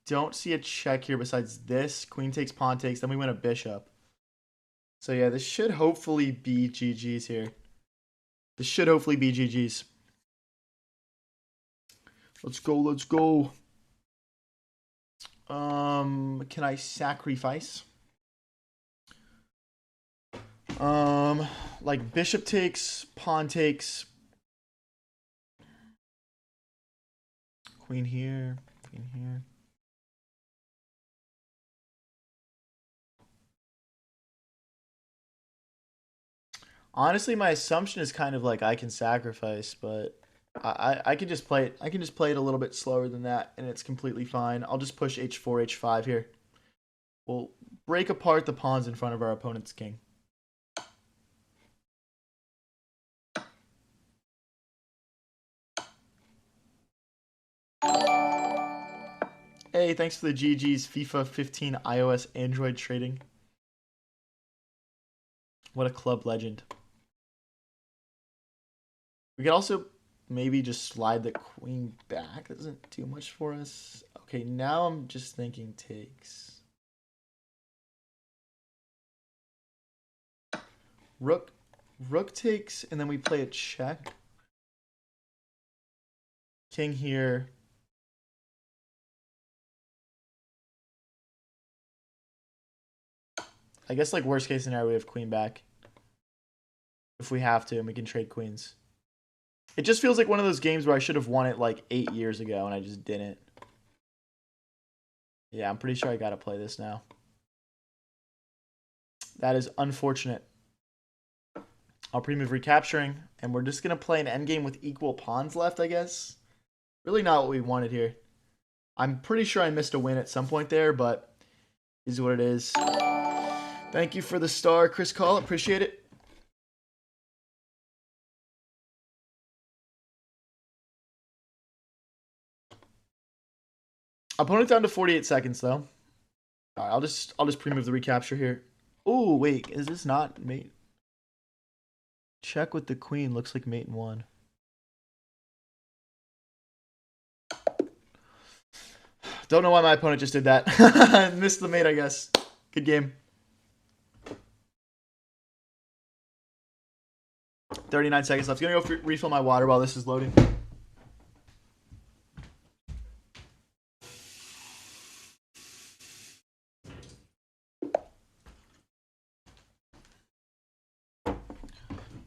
don't see a check here besides this. Queen takes, pawn takes, then we win a bishop. So yeah, this should hopefully be GG's here. This should hopefully be GG's. Let's go, let's go. Can I sacrifice? Like bishop takes, pawn takes. Queen here, queen here. Honestly, my assumption is kind of like I can sacrifice, but I can just play it. I can just play it a little bit slower than that, and it's completely fine. I'll just push h4, h5 here. We'll break apart the pawns in front of our opponent's king. Hey, thanks for the GG's FIFA 15 iOS Android trading. What a club legend. We could also maybe just slide the queen back. That doesn't do much for us. Okay, now I'm just thinking takes. Rook takes, and then we play a check. King here. I guess like worst case scenario, we have queen back. If we have to, and we can trade queens. It just feels like one of those games where I should have won it like 8 years ago, and I just didn't. Yeah, I'm pretty sure I gotta play this now. That is unfortunate. I'll pre-move recapturing, and we're just gonna play an endgame with equal pawns left, I guess. Really not what we wanted here. I'm pretty sure I missed a win at some point there, but is what it is. Thank you for the star, Chris Call. Appreciate it. Opponent down to 48 seconds though. All right, I'll just pre-move the recapture here. Oh wait, is this not mate? Check with the queen. Looks like mate in one. Don't know why my opponent just did that. Missed the mate, I guess. Good game. 39 seconds left. Gonna go refill my water while this is loading.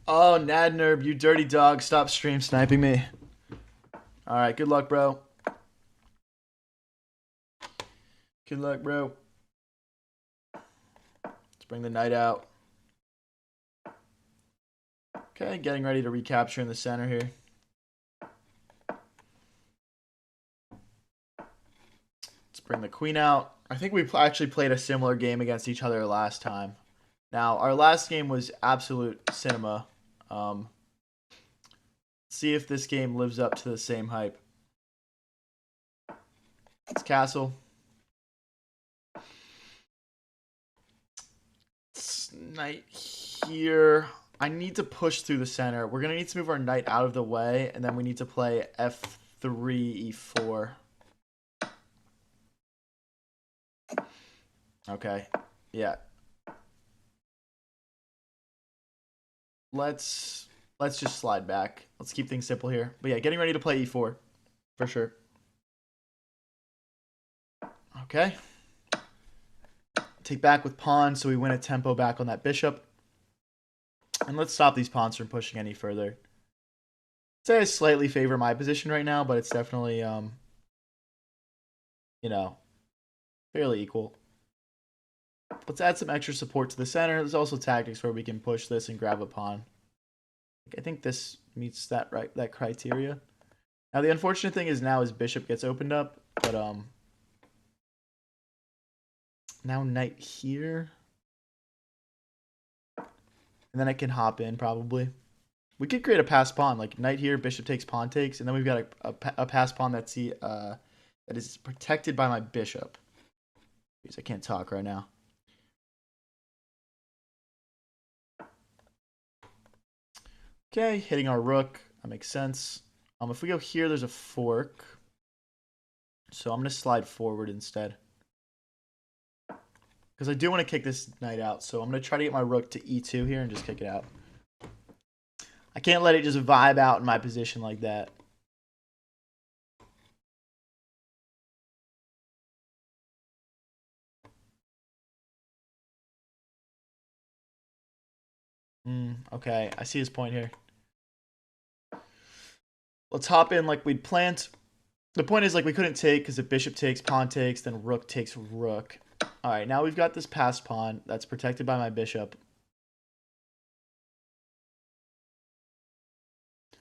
Oh, Nadnerb, you dirty dog. Stop stream sniping me. All right, good luck, bro. Good luck, bro. Let's bring the knight out. Okay, getting ready to recapture in the center here. Let's bring the queen out. I think we actually played a similar game against each other last time. Now, our last game was absolute cinema. See if this game lives up to the same hype. It's castle. It's knight here. I need to push through the center. We're going to need to move our knight out of the way, and then we need to play f3, e4. Okay. Yeah. Let's just slide back. Let's keep things simple here. But yeah, getting ready to play e4 for sure. Okay. Take back with pawn, so we win a tempo back on that bishop. And let's stop these pawns from pushing any further. I'd say I slightly favor my position right now, but it's definitely, you know, fairly equal. Let's add some extra support to the center. There's also tactics where we can push this and grab a pawn. I think this meets that criteria. Now the unfortunate thing is now his bishop gets opened up, but now knight here. And then I can hop in probably. We could create a pass pawn, like knight here, bishop takes, pawn takes, and then we've got a pass pawn that is protected by my bishop. Jeez, I can't talk right now. Okay, hitting our rook. That makes sense. If we go here, there's a fork. So I'm going to slide forward instead. Because I do want to kick this knight out. So I'm going to try to get my rook to e2 here and just kick it out. I can't let it just vibe out in my position like that. Okay, I see his point here. Let's hop in like we'd planned. The point is, like, we couldn't take because if bishop takes, pawn takes, then rook takes rook. All right, now we've got this passed pawn that's protected by my bishop.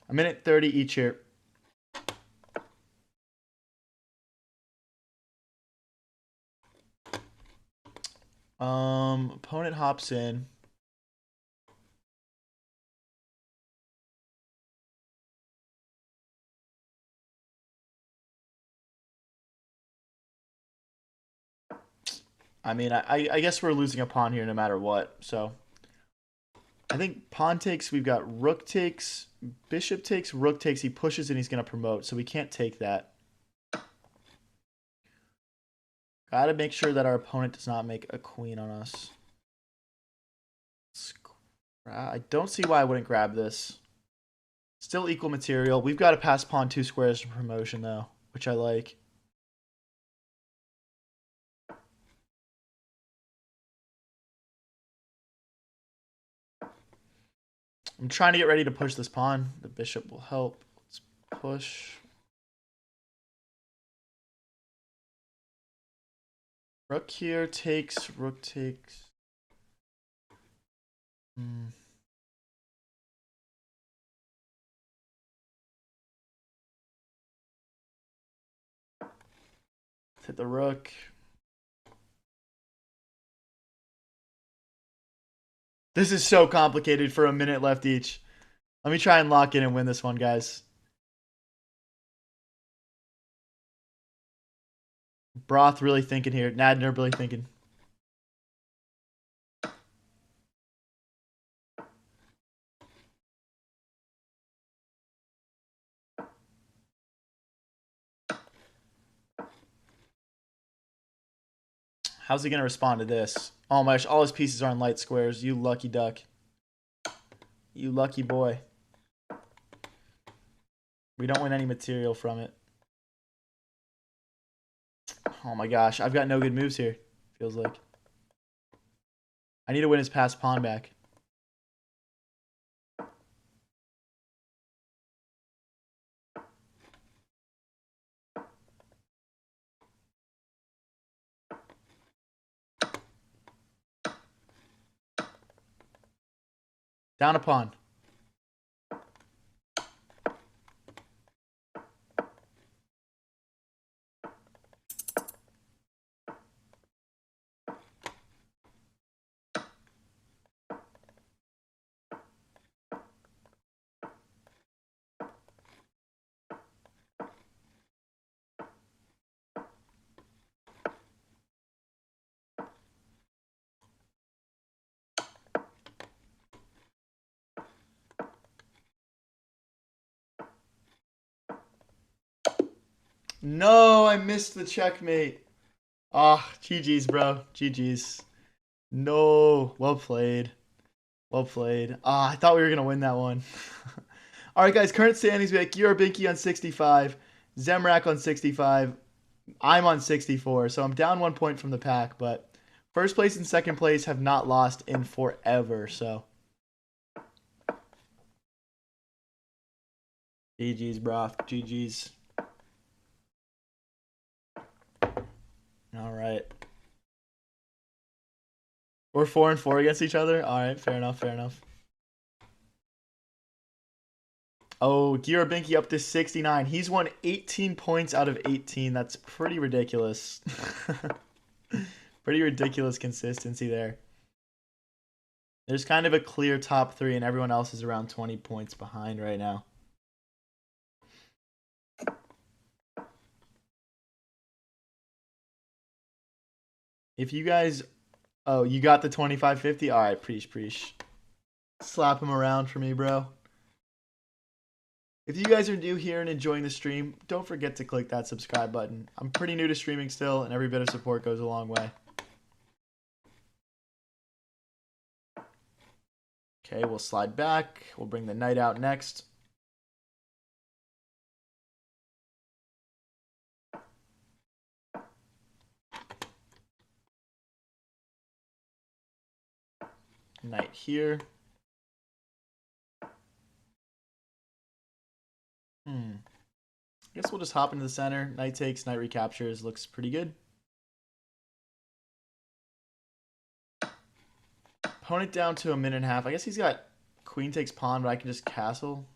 A minute 30 each here. Opponent hops in. I mean, I guess we're losing a pawn here no matter what. So I think pawn takes, we've got rook takes, bishop takes, rook takes. He pushes and he's going to promote, so we can't take that. Got to make sure that our opponent does not make a queen on us. I don't see why I wouldn't grab this. Still equal material. We've got to pass pawn 2 squares for promotion, though, which I like. I'm trying to get ready to push this pawn. The bishop will help. Let's push. Rook here takes, rook takes. Let's hit the rook. This is so complicated for a minute left each. Let me try and lock in and win this one, guys. Broth really thinking here. Nadner really thinking. How's he going to respond to this? Oh my gosh, all his pieces are on light squares. You lucky duck. You lucky boy. We don't win any material from it. Oh my gosh, I've got no good moves here, feels like. I need to win his passed pawn back. Down a pawn. No, I missed the checkmate. Ah, GG's, bro. GG's. No. Well played. Well played. Ah, I thought we were going to win that one. All right, guys. Current standings, we have Binky on 65. Zemrak on 65. I'm on 64. So I'm down 1 point from the pack. But first place and second place have not lost in forever. So GG's, bro. GG's. All right. We're 4-4 against each other. All right, fair enough. Fair enough. Oh, Binky up to 69. He's won 18 points out of 18. That's pretty ridiculous. Pretty ridiculous consistency there. There's kind of a clear top 3, and everyone else is around 20 points behind right now. If you guys... Oh, you got the 2550? Alright, preach. Slap him around for me, bro. If you guys are new here and enjoying the stream, don't forget to click that subscribe button. I'm pretty new to streaming still, and every bit of support goes a long way. Okay, we'll slide back. We'll bring the knight out next. Knight here. I guess we'll just hop into the center. Knight takes, knight recaptures. Looks pretty good. Opponent down to a minute and a half. I guess he's got queen takes pawn, but I can just castle.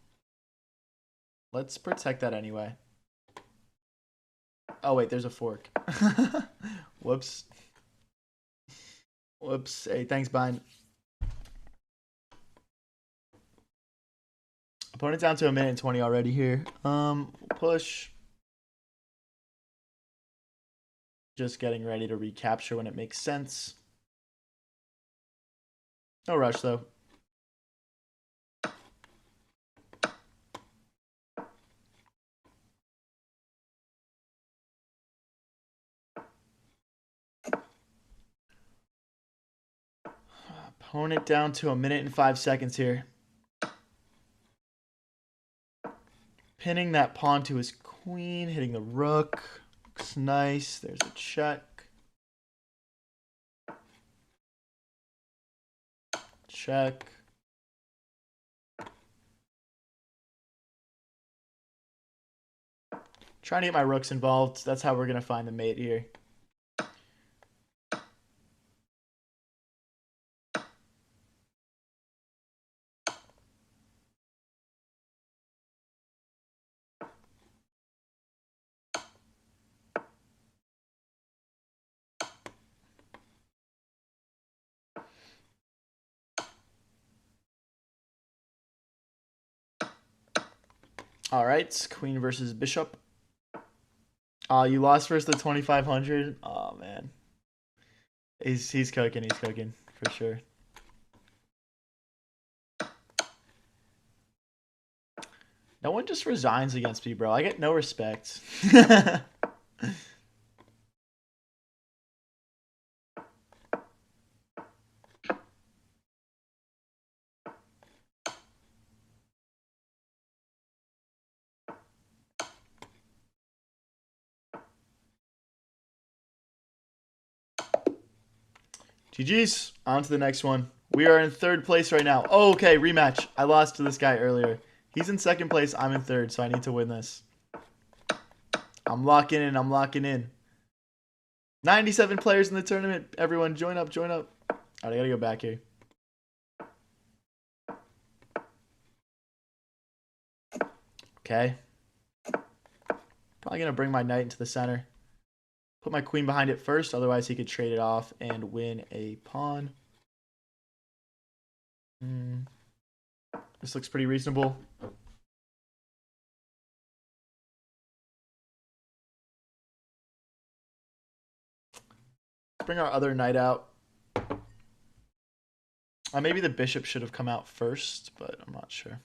Let's protect that anyway. Oh, wait, there's a fork. Whoops. Whoops. Hey, thanks, Bind. Opponent down to a minute and 20 already here. Push. Just getting ready to recapture when it makes sense. No rush, though. Opponent down to a minute and 5 seconds here. Pinning that pawn to his queen, hitting the rook. Looks nice. There's a check. Check. Trying to get my rooks involved. That's how we're going to find the mate here. All right, queen versus bishop. You lost versus the 2500. Oh man, he's cooking. He's cooking for sure. No one just resigns against me, bro. I get no respect. GG's. On to the next one. We are in third place right now. Oh, okay, rematch. I lost to this guy earlier. He's in second place. I'm in third, so I need to win this. I'm locking in. I'm locking in. 97 players in the tournament. Everyone, join up. Join up. All right, I got to go back here. Okay. Probably going to bring my knight into the center. Put my queen behind it first, otherwise he could trade it off and win a pawn. This looks pretty reasonable. Let's bring our other knight out. Maybe the bishop should have come out first, but I'm not sure.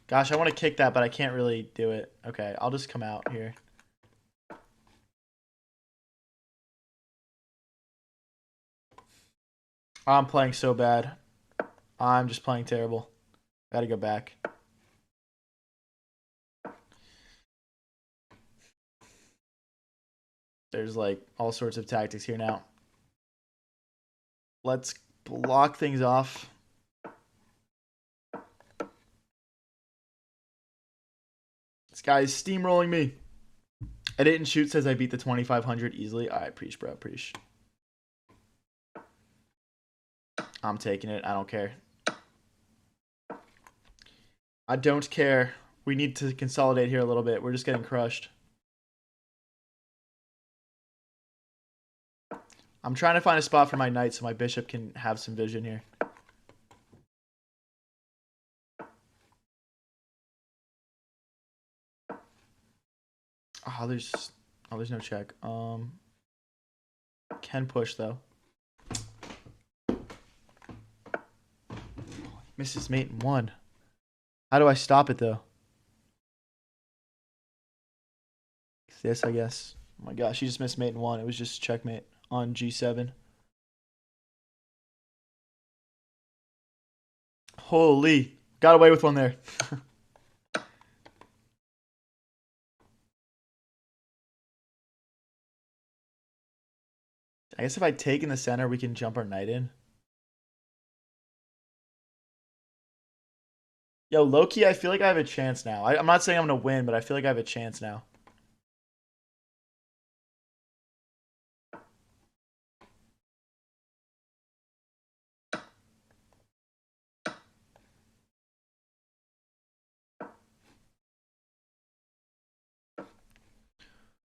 Gosh, I want to kick that, but I can't really do it. Okay, I'll just come out here. I'm playing so bad. I'm just playing terrible. Gotta go back. There's like all sorts of tactics here now. Let's block things off. This guy is steamrolling me. I didn't shoot says I beat the 2500 easily. All right, preach, bro, preach. I'm taking it. I don't care. I don't care. We need to consolidate here a little bit. We're just getting crushed. I'm trying to find a spot for my knight so my bishop can have some vision here. Oh, there's no check. Can push though. Misses mate in 1. How do I stop it though? This, I guess. Oh my gosh, she just missed mate in 1. It was just checkmate on G7. Holy. Got away with one there. I guess if I take in the center, we can jump our knight in. Yo, low-key, I feel like I have a chance now. I'm not saying I'm going to win, but I feel like I have a chance now.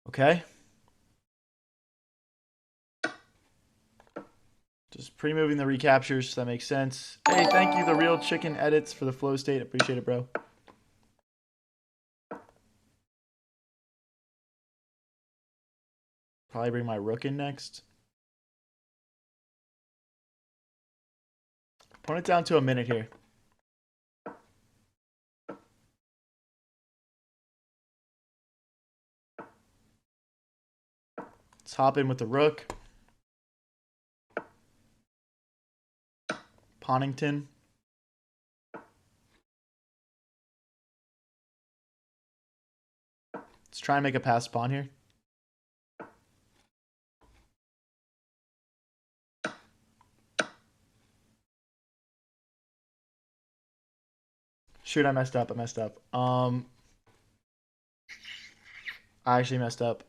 Okay. Just pre-moving the recaptures, so that makes sense. Hey, thank you, The Real Chicken Edits, for the flow state. Appreciate it, bro. Probably bring my rook in next. Put it down to a minute here. Let's hop in with the rook. Ponnington. Let's try and make a pass pawn here. Shoot, I messed up. I actually messed up.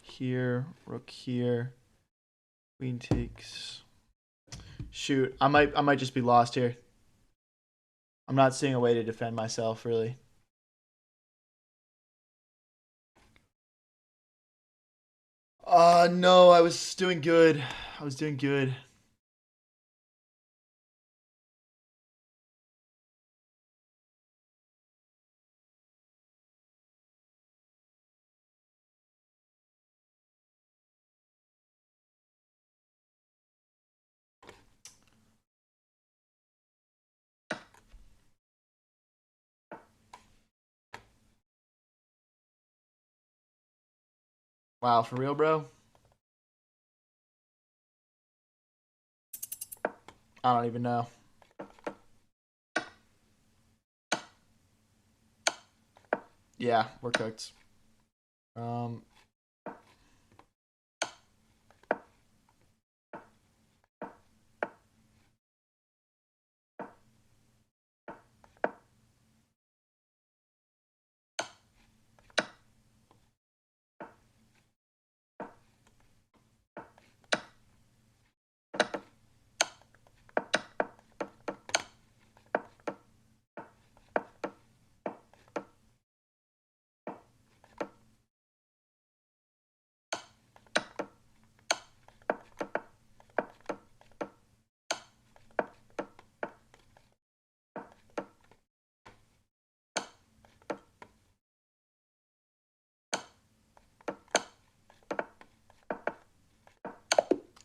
Here, rook here. Queen takes. Shoot, I might just be lost here. I'm not seeing a way to defend myself, really. No, I was doing good. Wow, for real, bro? I don't even know. Yeah, we're cooked.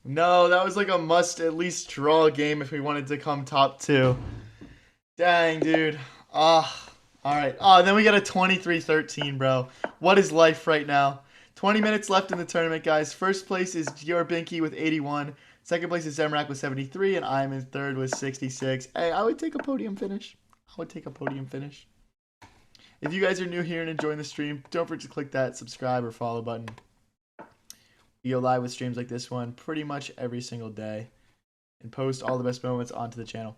No, that was like a must at least draw game if we wanted to come top 2. Dang, dude. Ah, all right. Oh, then we got a 23-13, bro. What is life right now? 20 minutes left in the tournament, guys. First place is Dior Binky with 81. Second place is Zemrak with 73, and I'm in third with 66. Hey, I would take a podium finish. If you guys are new here and enjoying the stream, don't forget to click that subscribe or follow button. We go live with streams like this one pretty much every single day and post all the best moments onto the channel.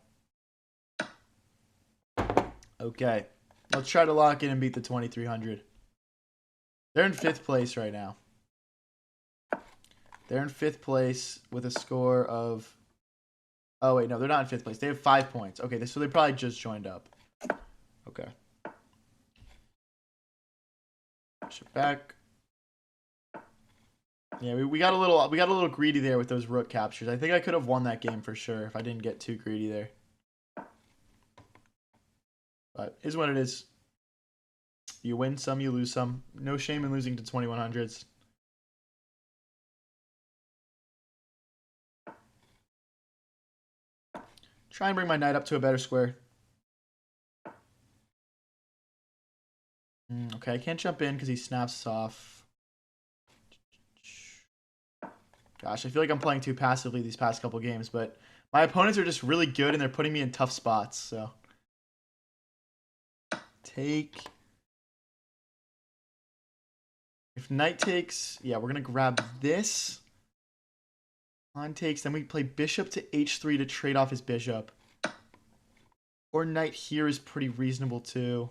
Okay, let's try to lock in and beat the 2300. They're in 5th place right now. They're in 5th place with a score of... Oh, wait, no, they're not in 5th place. They have 5 points. Okay, so they probably just joined up. Okay. Push it back. Yeah, we got a little greedy there with those rook captures. I think I could have won that game for sure if I didn't get too greedy there. But is what it is. You win some, you lose some. No shame in losing to 2100s. Try and bring my knight up to a better square. Okay, I can't jump in because he snaps us off. Gosh, I feel like I'm playing too passively these past couple games, but my opponents are just really good and they're putting me in tough spots, so. Take. If knight takes, yeah, we're going to grab this. Pawn takes, then we play bishop to h3 to trade off his bishop. Or knight here is pretty reasonable too.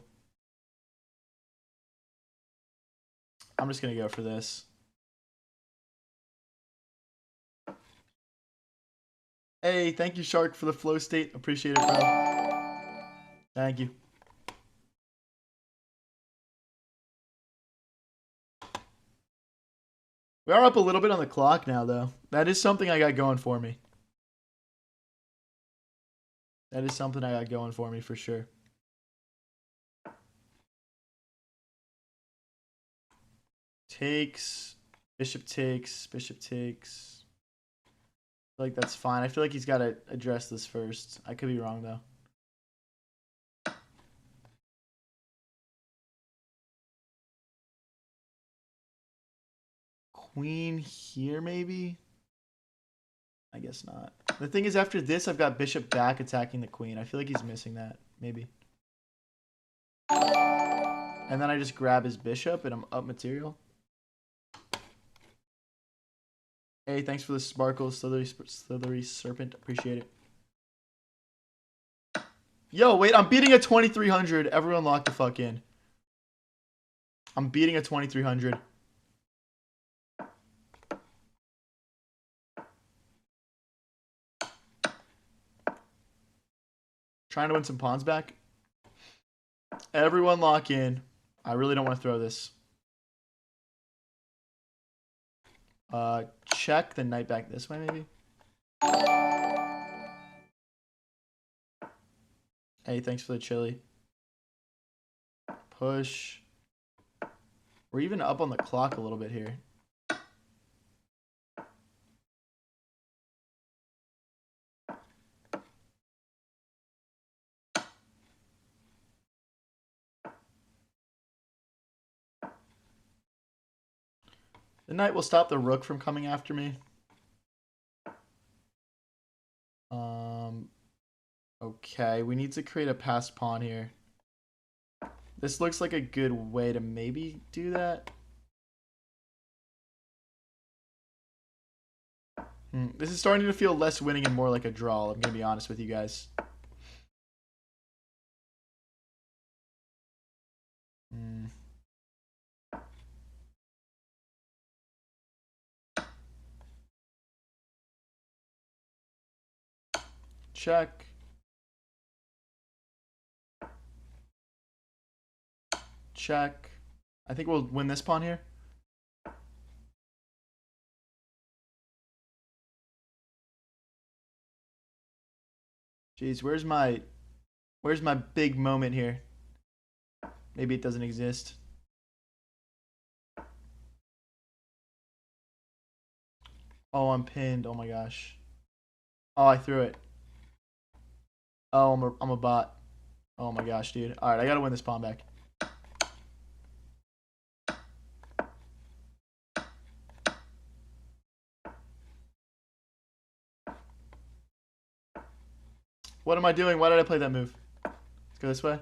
I'm just going to go for this. Hey, thank you, Shark, for the flow state. Appreciate it, bro. Thank you. We are up a little bit on the clock now, though. That is something I got going for me. That is something I got going for me for sure. Takes. Bishop takes. Bishop takes. I feel like that's fine. I feel like he's got to address this first. I could be wrong, though. Queen here, maybe? I guess not. The thing is, after this, I've got bishop back attacking the queen. I feel like he's missing that. Maybe. And then I just grab his bishop and I'm up material. Hey, thanks for the sparkle, slithery serpent. Appreciate it. Yo, wait, I'm beating a 2300. Everyone lock the fuck in. I'm beating a 2300. Trying to win some pawns back. Everyone lock in. I really don't want to throw this. Check the knight back this way, maybe. Hey, thanks for the chili. Push. We're even up on the clock a little bit here. The knight will stop the rook from coming after me. Okay, we need to create a passed pawn here. This looks like a good way to maybe do that. This is starting to feel less winning and more like a draw. I'm going to be honest with you guys. Check. Check. I think we'll win this pawn here. Jeez, where's my big moment here? Maybe it doesn't exist. Oh, I'm pinned. Oh my gosh. Oh, I threw it. Oh, I'm a bot. Oh my gosh, dude. All right, I gotta win this pawn back. What am I doing? Why did I play that move? Let's go this way.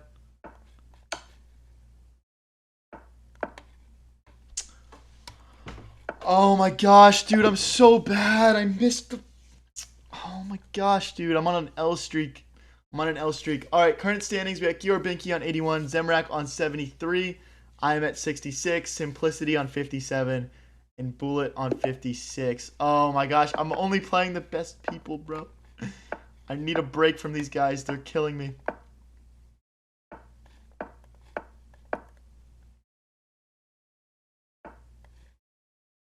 Oh my gosh, dude, I'm so bad. I missed the... Oh my gosh, dude, I'm on an L streak. All right, current standings, we got Gior Binky on 81, Zemrak on 73. I am at 66, Simplicity on 57, and Bullet on 56. Oh my gosh, I'm only playing the best people, bro. I need a break from these guys. They're killing me.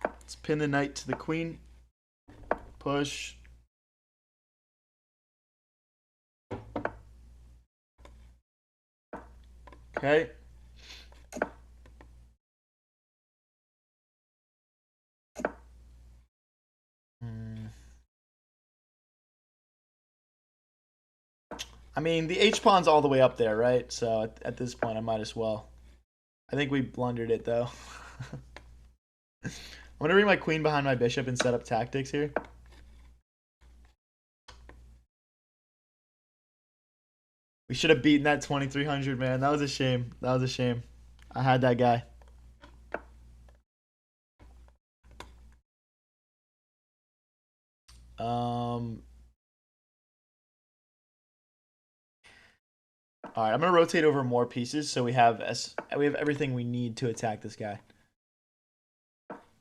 Let's pin the knight to the queen. Push. Okay. I mean, the H-pawn's all the way up there, right? So at this point, I might as well. I think we blundered it, though. I'm going to bring my queen behind my bishop and set up tactics here. We should have beaten that 2300, man. That was a shame. That was a shame. I had that guy. All right, I'm gonna rotate over more pieces so we have everything we need to attack this guy.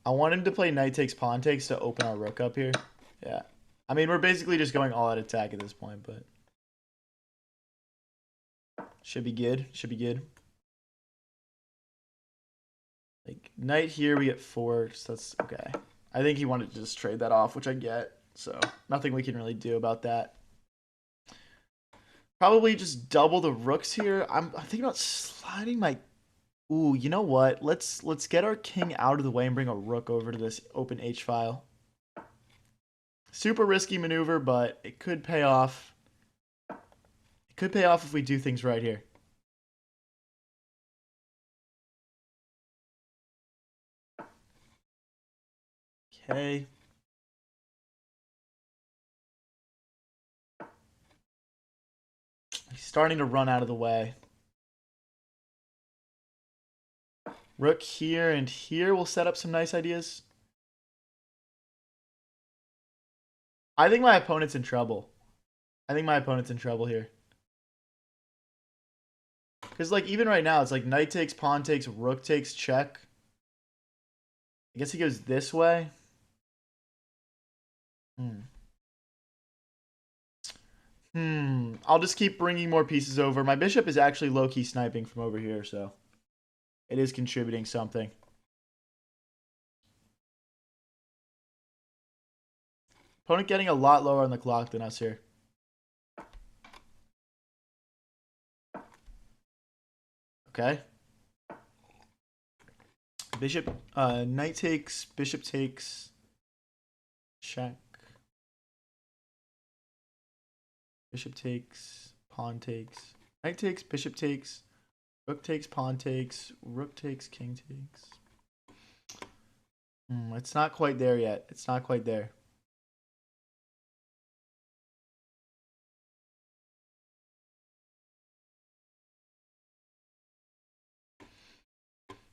I want him to play knight takes pawn takes to open our rook up here. Yeah, I mean we're basically just going all out attack at this point, but should be good. Should be good. Like knight here, we get 4, so that's okay. I think he wanted to just trade that off, which I get. So nothing we can really do about that. Probably just double the rooks here. I'm thinking about sliding my. Ooh, you know what? Let's get our king out of the way and bring a rook over to this open H file. Super risky maneuver, but it could pay off. It could pay off if we do things right here. Okay. He's starting to run out of the way. Rook here and here will set up some nice ideas. I think my opponent's in trouble. I think my opponent's in trouble here. Because, like, even right now, it's like knight takes, pawn takes, rook takes, check. I guess he goes this way. I'll just keep bringing more pieces over. My bishop is actually low-key sniping from over here, so it is contributing something. Opponent getting a lot lower on the clock than us here. Okay. Bishop, knight takes, bishop takes, check. Bishop takes, pawn takes, knight takes, bishop takes, rook takes, pawn takes, rook takes, king takes. It's not quite there yet. It's not quite there.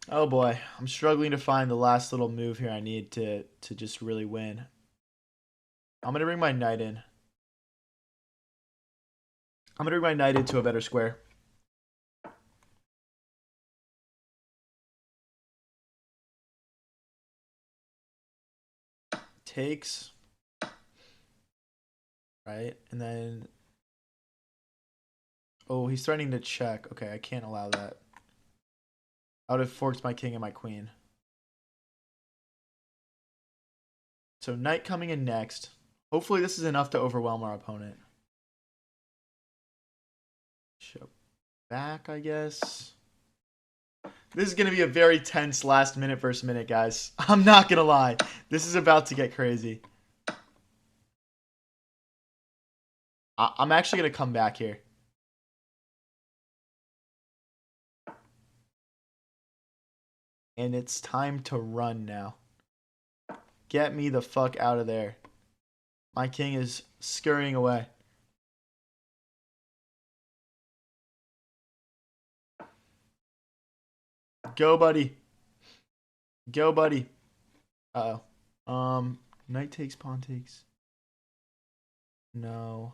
Oh boy, I'm struggling to find the last little move here I need to just really win. I'm gonna bring my knight in. I'm gonna bring my knight into a better square. Takes. Right, and then oh, he's threatening to check. Okay, I can't allow that. I would have forked my king and my queen. So knight coming in next. Hopefully this is enough to overwhelm our opponent. Bishop back, I guess. This is going to be a very tense last minute versus minute, guys. I'm not going to lie. This is about to get crazy. I'm actually going to come back here. And it's time to run now. Get me the fuck out of there. My king is scurrying away. Go, buddy. Go, buddy. Uh-oh. Knight takes, pawn takes. No.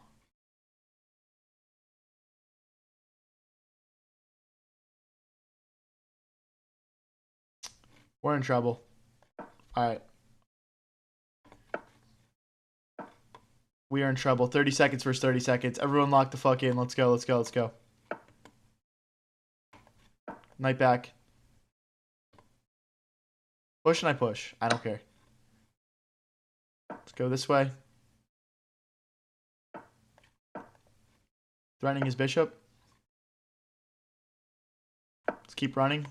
We're in trouble. All right. We are in trouble. 30 seconds versus 30 seconds. Everyone lock the fuck in. Let's go, let's go, let's go. Knight back. Push and I push. I don't care. Let's go this way. Threatening his bishop. Let's keep running.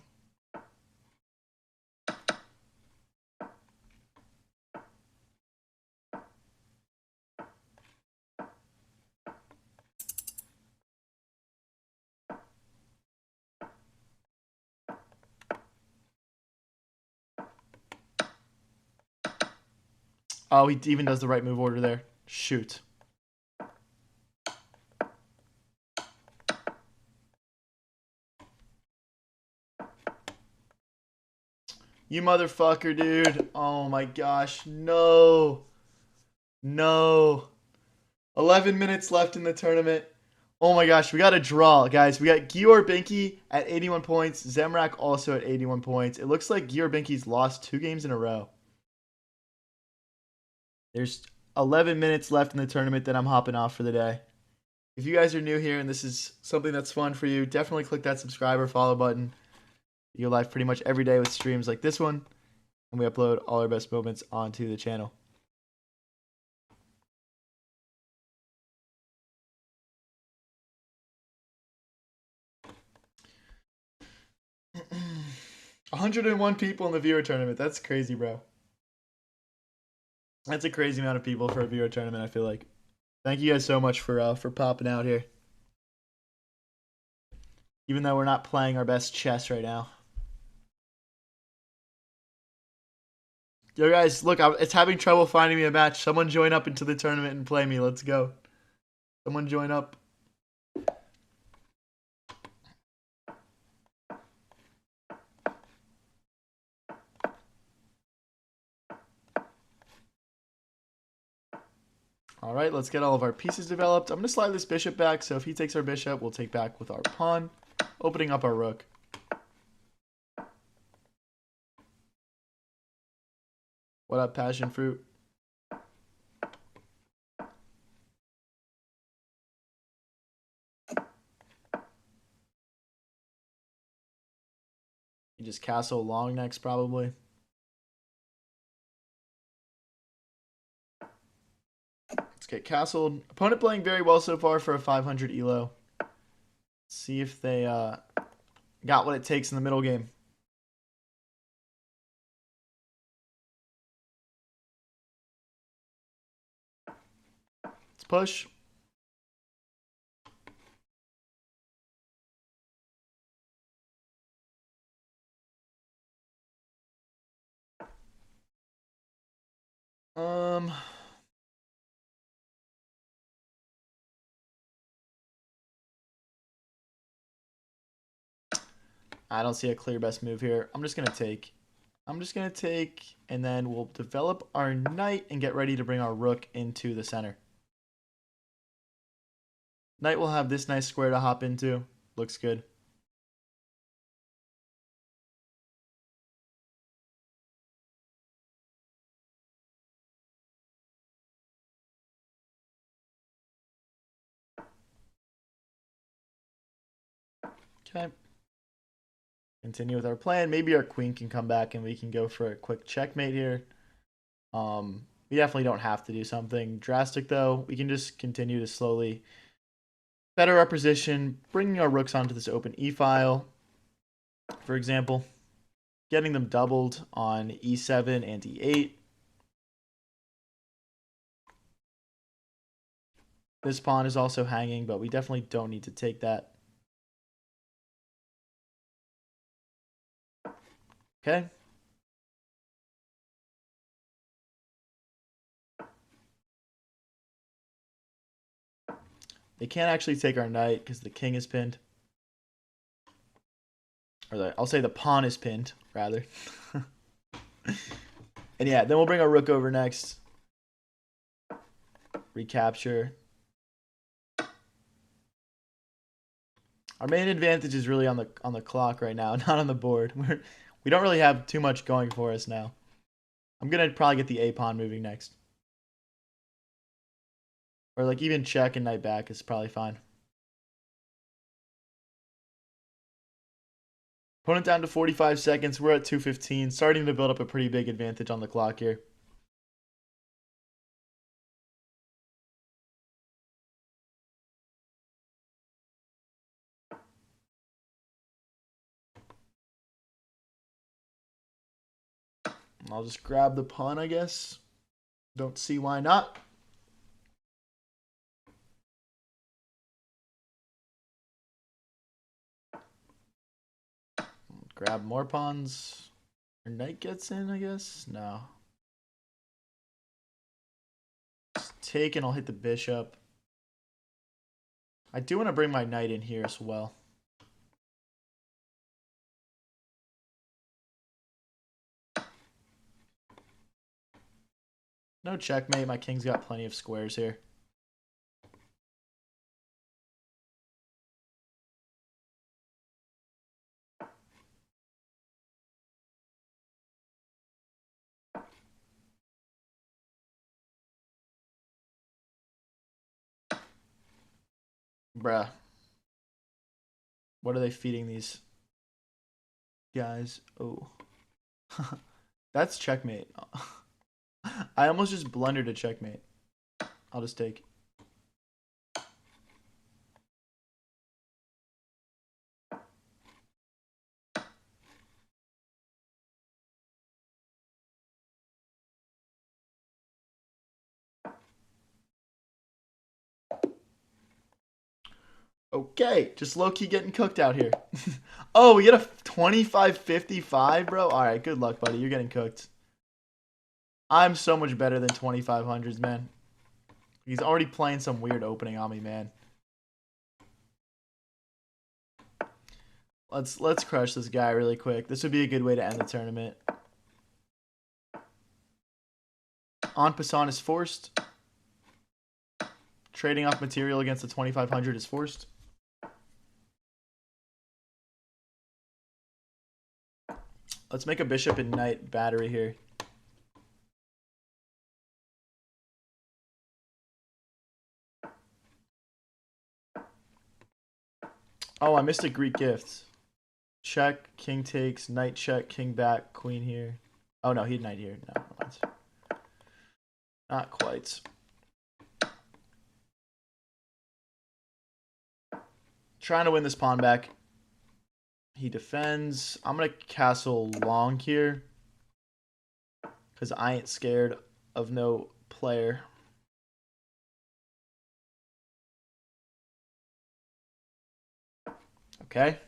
Oh, he even does the right move order there. Shoot. You motherfucker, dude. Oh my gosh. No. No. 11 minutes left in the tournament. Oh my gosh, we got a draw, guys. We got Gior Binky at 81 points. Zemrak also at 81 points. It looks like Gior Binky's lost 2 games in a row. There's 11 minutes left in the tournament, then I'm hopping off for the day. If you guys are new here and this is something that's fun for you, definitely click that subscribe or follow button. You go live pretty much every day with streams like this one, and we upload all our best moments onto the channel. $101 people in the viewer tournament. That's crazy, bro. That's a crazy amount of people for a viewer tournament, I feel like. Thank you guys so much for popping out here. Even though we're not playing our best chess right now. Yo, guys, look, it's having trouble finding me a match. Someone join up into the tournament and play me. Let's go. Someone join up. All right, let's get all of our pieces developed. I'm going to slide this bishop back, so if he takes our bishop, we'll take back with our pawn, opening up our rook. What up, passion fruit? You just castle long next, probably. Let's get castled. Opponent playing very well so far for a 500 elo. Let's see if they got what it takes in the middle game. Let's push. I don't see a clear best move here. I'm just going to take. And then we'll develop our knight and get ready to bring our rook into the center. Knight will have this nice square to hop into. Looks good. Okay. Continue with our plan. Maybe our queen can come back and we can go for a quick checkmate here. We definitely don't have to do something drastic, though. We can just continue to slowly better our position, bringing our rooks onto this open e-file, for example. Getting them doubled on e7 and e8. This pawn is also hanging, but we definitely don't need to take that. Okay. They can't actually take our knight because the king is pinned. Or I'll say the pawn is pinned, rather. And yeah, then we'll bring our rook over next. Recapture. Our main advantage is really on the clock right now, not on the board. We don't really have too much going for us now. I'm gonna probably get the a pawn moving next, or like even check and knight back is probably fine. Opponent down to 45 seconds. We're at 2:15, starting to build up a pretty big advantage on the clock here. I'll just grab the pawn, I guess. Don't see why not. Grab more pawns. Your knight gets in, I guess? No. Just take and I'll hit the bishop. I do want to bring my knight in here as well. No checkmate. My king's got plenty of squares here. Bruh. What are they feeding these guys? Oh. That's checkmate. I almost just blundered a checkmate. I'll just take. Okay, just low-key getting cooked out here. Oh, we get a 25-55, bro? All right, good luck, buddy. You're getting cooked. I'm so much better than 2500s, man. He's already playing some weird opening on me, man. Let's crush this guy really quick. This would be a good way to end the tournament. En passant is forced. Trading off material against the 2500 is forced. Let's make a bishop and knight battery here. Oh, I missed a Greek gift. Check, king takes, knight check, king back, queen here. Oh no, he had knight here. No, not quite. Trying to win this pawn back. He defends. I'm going to castle long here. Because I ain't scared of no player. Okay.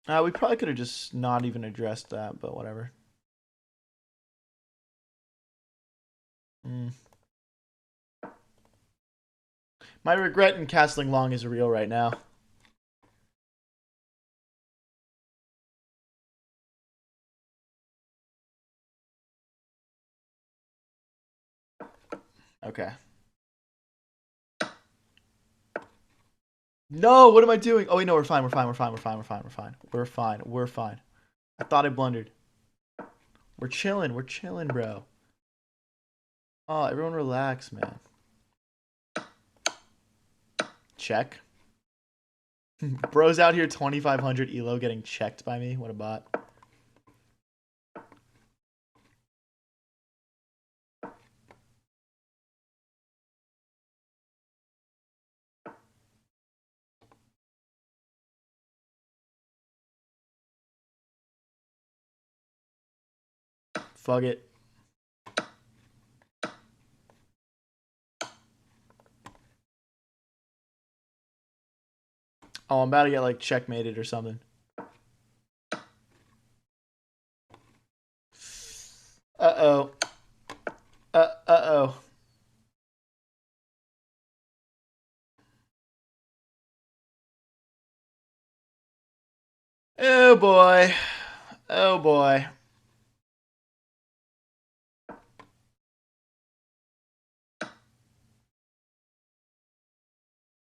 We probably could have just not even addressed that, but whatever. My regret in castling long is real right now. Okay. No, what am I doing? Oh wait, no, we're fine. We're fine. We're fine. We're fine. We're fine. We're fine. We're fine. We're fine. I thought I blundered. We're chilling. We're chilling, bro. Oh, everyone relax, man. Check. Bro's out here 2500 elo getting checked by me. What a bot. Fuck it. Oh, I'm about to get like checkmated or something. Uh-oh. Uh-oh. Oh boy. Oh boy.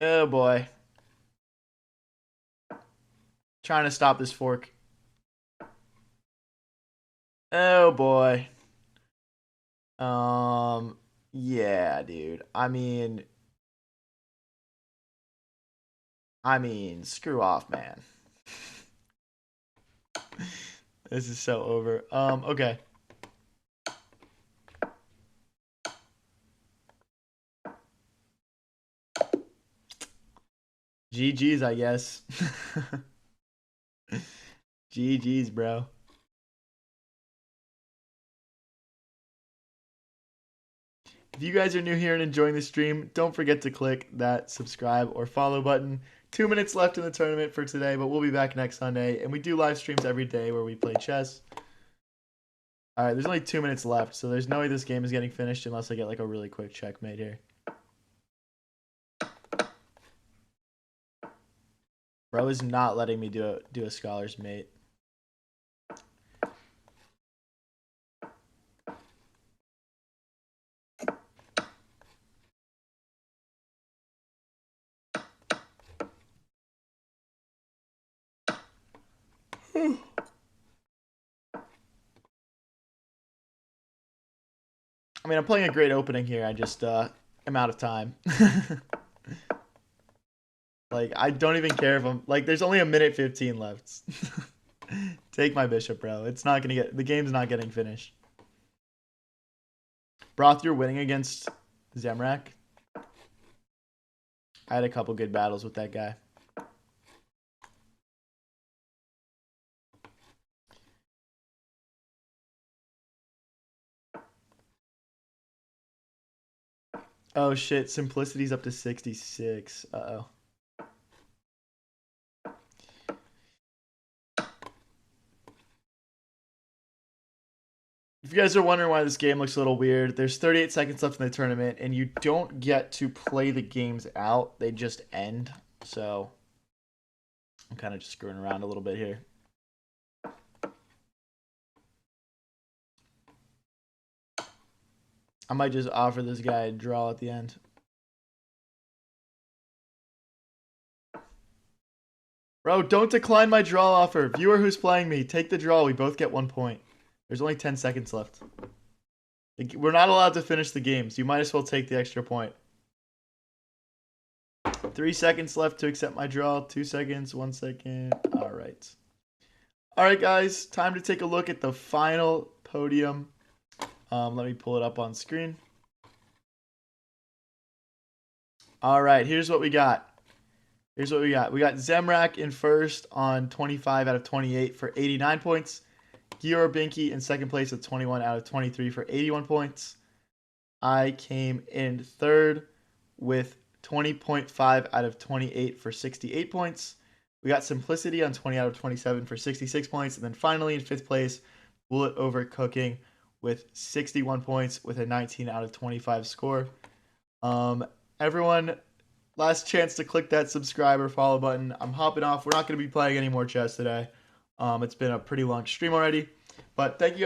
Oh boy. Trying to stop this fork. Oh boy. Yeah, dude. Screw off, man. This is so over. Okay. GG's, I guess. GG's, bro. If you guys are new here and enjoying the stream, don't forget to click that subscribe or follow button. 2 minutes left in the tournament for today, but we'll be back next Sunday. And we do live streams every day where we play chess. All right, there's only 2 minutes left, so there's no way this game is getting finished unless I get like a really quick checkmate here. Bro is not letting me do a scholar's mate. I mean, I'm playing a great opening here. I just am out of time. Like, I don't even care if I'm like. There's only 1:15 left. Take my bishop, bro. It's not gonna get. The game's not getting finished. Broth, you're winning against Zemrak. I had a couple good battles with that guy. Oh shit, Simplicity's up to 66. Uh-oh. If you guys are wondering why this game looks a little weird, there's 38 seconds left in the tournament, and you don't get to play the games out. They just end. So I'm kind of just screwing around a little bit here. I might just offer this guy a draw at the end. Bro, don't decline my draw offer. Viewer who's playing me, take the draw. We both get 1 point. There's only 10 seconds left. We're not allowed to finish the games. You might as well take the extra point. 3 seconds left to accept my draw. 2 seconds, 1 second. All right. All right, guys. Time to take a look at the final podium. Let me pull it up on screen. All right, here's what we got. We got Zemrak in first on 25 out of 28 for 89 points. Gior Binky in second place with 21 out of 23 for 81 points. I came in third with 20.5 out of 28 for 68 points. We got Simplicity on 20 out of 27 for 66 points. And then finally in fifth place, Bullet Over Cooking with 61 points with a 19 out of 25 score. Everyone, last chance to click that subscribe or follow button. I'm hopping off. We're not going to be playing any more chess today. It's been a pretty long stream already. But thank you.